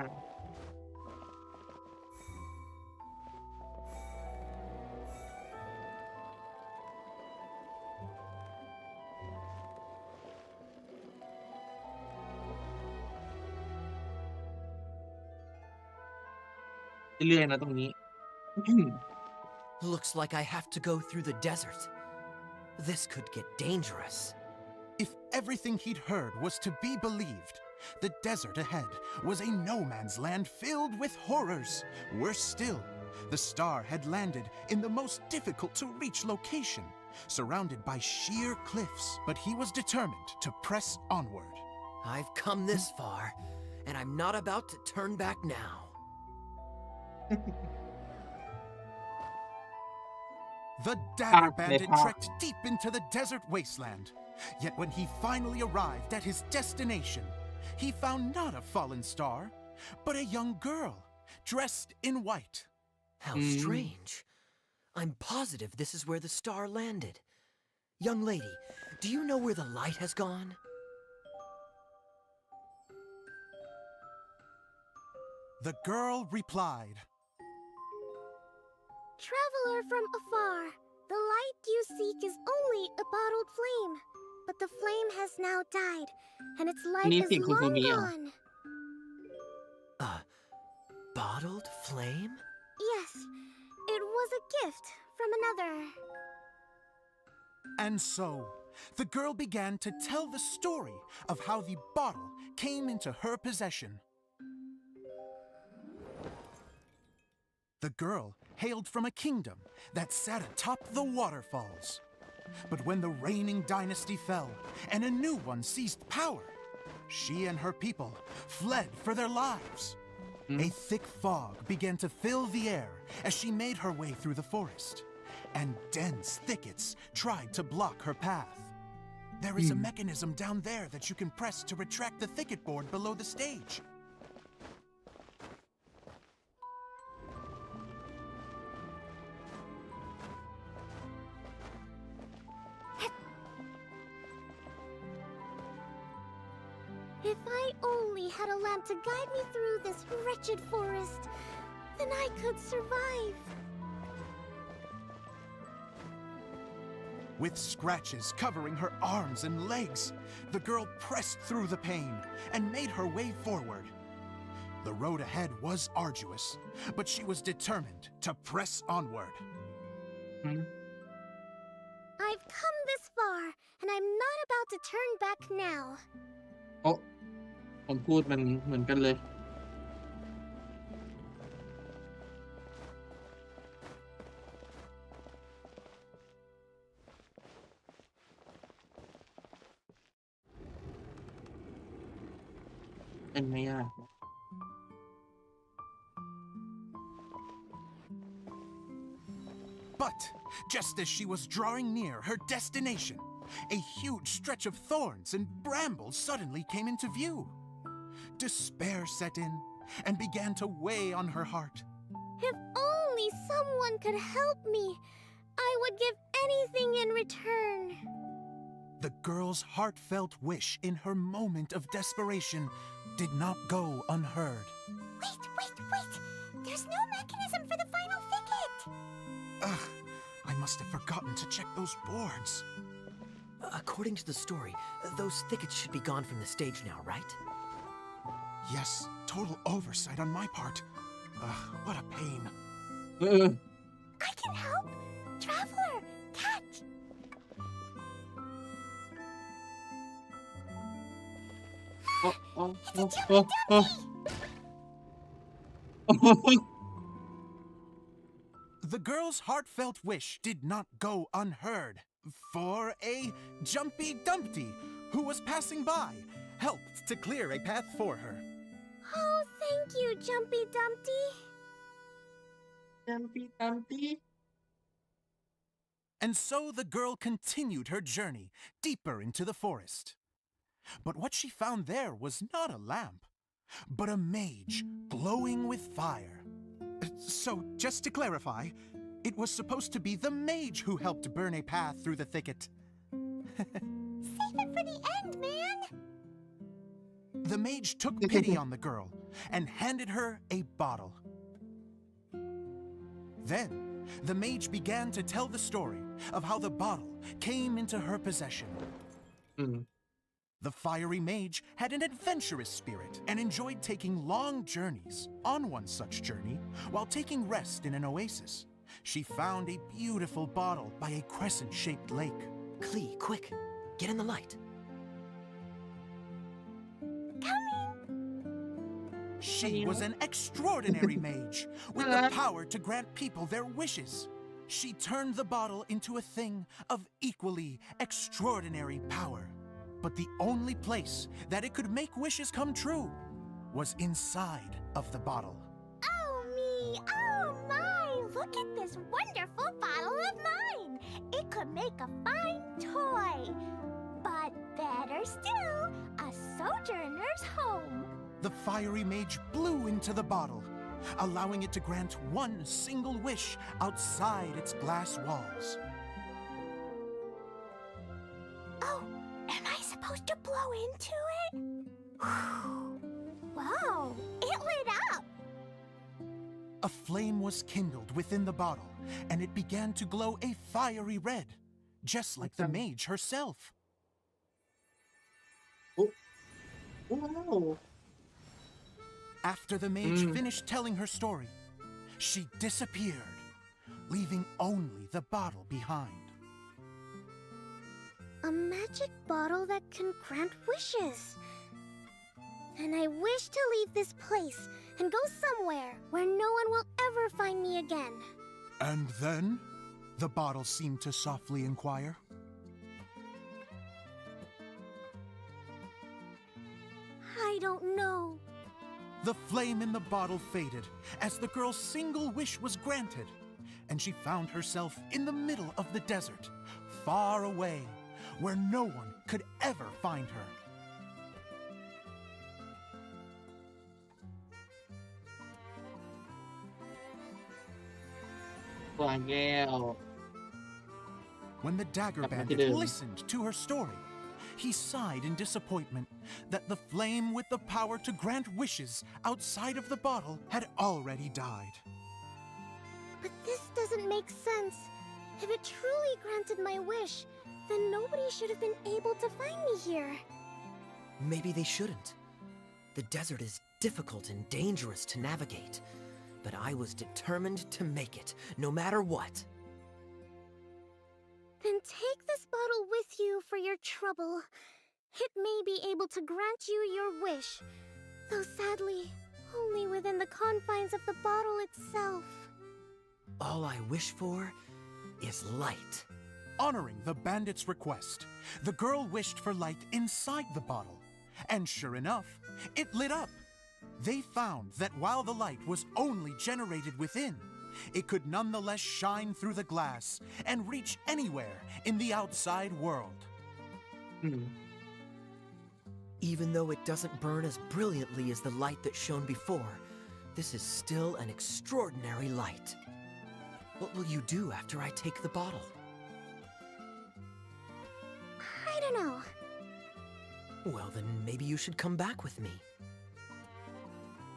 เรื่อยๆนะตรงนี้ Looks like I have to go through the desert. This could get dangerous. If everything he'd heard was to be believed, the desert ahead was a no-man's land filled with horrors. Worse still, the star had landed in the most difficult-to-reach location, surrounded by sheer cliffs, but he was determined to press onward. I've come this far, and I'm not about to turn back now. The Dagger Ah, Bandit Nepal. trekked deep into the desert wasteland. Yet when he finally arrived at his destination, he found not a fallen star, but a young girl, dressed in white. How strange. I'm positive this is where the star landed. Young lady, do you know where the light has gone? The girl replied, Traveler from afar, the light you seek is only a bottled flame. But the flame has now died, and its light is Anything long Kukumio. gone. A bottled flame? Yes, it was a gift from another. And so, the girl began to tell the story of how the bottle came into her possession. The girl hailed from a kingdom that sat atop the waterfalls. But when the reigning dynasty fell and a new one seized power, she and her people fled for their lives. A thick fog began to fill the air as she made her way through the forest, and dense thickets tried to block her path. There is a mechanism down there that you can press to retract the thicket board below the stage. If I only had a lamp to guide me through this wretched forest, then I could survive. With scratches covering her arms and legs, the girl pressed through the pain and made her way forward. The road ahead was arduous, but she was determined to press onward. I've come this far, and I'm not about to turn back now. โอ้ผมพูดมันเหมือนกันเลย เป็นไม่ยาก But just as she was drawing near her destination, a huge stretch of thorns and brambles suddenly came into view. Despair set in and began to weigh on her heart. If only someone could help me, I would give anything in return. The girl's heartfelt wish in her moment of desperation did not go unheard. Wait! There's no mechanism for the final thicket! Ugh, I must have forgotten to check those boards. According to the story, those thickets should be gone from the stage now, right? Yes, total oversight on my part. Ugh, what a pain. เออ I can help! Traveler, catch! โอ้โอ้ It's a โอ้ jumpy โอ้ dummy! The girl's heartfelt wish did not go unheard, for a Jumpy Dumpty, who was passing by, helped to clear a path for her. Oh, thank you, Jumpy Dumpty. จัมปี้จัมปี้ And so the girl continued her journey deeper into the forest. But what she found there was not a lamp, but a mage glowing with fire. So, just to clarify, it was supposed to be the mage who helped burn a path through the thicket. Save it for the end, man! The mage took pity on the girl and handed her a bottle. Then, the mage began to tell the story of how the bottle came into her possession. อืม The fiery mage had an adventurous spirit and enjoyed taking long journeys. On one such journey, while taking rest in an oasis, she found a beautiful bottle by a crescent-shaped lake. Klee, quick, get in the light. She was an extraordinary mage with the power to grant people their wishes. She turned the bottle into a thing of equally extraordinary power. But the only place that it could make wishes come true was inside of the bottle. Oh me, oh my! Look at this wonderful bottle of mine! It could make a fine toy. But better still, a sojourner's home. The fiery mage blew into the bottle, allowing it to grant one single wish outside its glass walls. Oh, am I supposed to blow into it? Wow, it lit up! A flame was kindled within the bottle, and it began to glow a fiery red, just like the mage herself. โอ้ว้าว After the mage finished telling her story, she disappeared, leaving only the bottle behind. A magic bottle that can grant wishes. And I wish to leave this place and go somewhere where no one will ever find me again. And then, the bottle seemed to softly inquire. I don't know. The flame in the bottle faded as the girl's single wish was granted, and she found herself in the middle of the desert, far away, where no one could ever find her. วางแก้ว When the Dagger Gap na Bandit tilim. listened to her story, he sighed in disappointment that the flame with the power to grant wishes outside of the bottle had already died. But this doesn't make sense. If it truly granted my wish, then nobody should have been able to find me here. Maybe they shouldn't. The desert is difficult and dangerous to navigate, but I was determined to make it, no matter what. Then take this bottle with you for your trouble. It may be able to grant you your wish, though sadly, only within the confines of the bottle itself. All I wish for is light. Honoring the bandit's request, the girl wished for light inside the bottle, and sure enough, it lit up. They found that while the light was only generated within, it could nonetheless shine through the glass and reach anywhere in the outside world. Even though it doesn't burn as brilliantly as the light that shone before, this is still an extraordinary light. What will you do after I take the bottle? I don't know. Well, then maybe you should come back with me.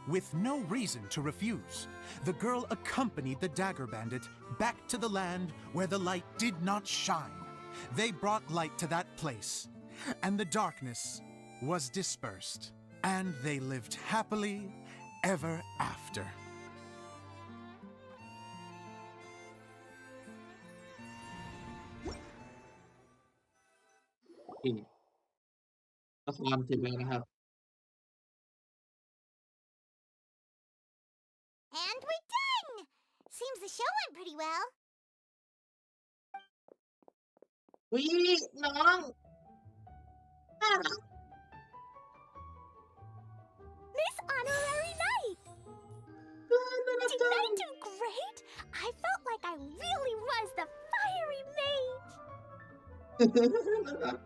With no reason to refuse, the girl accompanied the Dagger Bandit back to the land where the light did not shine. They brought light to that place, and the darkness was dispersed, and they lived happily ever after. นี่ละครจบแล้วนะครับ And we're done! Seems the show went pretty well. อุ๊ยน้องน่ารัก Miss Honorary Knight! น่ารัก Didn't จั I ง do great? I felt like I really was the fiery mage. น่ารัก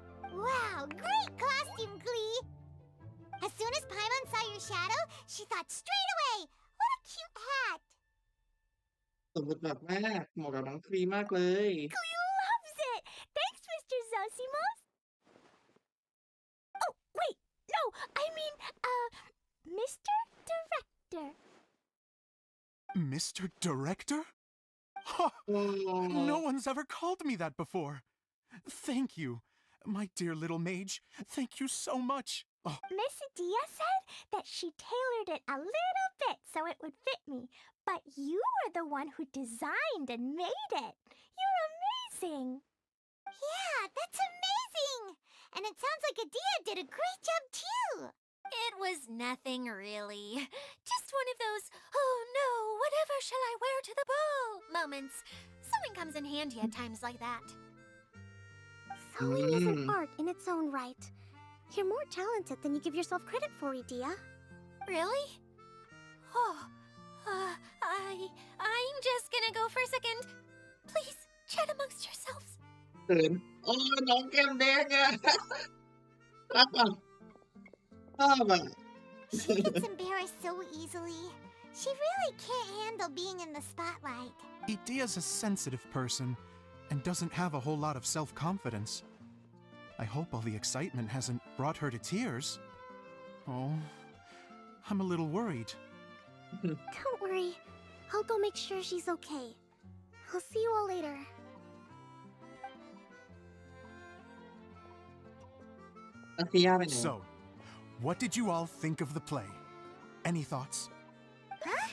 Wow, great costume, Glee! As soon as Paimon saw your shadow, she thought straight away, what a cute hat! สมบทบาทมากเหมาะกับน้องครีมากเลย Glee loves it! Thanks, Mr. Zosimos! Oh, wait, no, I mean, Mr. Director. Mr. Director? Ha! โอ้ No one's ever called me that before. Thank you, my dear little mage. Thank you so much. Oh, Miss Adia said that she tailored it a little bit so it would fit me, but you were the one who designed and made it. You're amazing. Yeah, that's amazing. And it sounds like Adia did a great job too. It was nothing really. Just one of those, oh no, whatever shall I wear to the ball moments. Sewing comes in handy at times like that. Sewing is an art in its own right. You're more talented than you give yourself credit for, Adia. Really? Oh, I'm just gonna go for a second. Please, chat amongst yourselves. เขินโอ้น้องแก้มแดงอะรักอ่ะชอบอ่ะ She gets embarrassed so easily. She really can't handle being in the spotlight. Idia's a sensitive person and doesn't have a whole lot of self-confidence. I hope all the excitement hasn't brought her to tears. Oh, I'm a little worried. Don't worry. I'll go make sure she's okay. I'll see you all later. อาเซียเป็นไง So, what did you all think of the play? Any thoughts? Huh?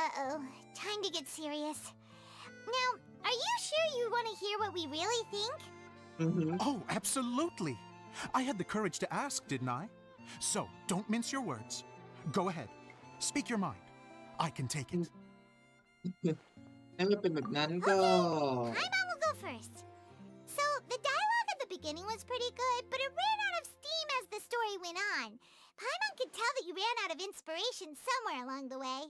Uh-oh. Time to get serious. Now, are you sure you want to hear what we really think? อือหือ Oh, absolutely. I had the courage to ask, didn't I? So, don't mince your words. Go ahead. Speak your mind. I can take it. ให้มันเป็นแบบนั้นก็ Paimon will go first. So, the dialogue at the beginning was pretty good, but it ran out of steam as the story went on. Paimon could tell that you ran out of inspiration somewhere along the way.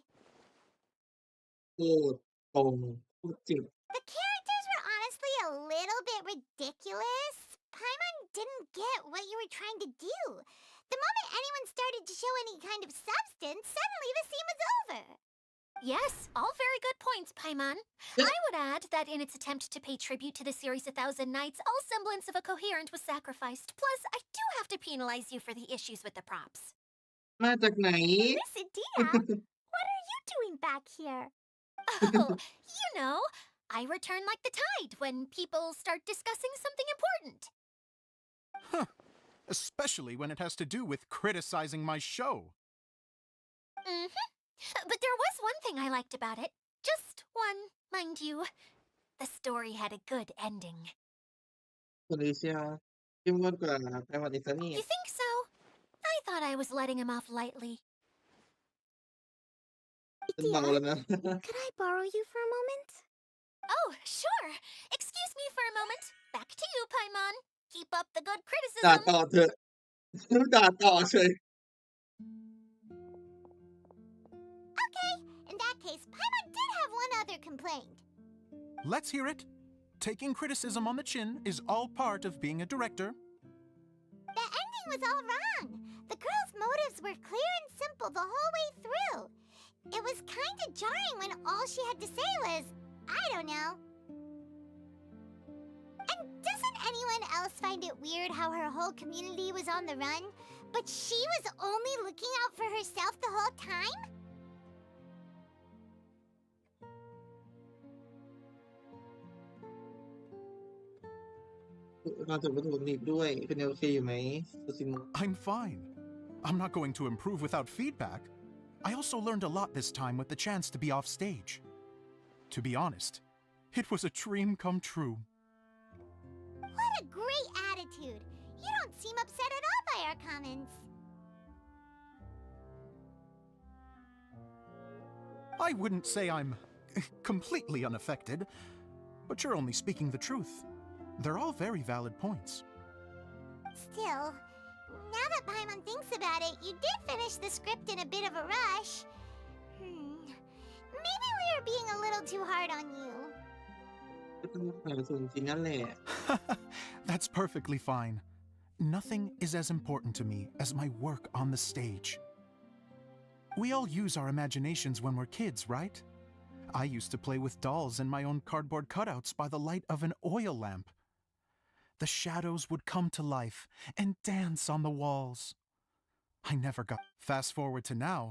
พูดตรงพูดจริง The characters were honestly a little bit ridiculous, didn't get what you were trying to do. The moment anyone started to show any kind of substance, suddenly the scene was over. Yes, all very good points, Paimon. Yeah. I would add that in its attempt to pay tribute to the series 1,000 Nights, all semblance of a coherent was sacrificed. Plus, I do have to penalize you for the issues with the props. มาจากไหน Miss Adia, what are you doing back here? Oh, you know, I return like the tide when people start discussing something important. Huh. Especially when it has to do with criticizing my show. Mm-hmm. But there was one thing I liked about it. Just one, mind you. The story had a good ending. คุณลิเซียเข้มงวดกว่าไต้หวันอีกแล้วนี่ You think so? I thought I was letting him off lightly. เป็นเบาแล้วนะ Could I borrow you for a moment? Oh, sure. Excuse me for a moment. Back to you, Paimon. Keep up the good ด่า criticism. ต่อเถอะด่าต่อเฉย Okay, in that case, Paimon did have one other complaint. Let's hear it. Taking criticism on the chin is all part of being a director. The ending was all wrong. The girl's motives were clear and simple the whole way through. It was kinda jarring when all she had to say was, I don't know. And doesn't anyone else find it weird how her whole community was on the run, but she was only looking out for herself the whole time? มาถึงวัตถุดิบด้วยเป็นโอเคอยู่ไหมซูซิโม I'm fine. I'm not going to improve without feedback. I also learned a lot this time with the chance to be off stage. To be honest, it was a dream come true. What a great attitude. You don't seem upset at all by our comments. I wouldn't say I'm completely unaffected, but you're only speaking the truth. They're all very valid points. Still, now that Paimon thinks about it, you did finish the script in a bit of a rush. Maybe we were being a little too hard on you. ก็ต้องหาส่วนจริงนั่นแหละ That's perfectly fine. Nothing is as important to me as my work on the stage. We all use our imaginations when we're kids, right? I used to play with dolls and my own cardboard cutouts by the light of an oil lamp. The shadows would come to life and dance on the walls. I never got fast forward to now,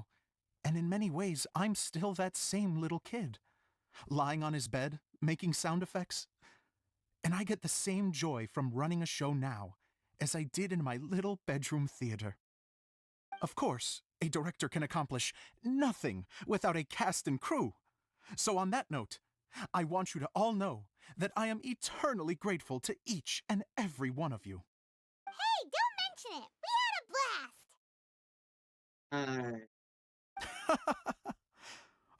and in many ways, I'm still that same little kid, lying on his bed, making sound effects. And I get the same joy from running a show now as I did in my little bedroom theater. Of course, a director can accomplish nothing without a cast and crew. So on that note, I want you to all know that I am eternally grateful to each and every one of you. Hey, don't mention it. We had a blast. อ่า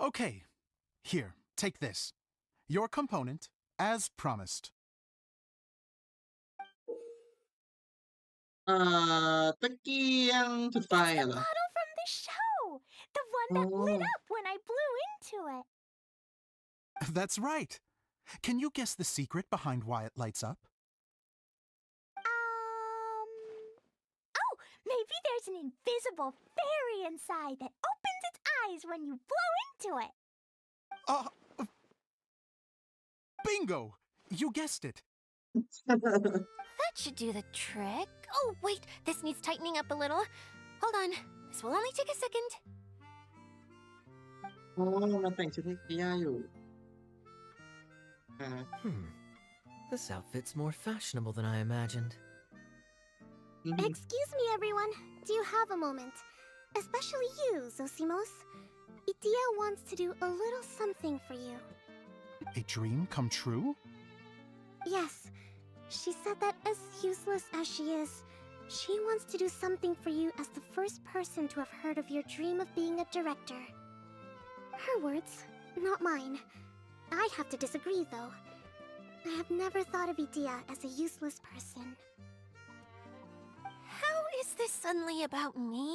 Okay, here, take this. Your component, as promised. ตะเกียงจุดไฟอะเหรอ Bottle from the show. The one that lit up when I blew into it. That's right. Can you guess the secret behind why it lights up? Oh, maybe there's an invisible fairy inside that opens its eyes when you blow into it. Bingo! You guessed it. That should do the trick. Oh, wait, this needs tightening up a little. Hold on. This will only take a second. อ๋อมาแต่งชุดให้กิย่าอยู่ This outfit's more fashionable than I imagined. Excuse me, everyone. Do you have a moment? Especially you, Zosimos. Idia wants to do a little something for you. A dream come true? Yes. She said that as useless as she is, she wants to do something for you as the first person to have heard of your dream of being a director. Her words, not mine. I have to disagree, though. I have never thought of Idia as a useless person. How is this suddenly about me?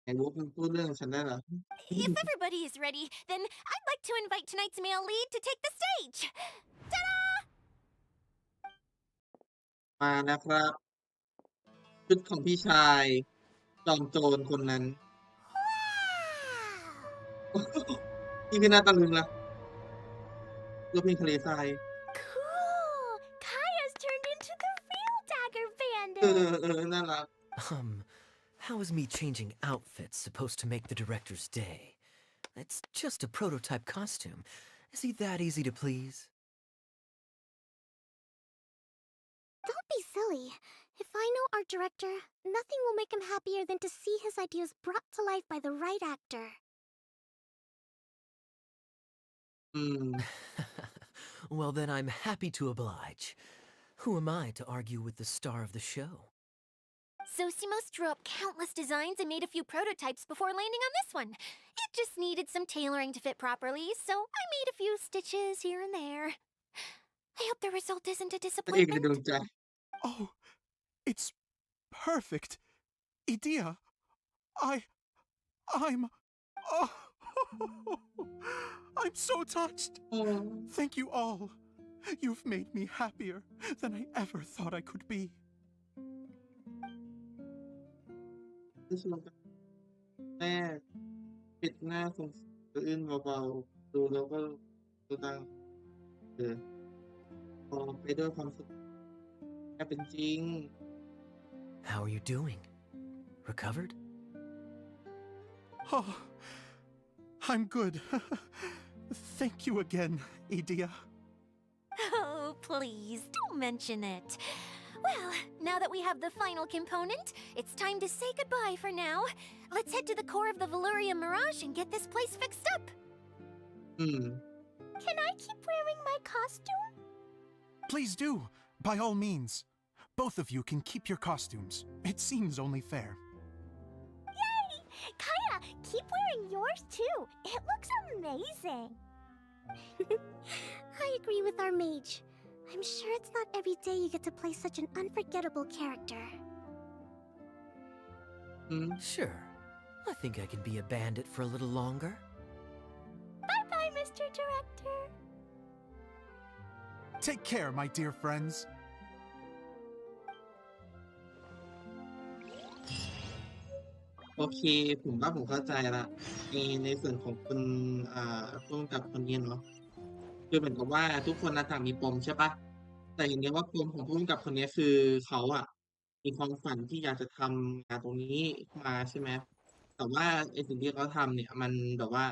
ไอ้วุ๊กมันพูดเรื่องฉันได้เหรอ If everybody is ready, then I'd like to invite tonight's male lead to take the stage. Ta-da! มาแล้วครับชุดของพี่ชายจอมโจรคนนั้น พี่ก็น่าตะลึงนะรูปเพลงทะเลทราย Cool! Kaya's turned into the real Dagger เอ Bandit! น่ารัก How is me changing outfits supposed to make the director's day? It's just a prototype costume. Is he that easy to please? Don't be silly. If I know our director, nothing will make him happier than to see his ideas brought to life by the right actor. อืม Well, then I'm happy to oblige. Who am I to argue with the star of the show? Zosimos drew up countless designs and made a few prototypes before landing on this one. It just needed some tailoring to fit properly, so I made a few stitches here and there. I hope the result isn't a พระเอกใน disappointment. ดวงใจ Oh, it's perfect. Idea, I'm. Oh, I'm so touched. โอ้ Thank you all. You've made me happier than I ever thought I could be. ที่ชมกันแรกปิดหน้าสงสารอื่นเบาๆดูแล้วก็ดูดังพอไปด้วยความสุขแค่เป็นจริง How are you doing? Recovered? Oh, I'm good. Thank you again, Idea. Oh, please, don't mention it. Well, now that we have the final component, it's time to say goodbye for now. Let's head to the core of the Valuria Mirage and get this place fixed up. อืม Can I keep wearing my costume? Please do, by all means. Both of you can keep your costumes. It seems only fair. Yay! Kaya, keep wearing yours too. It looks amazing. I agree with our mage. I'm sure it's not every day you get to play such an unforgettable character. อืม Sure. I think I can be a bandit for a little longer. Bye-bye, Mr. Director. Take care, my dear friends. โอเค ผมว่าผมเข้าใจละในส่วนของคุณผู้กำกับคนนี้เนาะคือเหมือนกับว่าทุกคนนะต่างมีปมใช่ปะแต่อย่างเนี้ยว่าปมของผู้กำกับคนนี้คือเขาอะมีความฝันที่อยากจะทำงานตรงนี้มาใช่ไหมแต่ว่าไอ้สิ่งที่เขาทำเนี่ยมันแบบว่า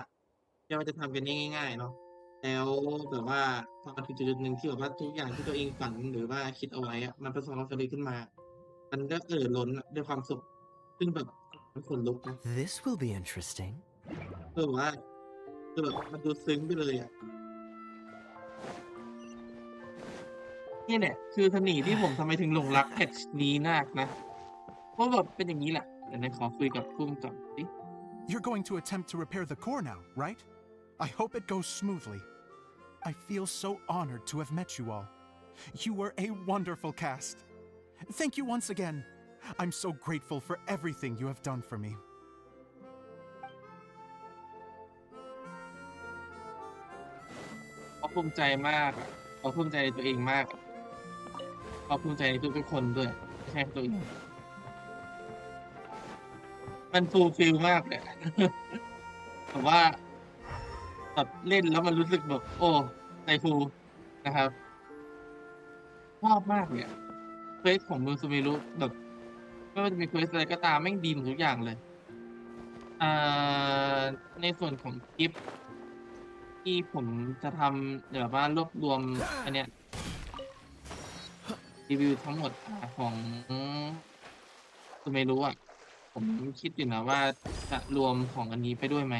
ไม่ว่าจะทำกันได้ง่ายๆเนาะแล้วแบบว่าพอมาถึงจุดๆหนึ่งที่แบบว่าทุกอย่างที่ตัวเองฝันหรือว่าคิดเอาไว้อะมันประสบความสำเร็จขึ้นมา มันก็ล้นอะด้วยความสุขซึ่งแบบมันขนลุกนะ This will be interesting. แบบว่าคือแบบมันดูซึ้งไปเลยอะนี่แหละคือเสน่ห์ที่ผมทำไมถึงหลงรักแพทช์นี้มากนะเพราะแบบเป็นอย่างนี้แหละเดี๋ยวไหนขอคุยกับผู้กำกับสิ You're going to attempt to repair the core now, right? I hope it goes smoothly. I feel so honored to have met you all. You were a wonderful cast. Thank you once again. I'm so grateful for everything you have done for me. เขาภูมิใจมากอะเขาภูมิใจในตัวเองมากอะเขาภูมิใจในทุกๆคนด้วยไม่ใช่ตัวเองมันฟูลฟิลมากเลยอะ แต่ว่าแบบเล่นแล้วมันรู้สึกแบบโอ้ใจฟูนะครับชอบมากเลยอะเควสของมูซูเมรุแบบไม่ว่าจะเป็นเควสอะไรก็ตามแม่งดีหมดทุกอย่างเลยอ่าในส่วนของคลิปที่ผมจะทำแบบว่ารวบรวมอันเนี้ยรีวิวทั้งหมดของซูเมรุอะผมคิดอยู่นะว่าจะรวมของอันนี้ไปด้วยไหม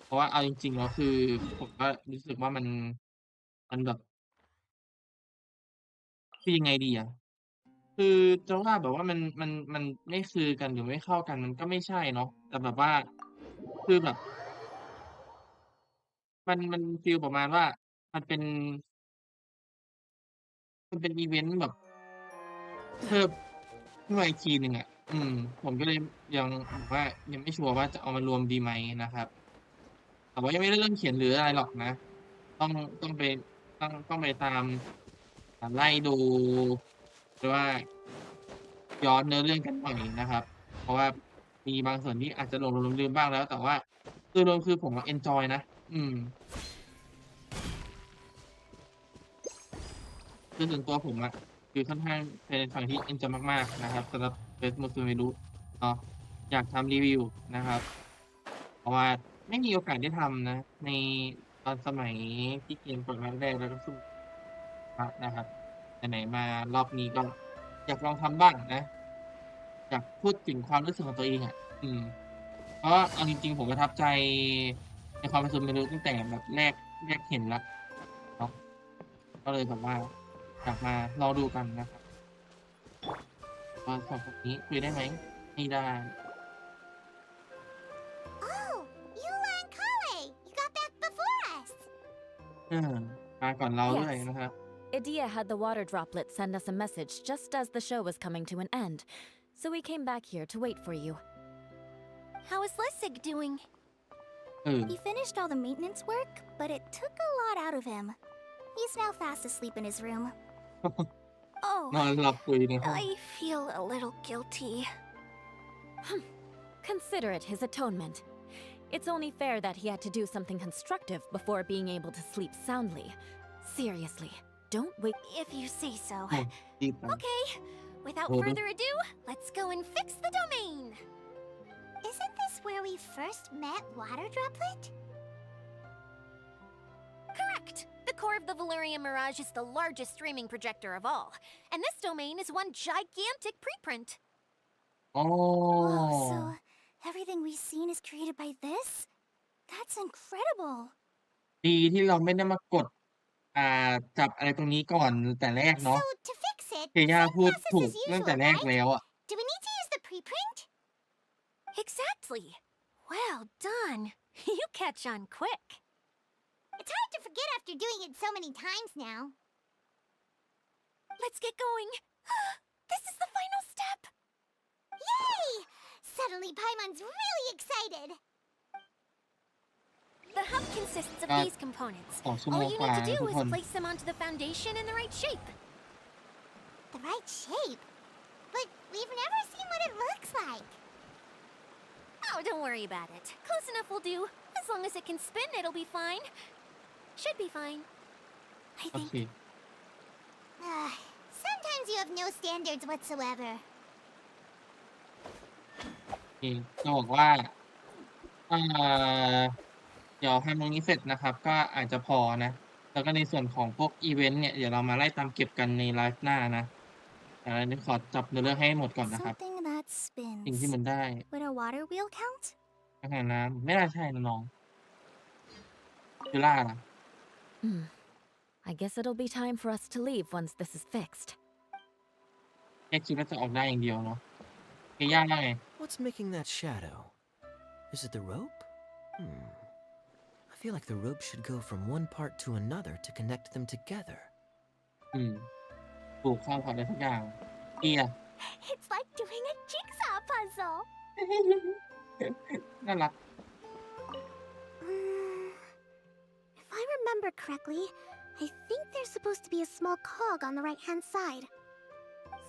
เพราะว่าเอาจริงๆแล้วคือผมก็รู้สึกว่ามันแบบคือยังไงดีอะคือจะว่าแบบว่ามันไม่คือกันหรือไม่เข้ากันมันก็ไม่ใช่เนาะแต่แบบว่าคือแบบมันฟีลประมาณว่ามันเป็นอิเวนต์แบบเพิ่มขึ้นมาอีกทีหนึ่งอะผมก็เลยยังแบบว่ายังไม่ชัวร์ว่าจะเอามารวมดีไหมนะครับแต่ว่ายังไม่ได้เริ่มเขียนหรืออะไรหรอกนะ ต้องต้องไปต้องไปตามไล่ดู หรือว่าย้อนเนื้อเรื่องกันหน่อยนะครับเพราะว่ามีบางส่วนที่อาจจะหลงลืมๆบ้างแล้วแต่ว่าโดยรวมคือผมอะเอนจอยนะคือส่วนตัวผมอะคือค่อนข้างเป็นฝั่งที่เอนจอยมากๆนะครับสำหรับ Best Musume เนาะอยากทำรีวิวนะครับเพราะว่าไม่มีโอกาสได้ทำนะในตอนสมัยที่เกมเปิดมาแรกๆแล้วก็สู้นะครับไหนๆมารอบนี้ก็อยากลองทำบ้างนะอยากพูดถึงความรู้สึกของตัวเองอะอืมเพราะว่าเอาจริงๆผมประทับใจในความเป็น Musume ตั้งแต่แบบแรกเห็นแล้วเนาะก็เลยแบบว่าอยากมาลองดูกันนะครับว่า2คนนี้คุยได้ไหมไม่ได้ Oh, Yula and Kale! You got back before us! เออมาก่อนเราด้วย Yes. นะครับ Idia had the water droplet send us a message just as the show was coming to an end, so we came back here to wait for you. How is Lissig doing? เออ He finished all the maintenance work, but it took a lot out of him. He's now fast asleep in his room. นอนหลับปุ๋ยในห้อง I feel a little guilty. Consider it his atonement. It's only fair that he had to do something constructive before being able to sleep soundly. Seriously, don't wake. If you say so. รีบไป Okay, without Mhm. further ado, let's go and fix the domain. Isn't this where we first met Water Droplet? Correct. The core of the Valyrian Mirage is the largest streaming projector of all, and this domain is one gigantic preprint. อ๋อ Whoa, so everything we've seen is created by this? That's incredible. ดีที่เราไม่ได้มากดจับอะไรตรงนี้ก่อนแต่แรกเนาะ So to fix it, เทย่า same พูด process ถูก as ตั้งแต่ usual, แรก right? แล้วอะ Do we need to use the preprint? Exactly. Well done. You catch on quick. It's hard to forget after doing it so many times now. Let's get going. This is the final step. Yay! Suddenly Paimon's really excited. The hub consists of Uh, these components. 2 ชั่วโม All ง you กว่า need to นะ do ทุก is คน place them onto the foundation in the right shape. The right shape? But we've never seen what it looks like. Oh, don't worry about it. Close enough will do. As long as it can spin, it'll be fine. Should be fine. I โอ think. เค Sometimes you have no standards whatsoever. นี่จะบอกว่าอ่าเดี๋ยวทำตรงนี้เสร็จนะครับ ก็อาจจะพอนะ แล้วก็ในส่วนของพวกอิเวนต์เนี่ย เดี๋ยวเรามาไล่ตามเก็บกันในไลฟ์หน้านะแต่อันนี้ขอจับเนื้อเรื่องให้หมดก่อนนะครับ Something that สิ่งที่ spins. มันได้ Would a water wheel count? อาหารน้ำไม่น่าใช่นะน้องคือล่าล่ะ I guess it'll be time for us to leave once this is fixed. แค่คิดว่าจะออกได้อย่างเดียวเนาะเกย่าว่าไง What's making that shadow? Is it the rope? I feel like the rope should go from one part to another to connect them together. ปลูกข้าวผัดอะไรสักอย่างเกีย It's like doing a jigsaw puzzle. น่ารัก If I remember correctly, I think there's supposed to be a small cog on the right-hand side.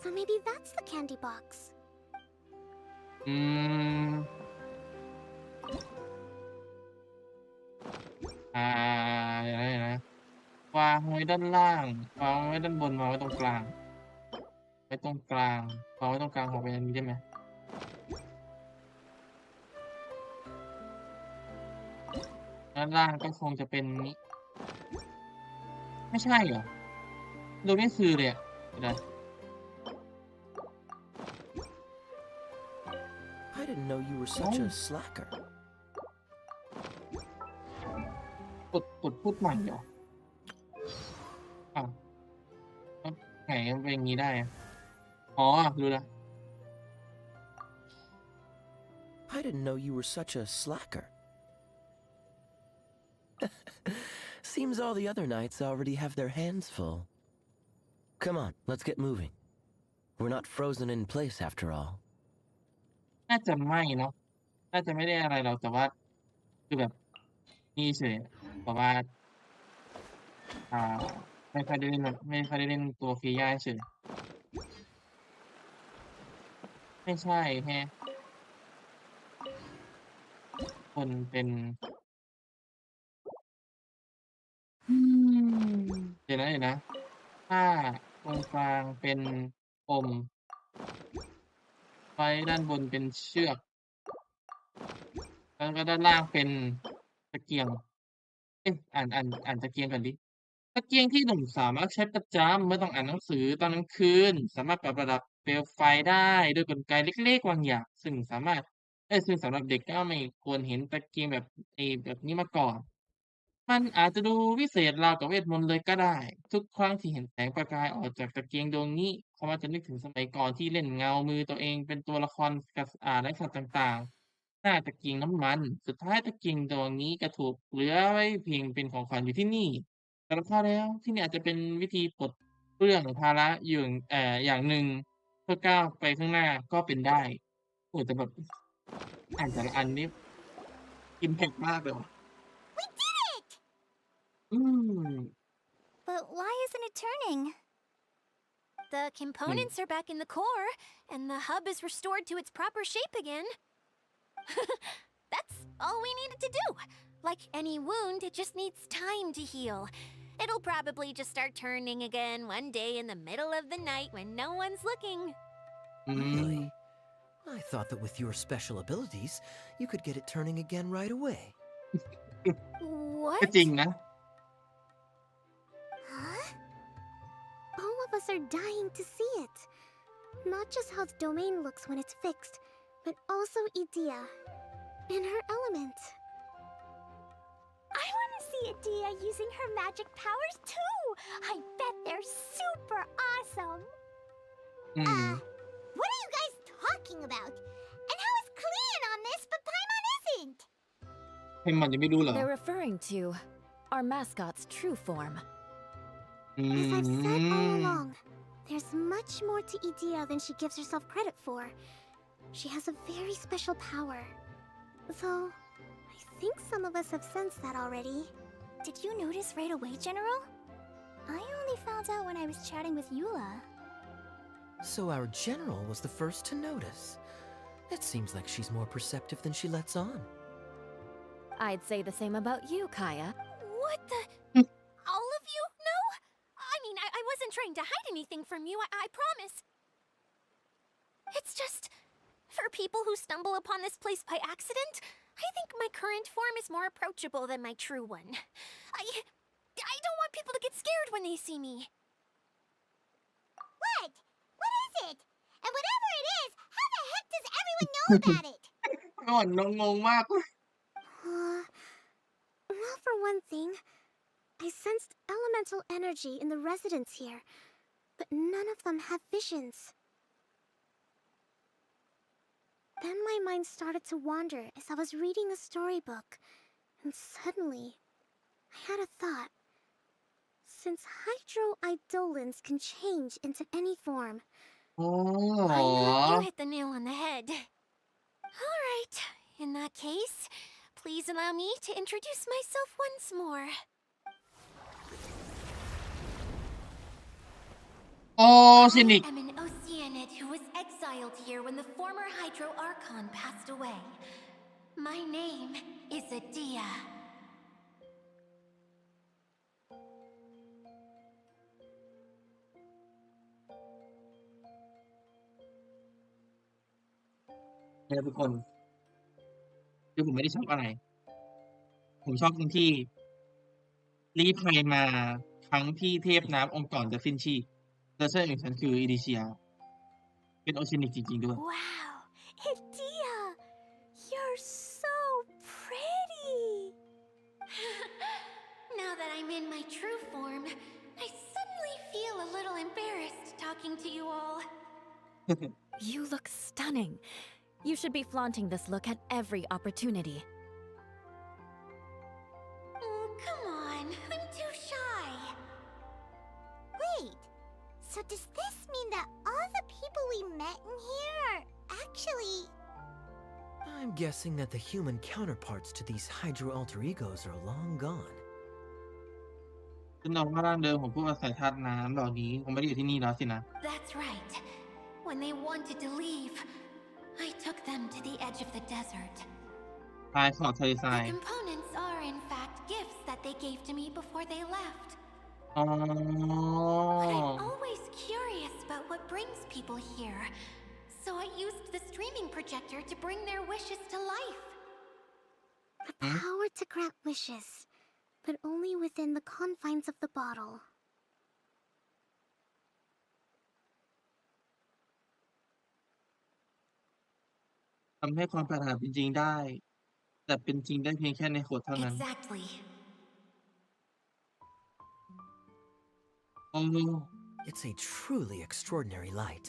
So maybe that's the candy box. อะไรนะวางไว้ด้านล่างวางไว้ด้านบนวางไว้ตรงกลางไว้ตรงกลางวางไว้ตรงกลางของเป็นอันนี้ได้ไหมด้านล่างก็คงจะเป็นนี้ไม่ใช่เหรอดูไม่คือเลยอะเดี๋ยว I didn't know you were such a slacker. กดพูดใหม่เหรออ้าวไหนมันเป็นอย่างนี้ได้อะอ๋อรู้แล้ว I didn't know you were such a slacker. Seems all the other knights already have their hands full. Come on, let's get moving. We're not frozen in place after all. น่าจะไม่เนาะน่าจะไม่ได้อะไรหรอกแต่ว่าคือแบบนี่เฉยแบบว่าไม่ค่อยได้เล่นตัวเคีย่าเฉย ไม่ใช่แฮะคนเป็นอืเดี๋ยวนะถ้าตรงกลางเป็นปมไว้ด้านบนเป็นเชือกแล้วก็ด้านล่างเป็นตะเกียงเอ๊ะอ่านตะเกียงก่อนดิตะเกียงที่หนุ่มสามารถใช้ประจำเมื่อต้องอ่านหนังสือตอนกลางคืนสามารถปรับระดับเปลวไฟได้ด้วยกลไกเล็กๆบางอย่างซึ่งสำหรับเด็กก็ไม่ควรเห็นตะเกียงแบบนี้มาก่อน มันอาจจะดูวิเศษราวกับเวทมนต์เลยก็ได้ทุกครั้งที่เห็นแสงประกายออกจากตะเกียงดวงนี้เขามักจะนึกถึงสมัยก่อนที่เล่นเงามือตัวเองเป็นตัวละครและสัตว์ต่างๆหน้าตะเกียงน้ำมันสุดท้ายตะเกียงดวงนี้ก็ถูกเหลือไว้เพียงเป็นของขวัญอยู่ที่นี่สำหรับข้าแล้วที่นี่อาจจะเป็นวิธีปลดเปลื้องภาระอย่างหนึ่งเพื่อก้าวไปข้างหน้าก็เป็นได้โอ้แต่แบบอ่านแต่ละอันนี้อิมแพกมากเลยว่ะ We did it! อืม But why isn't it turning? The components are back in the core, and the hub is restored to its proper shape again. That's all we needed to do. Like any wound, it just needs time to heal. It'll probably just start turning again one day in the middle of the night when no one's looking. Really? I thought that with your special abilities, you could get it turning again right away. ก็จริง What? นะ Huh? All of us are dying to see it. Not just how the domain looks when it's fixed, but also Idea. In her element. I want to see Idea using her magic powers too! I bet they're super awesome! อืม What are you guys talking about? And how is Kleon on this, but Paimon isn't? เพมมันยังไม่รู้เหรอ They're referring to our mascot's true form. อื As I've said all ม along, there's much more to Idea than she gives herself credit for. She has a very special power. Though, I think some of us have sensed that already. Did you notice right away, General? I only found out when I was chatting with Eula. So our general was the first to notice. It seems like she's more perceptive than she lets on. I'd say the same about you, Kaya. What the? All of you? No? I mean, I wasn't trying to hide anything from you, I promise. It's just, for people who stumble upon this place by accident, I think my current form is more approachable than my true one. I don't want people to get scared when they see me. What? What is it? And whatever it is, how the heck does everyone know about it? ก่อนน้องงงมาก Well, for one thing, I sensed elemental energy in the residents here, but none of them have visions. Then my mind started to wander as I was reading a storybook, and suddenly, I had a thought. Since hydroidolins can change into any form, อ๋อ Why not? You hit the nail on the head. All right. In that case, please allow me to introduce myself once more. โอชินิก I am an Oceanid who was exiled here when the former Hydro Archon passed away. My name is Adia. เนี่ยทุกคนคือผมไม่ได้ชอบอะไร ผมชอบตรงที่ลี้ภัยมาครั้งที่เทพน้ำองค์ก่อนจะสิ้นชีพและเชื่ออย่างฉันคืออีดิเชีย เป็นโอชินิกจริงๆด้วย wow, Adia, you're so pretty. Now that I'm in my true form, I suddenly feel a little embarrassed talking to you all. You look stunning. You should be flaunting this look at every opportunity. Oh, come on. I'm too shy. Wait, so does this mean that all the people we met in here are actually... I'm guessing that the human counterparts to these hydro alter egos are long gone. ซึ่งน้องว่าร่างเดิมของผู้อาศัยธาตุน้ำเหล่านี้คงไม่ได้อยู่ที่นี่แล้วสินะ That's right. When they wanted to leave, I took them to the edge of the desert. ทรายขอบทะเลทรา The ย components are, in fact, gifts that they gave to me before they left. อ๋อ But I'm always curious about what brings people here. So I used the streaming projector to bring their wishes to life. The power to grant wishes, but only within the confines of the bottle. ทำให้ความปรารถนาเป็นจริงได้ แต่เป็นจริงได้เพียงแค่ในขวดเท่านั้น Exactly. โอ้ It's a truly extraordinary light.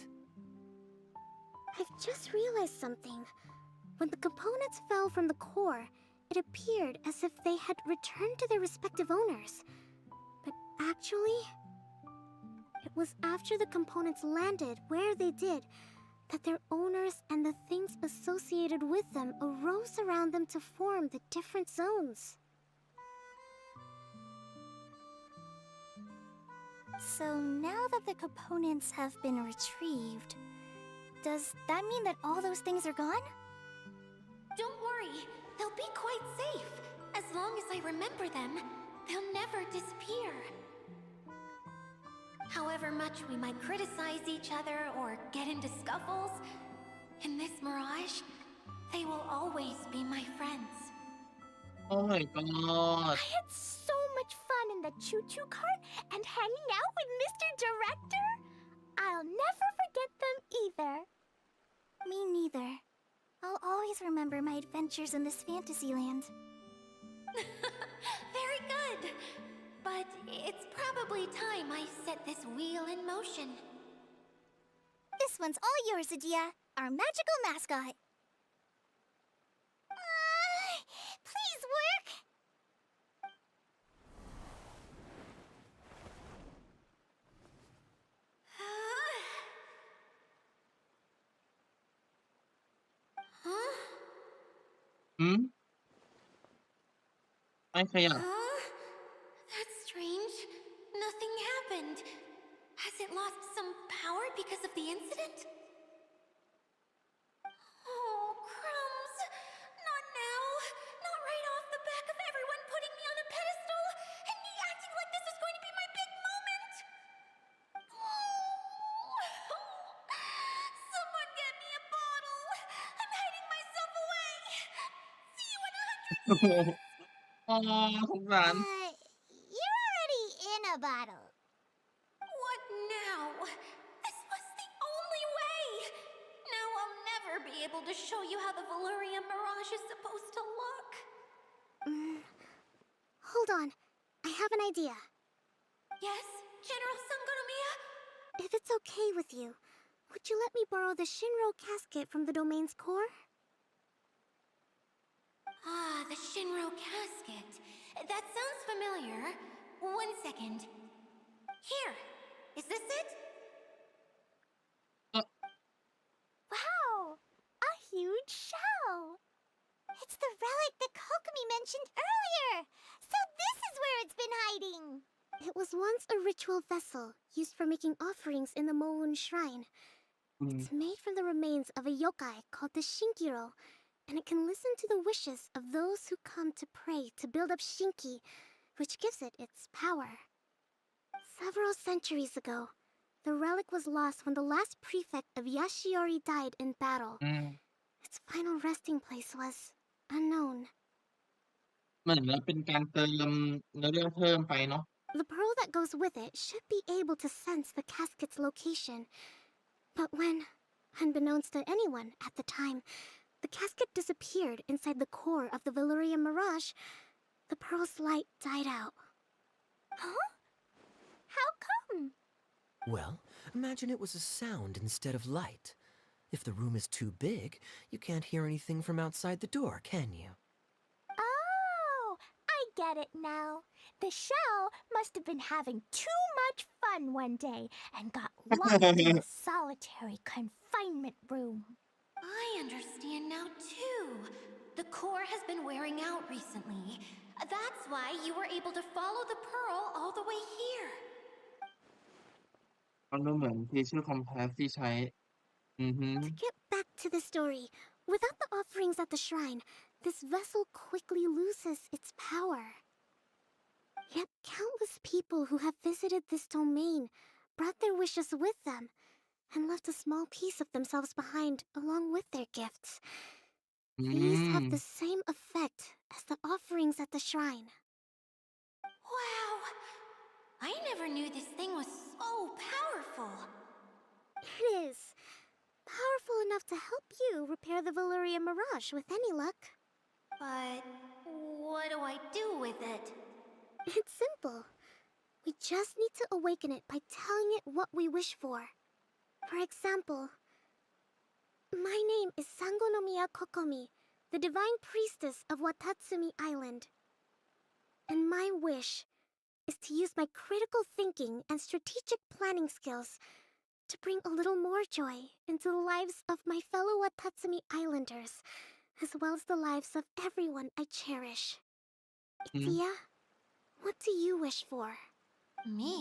I've just realized something. When the components fell from the core, it appeared as if they had returned to their respective owners. But actually, it was after the components landed where they did that their owners and the things associated with them arose around them to form the different zones. So now that the components have been retrieved, does that mean that all those things are gone? Don't worry, they'll be quite safe. As long as I remember them, they'll never disappear. However much we might criticize each other or get into scuffles, in this mirage, they will always be my friends. Oh my god I had so much fun in the choo-choo cart and hanging out with Mr. Director. I'll never forget them either. Me neither. I'll always remember my adventures in this fantasy land. Very good. But it's probably time I set this wheel in motion. This one's all yours, Adia, our magical mascot. Please work. Huh? หืมไม่ขยับ Huh? That's strange. Nothing happened. Has it lost some power because of the incident? Oh, crumbs. Not now. Not right off the back of everyone putting me on a pedestal and me acting like this is going to be my big moment. Someone get me a bottle. I'm hiding myself away. See you in 100 years. อ๋อสงสาร You're already in a bottle. What now? This was the only way. Now I'll never be able to show you how the Valyria Mirage is supposed to look. Hold on. I have an idea. Yes, General Sangonomiya? If it's okay with you, would you let me borrow the Shinro casket from the domain's core? Ah, the Shinro casket. That sounds familiar. 1 second. Here. Is this it? Wow! A huge shell! It's the relic that Kokomi mentioned earlier! So this is where it's been hiding! It was once a ritual vessel used for making offerings in the Moon Shrine. อืม It's made from the remains of a yokai called the Shinkiro, and it can listen to the wishes of those who come to pray to build up Shinki, which gives it its power. Several centuries ago, the relic was lost when the last prefect of Yashiori died in battle. อืม Its final resting place was unknown. เหมือนว่าเป็นการเติมเนื้อเรื่องเพิ่มไปเนาะ The pearl that goes with it should be able to sense the casket's location. But when, unbeknownst to anyone at the time, the casket disappeared inside the core of the Valyria Mirage, the pearl's light died out. Huh? How come? Well, imagine it was a sound instead of light. If the room is too big, you can't hear anything from outside the door, can you? Oh, I get it now. The shell must have been having too much fun one day and got locked in a solitary confinement room. I understand now, too. The core has been wearing out recently. That's why you were able to follow the pearl all the way here. มันเหมือน Teacher Compass ที่ใช้ อือฮึ To get back to the story. Without the offerings at the shrine, this vessel quickly loses its power. Yet countless people who have visited this domain brought their wishes with them and left a small piece of themselves behind along with their gifts. อื These ม have the same effect as the offerings at the shrine. Wow! I never knew this thing was so powerful. It is powerful enough to help you repair the Valyria Mirage with any luck. But what do I do with it? It's simple. We just need to awaken it by telling it what we wish for. For example, my name is Sangonomiya Kokomi, the divine priestess of Watatsumi Island. And my wish is to use my critical thinking and strategic planning skills to bring a little more joy into the lives of my fellow Watatsumi Islanders, as well as the lives of everyone I cherish. อืม Itia, what do you wish for? Me?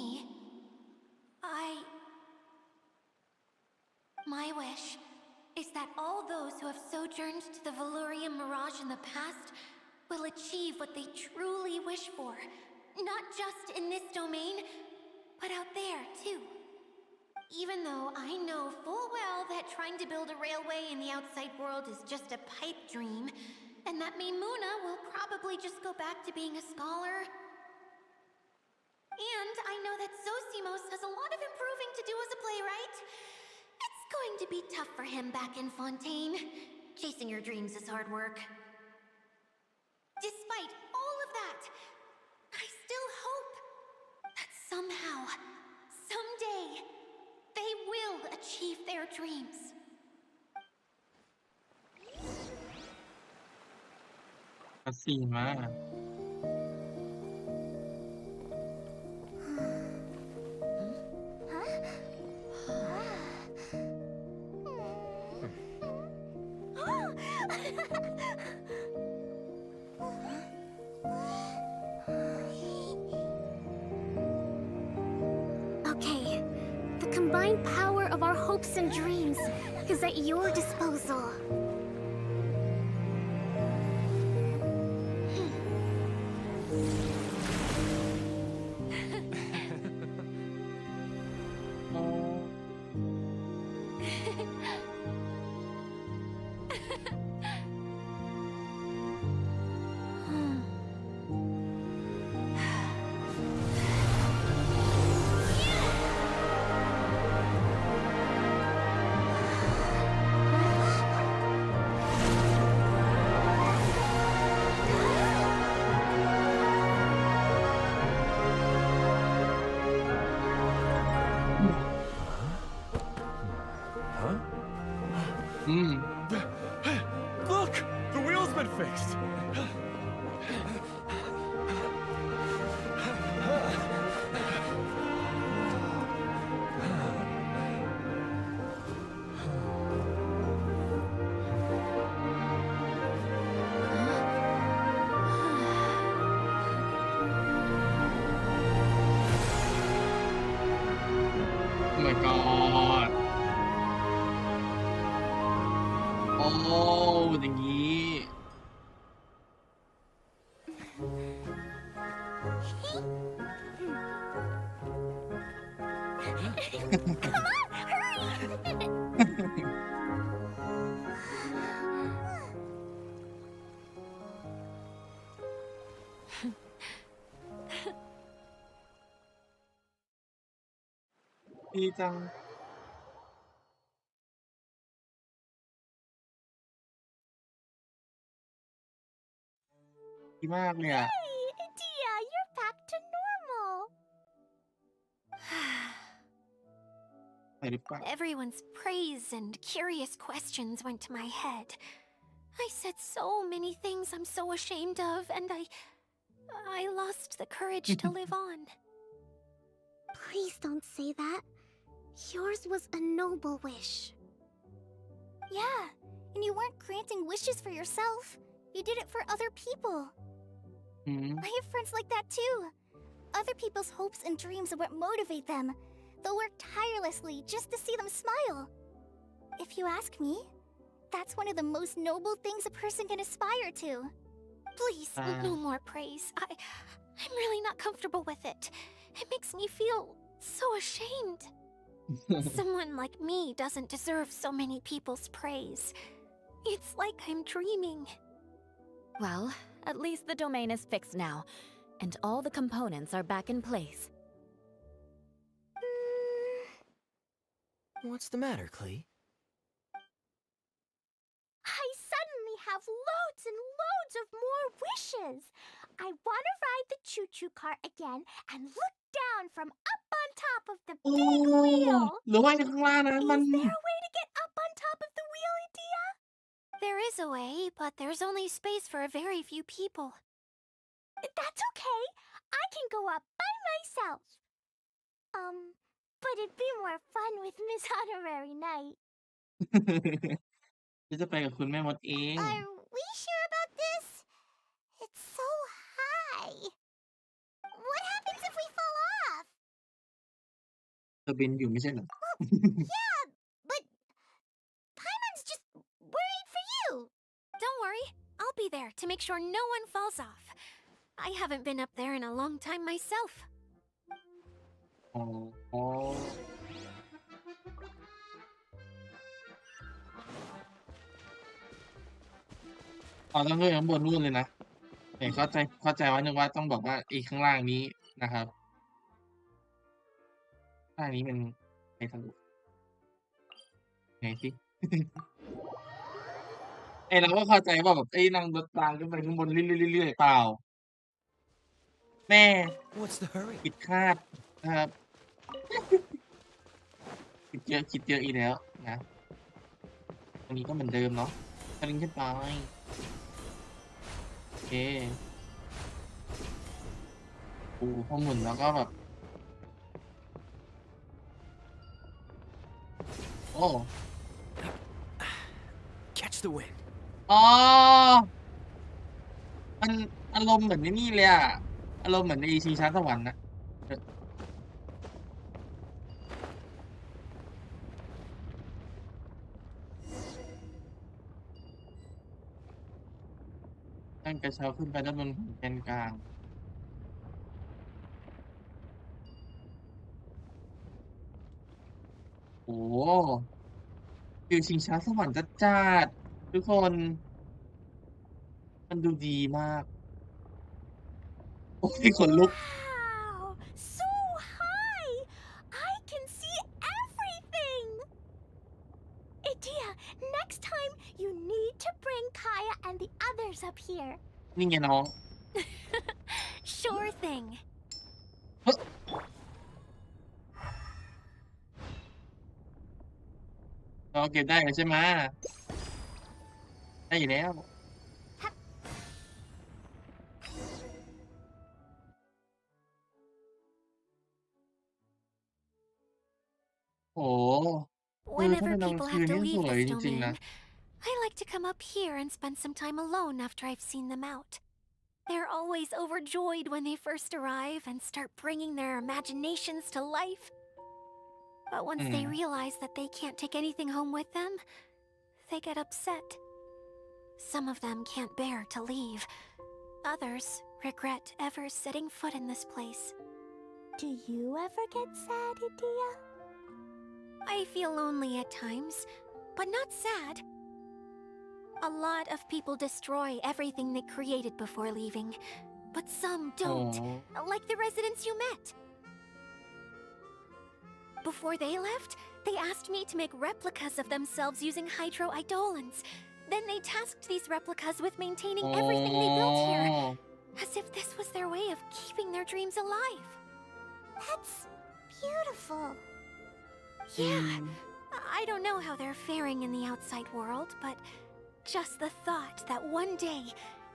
My wish is that all those who have sojourned to the Valyria Mirage in the past will achieve what they truly wish for. Not just in this domain, but out there, too. Even though I know full well that trying to build a railway in the outside world is just a pipe dream, and that Maimuna will probably just go back to being a scholar. And I know that Zosimos has a lot of improving to do as a playwright. It's going to be tough for him back in Fontaine. Chasing your dreams is hard work. Despite all of that, I still hope that somehow, someday, they will achieve their dreams. คัดซีนมา Okay, the combined power of our hopes and dreams is at your disposal. Look! The wheel's been fixed! Oh my god โอ้อย่างนี้ ดีจัง ดีมากเลยอะ Hey, Itia, you're back to normal. ไปหรือเปล่า Everyone's praise and curious questions went to my head. I said so many things I'm so ashamed of, and I lost the courage to live on. Please don't say that. Yours was a noble wish. Yeah, and you weren't granting wishes for yourself. You did it for other people. อืม I have friends like that too. Other people's hopes and dreams are what motivate them. They'll work tirelessly just to see them smile. If you ask me, That's one of the most noble things a person can aspire to. Please, no more praise. I'm really not comfortable with it. It makes me feel so ashamed. Someone like me doesn't deserve so many people's praise. It's like I'm dreaming. Well, at least the domain is fixed now, and all the components are back in place. What's the matter, Klee? I suddenly have loads and loads of more wishes. I want to ride the choo-choo cart again and look down from up on top of the โอ้ big wheel. หรือว่าไอ้ข้างล่างนั้นมัน Is there a way to get up on top of the wheel, Edea? There is a way, but there's only space for a very few people. That's okay. I can go up by myself. But it'd be more fun with Miss Honorary Knight. จะไปกับคุณแม่มดเอง Are we sure about this? It's so high. What happens if we fall off? เธอบินอยู่ไม่ใช่เหรอ Yeah, but Paimon's just worried for you. Don't worry, I'll be there to make sure no one falls off. I haven't been up there in a long time myself. อ๋อต้องขึ้นข้างบนนู่นเลยนะเห็นเข้าใจว่านึกว่าต้องบอกว่าอีกข้างล่างนี้นะครับข้างล่างนี้มันไปทะลุไหนสิ ไอเราก็เข้าใจว่าแบบนั่งรถรางขึ้นไปข้างบนเรื่อยๆเปล่าแม่ What's the hurry? ผิดคาดนะครับ คิดเยอะอีกแล้วนะอันนี้ก็เหมือนเดิมเนาะสลิงขึ้นไปโอเคโอ้พอหมุนแล้วก็แบบโอ้ Catch the wind. อ๋อมันอารมณ์เหมือนนี่เลยอะอารมณ์เหมือนในชิงช้าสวรรค์นะตั้งกระเช้าขึ้นไปด้านบนของแกนกลางโอ้ฟิวชิงช้าสวรรค์จัดๆทุกคนมันดูดีมากโอ้ยขนลุก Wow, so high. I can see everything. Edea, next time you need to bring Kaya and the others up here. นี่ไงน้อง Sure thing. เราเก็บได้ใช่ไหมได้อยู่แล้วโอ้ Whenever ถ้าเป็น people คื have น to นี่ส leave วย this จริงๆนะ domain, I like to come up here and spend some time alone after I've seen them out. They're always overjoyed when they first arrive and start bringing their imaginations to life. But once they realize that they can't take anything home with them, they get upset. Some of them can't bear to leave. Others regret ever setting foot in this place. Do you ever get sad, Edea? I feel lonely at times, but not sad. A lot of people destroy everything they created before leaving, but some don't, like the residents you met. Before they left, they asked me to make replicas of themselves using hydro-eidolons. Then they tasked these replicas with maintaining everything they built here, as if this was their way of keeping their dreams alive. That's beautiful. Yeah, I don't know how they're faring in the outside world, but just the thought that one day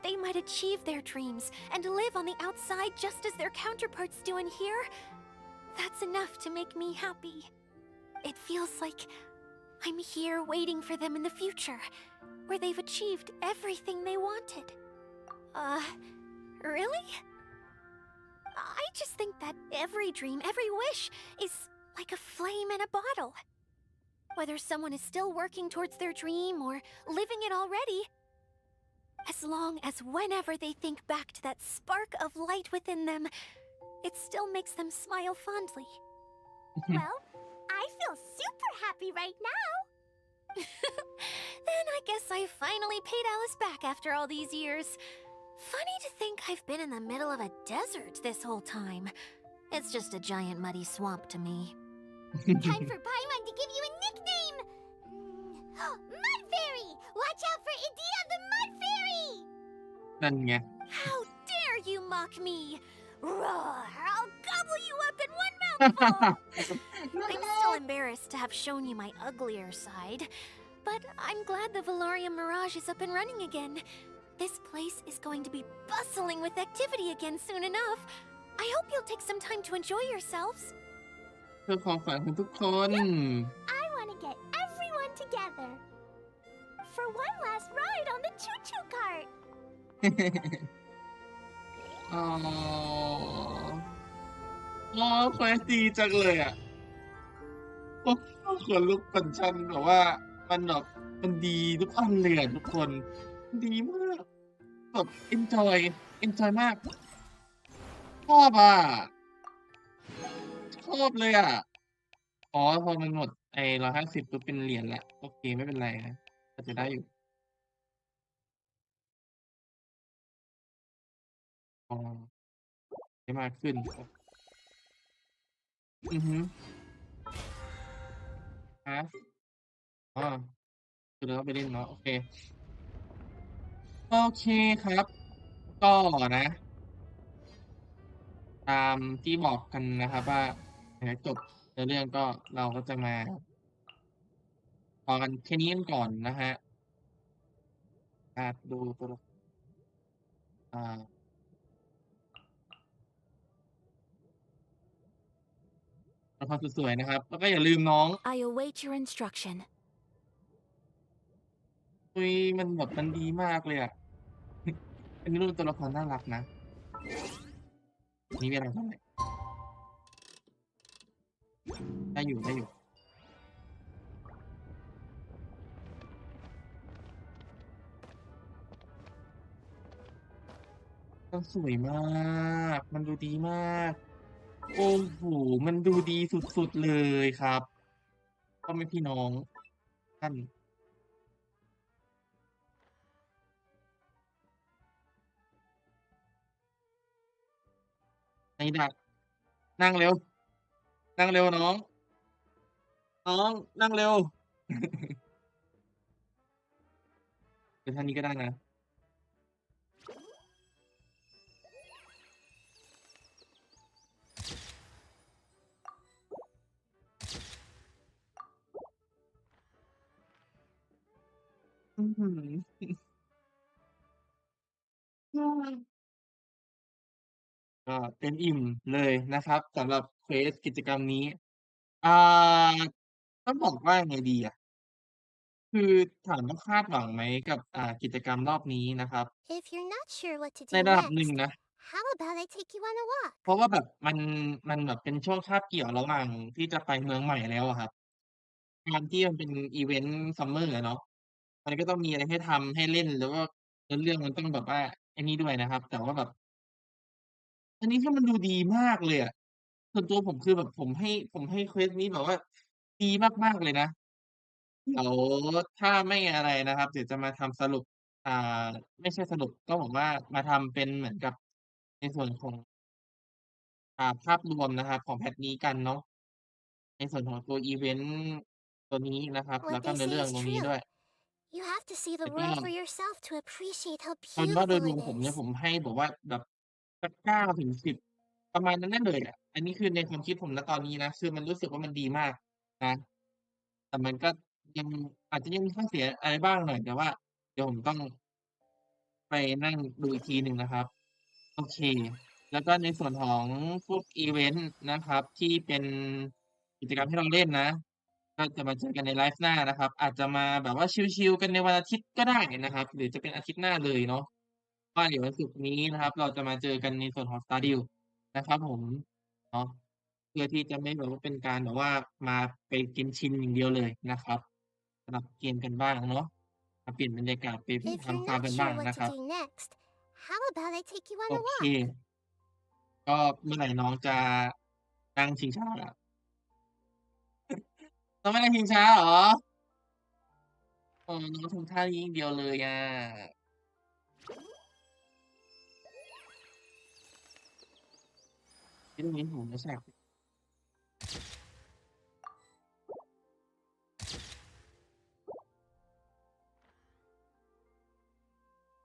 they might achieve their dreams and live on the outside just as their counterparts do in here, that's enough to make me happy. It feels like I'm here waiting for them in the future, where they've achieved everything they wanted. Really? I just think that every dream, every wish is like a flame in a bottle. whether someone is still working towards their dream or living it already. As long as whenever they think back to that spark of light within them, it still makes them smile fondly. Well, I feel super happy right now. Then I guess I finally paid Alice back after all these years. Funny to think I've been in the middle of a desert this whole time. It's just a giant muddy swamp to me. Time for Paimon to give you a nickname. Mud Fairy! Watch out for Idia the Mud Fairy! นั่นไง How dare you mock me! Roar! I'll gobble you up in one mouthful! I'm still embarrassed to have shown you my uglier side, but I'm glad the Valorium Mirage is up and running again. This place is going to be bustling with activity again soon enough. I hope you'll take some time to enjoy yourselves. เพื่อความฝันของทุกคน I want to get everyone together for one last ride on the choo-choo cart. อ๋ออ๋อเควสดีจังเลยอ่ะโอ้ขนลุกขนชันแบบว่ามันแบบมันดีทุกอันเลยอะทุกคนดีมากแบบ enjoy มากชอบอ่ะชอบเลยอ่ะอ๋อพอมันหมดไอ้150ปุ๊บเป็นเหรียญแล้วโอเคไม่เป็นไรนะอาจจะได้อยู่อ๋อได้มากขึ้นอือฮึฮะอ๋อคือเราก็ไปเล่นเนาะโอเคโอเคครับ ก็นะ ตามที่บอกกันนะครับว่าเดี๋ยวจบเนื้อเรื่องก็เราก็จะมาพอกันแค่นี้กันก่อนนะครับดูตัวละอ่าละครสวยๆนะครับ แล้วก็อย่าลืมน้อง I await your instruction. อุ๊ยมันแบบมันดีมากเลยอะ อันนี้รูปตัวละครน่ารักนะนี่เวลาเท่าไรได้อยู่มันสวยมาก มันดูดีมาก โอ้โฮมันดูดีสุดๆเลยครับพ่อแม่พี่น้องท่านไอ้ดักนั่งเร็วนั่งเร็วน้องนั่งเร็วเดี๋ยวท่านี้ก็ได้นะอื้อฮือก็เต็มอิ่มเลยนะครับสำหรับเควสกิจกรรมนี้อ่าต้องบอกว่ายังไงดีอะคือถามว่าคาดหวังไหมกับกิจกรรมรอบนี้นะครับ If you're not sure what to ใน do ระดับหนึ่ง next, นะ how about I take you on a walk? เพราะว่าแบบมันแบบเป็นช่วงคาบเกี่ยวระหว่างที่จะไปเมืองใหม่แล้วอะครับการที่มันเป็นอิเวนต์ Summer อะเนาะมันก็ต้องมีอะไรให้ทำให้เล่นแล้วก็เนื้อเรื่องมันต้องแบบว่าไอ้นี่ด้วยนะครับแต่ว่าแบบอันนี้คือมันดูดีมากเลยอะส่วนตัวผมคือแบบผมให้เควสต์นี้แบบว่าดีมากๆเลยนะเดี๋ยวถ้าไม่อะไรนะครับเดี๋ยวจะมาทำสรุปอ่าไม่ใช่สรุปต้องบอกว่ามาทำเป็นเหมือนกับในส่วนของภาพรวมนะครับของแพตช์นี้กันเนาะ ในส่วนของตัวอิเวนต์ตัวนี้นะครับ แล้ What วก็ they เนื้อ say เรื่อง is ตรงนี้ true. ด้วย You have to see the แต่ก็ world for yourself to appreciate how เอาเป็นว่าโดย beautiful รวม it ผมเนี่ย is. ผมให้แบบว่าแบบสัก9 ถึง 10ประมาณนั้นได้เลยอะอันนี้คือในความคิดผมณตอนนี้นะคือมันรู้สึกว่ามันดีมากนะแต่มันก็ยังอาจจะยังมีข้อเสียอะไรบ้างหน่อยแต่ว่าเดี๋ยวผมต้องไปนั่งดูอีกทีหนึ่งนะครับโอเคแล้วก็ในส่วนของพวกอิเวนต์นะครับที่เป็นกิจกรรมที่เราเล่นนะ ก็จะมาเจอกันในไลฟ์หน้านะครับอาจจะมาแบบว่าชิลๆกันในวันอาทิตย์ก็ได้นะครับหรือจะเป็นอาทิตย์หน้าเลยเนาะว่าเดี๋ยววันศุกร์นี้นะครับเราจะมาเจอกันในส่วนของ Stardew นะครับผมเนาะ เพื่อที่จะไม่แบบว่าเป็นการแบบว่ามาไป Genshin อย่างเดียวเลยนะครับสลับเกมกันบ้างเนาะมาเปลี่ยนบรรยากาศไปIf you're ทำฟาร์ม not กันบ้าง sure what นะ to ครับ do next, how about I take you on โอ a เค walk? ก็เมื่อไหร่น้องจะนั่งชิงช้าอะน้องไม่นั่งชิงช้าเหรอน้องทำท่านี้อย่างเดียวเลยอะเฮ้ยตรงนี้ผมไม่ใช่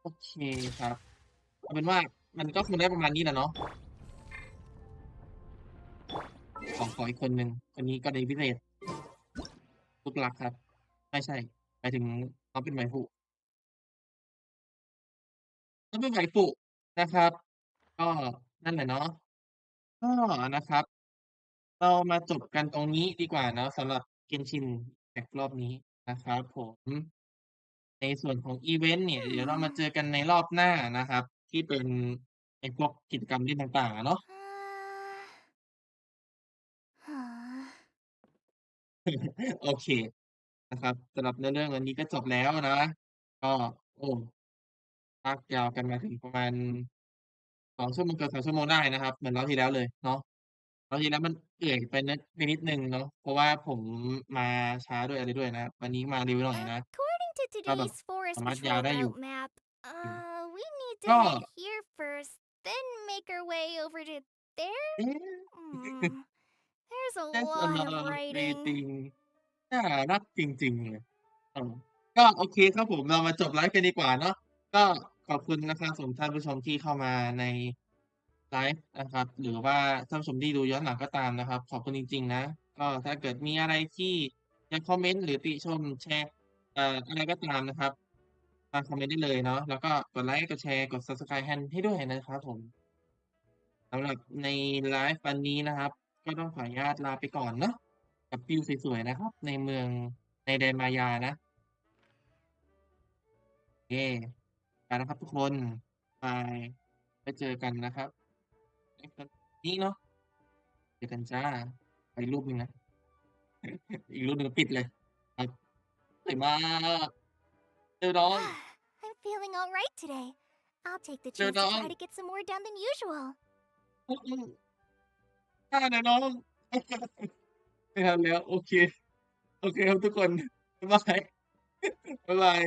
โอเคครับเอาเป็นว่ามันก็คงได้ประมาณนี้แหละเนาะขออีกคนหนึ่งคนนี้กรณีพิเศษลูกรักครับไม่ใช่หมายถึงเขาเป็น waifu เขาเป็น waifu นะครับก็นั่นแหละเนาะก็นะครับเรามาจบกันตรงนี้ดีกว่าเนาะสำหรับ Genshin Impact รอบนี้นะครับผมในส่วนของอิเวนต์เนี่ยเดี๋ยวเรามาเจอกันในรอบหน้านะครับที่เป็นไอ้พวกกิจกรรมเล่นต่างๆอะเนาะ โอเคนะครับสำหรับเนื้อเรื่องวันนี้ก็จบแล้วนะก็โอ้ลากยาวกันมาถึงประมาณ2ชั่วโมงเกือบ3ชั่วโมงได้นะครับเหมือนรอบที่แล้วเลยเนาะรอบที่แล้วมันเอื่อยไปนิดหนึ่งเนาะเพราะว่าผมมาช้าด้วยอะไรด้วยนะวันนี้มาเร็วหน่อยนะ According to ก็แบบ today's forest สามารถยาว patrol ได้อยู่ route map, we need to ก็ head here first, then make our way over to there? เอ๊ะ Hmm, there's a That's a lot lot of of writing. reading น่ารักจริงๆเลยก็โอเคครับผมเรามาจบไลฟ์กันดีกว่าเนาะก็ขอบคุณนะครับสำหรับท่านผู้ชมที่เข้ามาในไลฟ์นะครับหรือว่าท่านผู้ชมที่ดูย้อนหลังก็ตามนะครับขอบคุณจริงๆนะก็ถ้าเกิดมีอะไรที่อยากคอมเมนต์หรือติชมแชร์อะไรก็ตามนะครับมาคอมเมนต์ได้เลยเนาะแล้วก็กดไลก์กดแชร์กด Subscribe ให้ด้วยนะครับผมสำหรับในไลฟ์วันนี้นะครับก็ต้องขออนุญาตลาไปก่อนเนาะกับวิวสวยๆนะครับในเมืองในแดนมายานะ โอเคไปแล้วครับทุกคนบายไว้เจอกันนะครับไว้กันนี้เนาะเจอกันจ้าไปรูปหนึ่งนะอีกรูปหนึ่งปิดเลยครับสวยมากเจอน้อง I'm feeling all right today. I'll take the เจอ chance น้ to อง try to get some more done than usual. อืมๆได้เลยน้องไม่ทันแล้วโอเคโอเคครับทุกคนบ๊ายบายบ๊ายบาย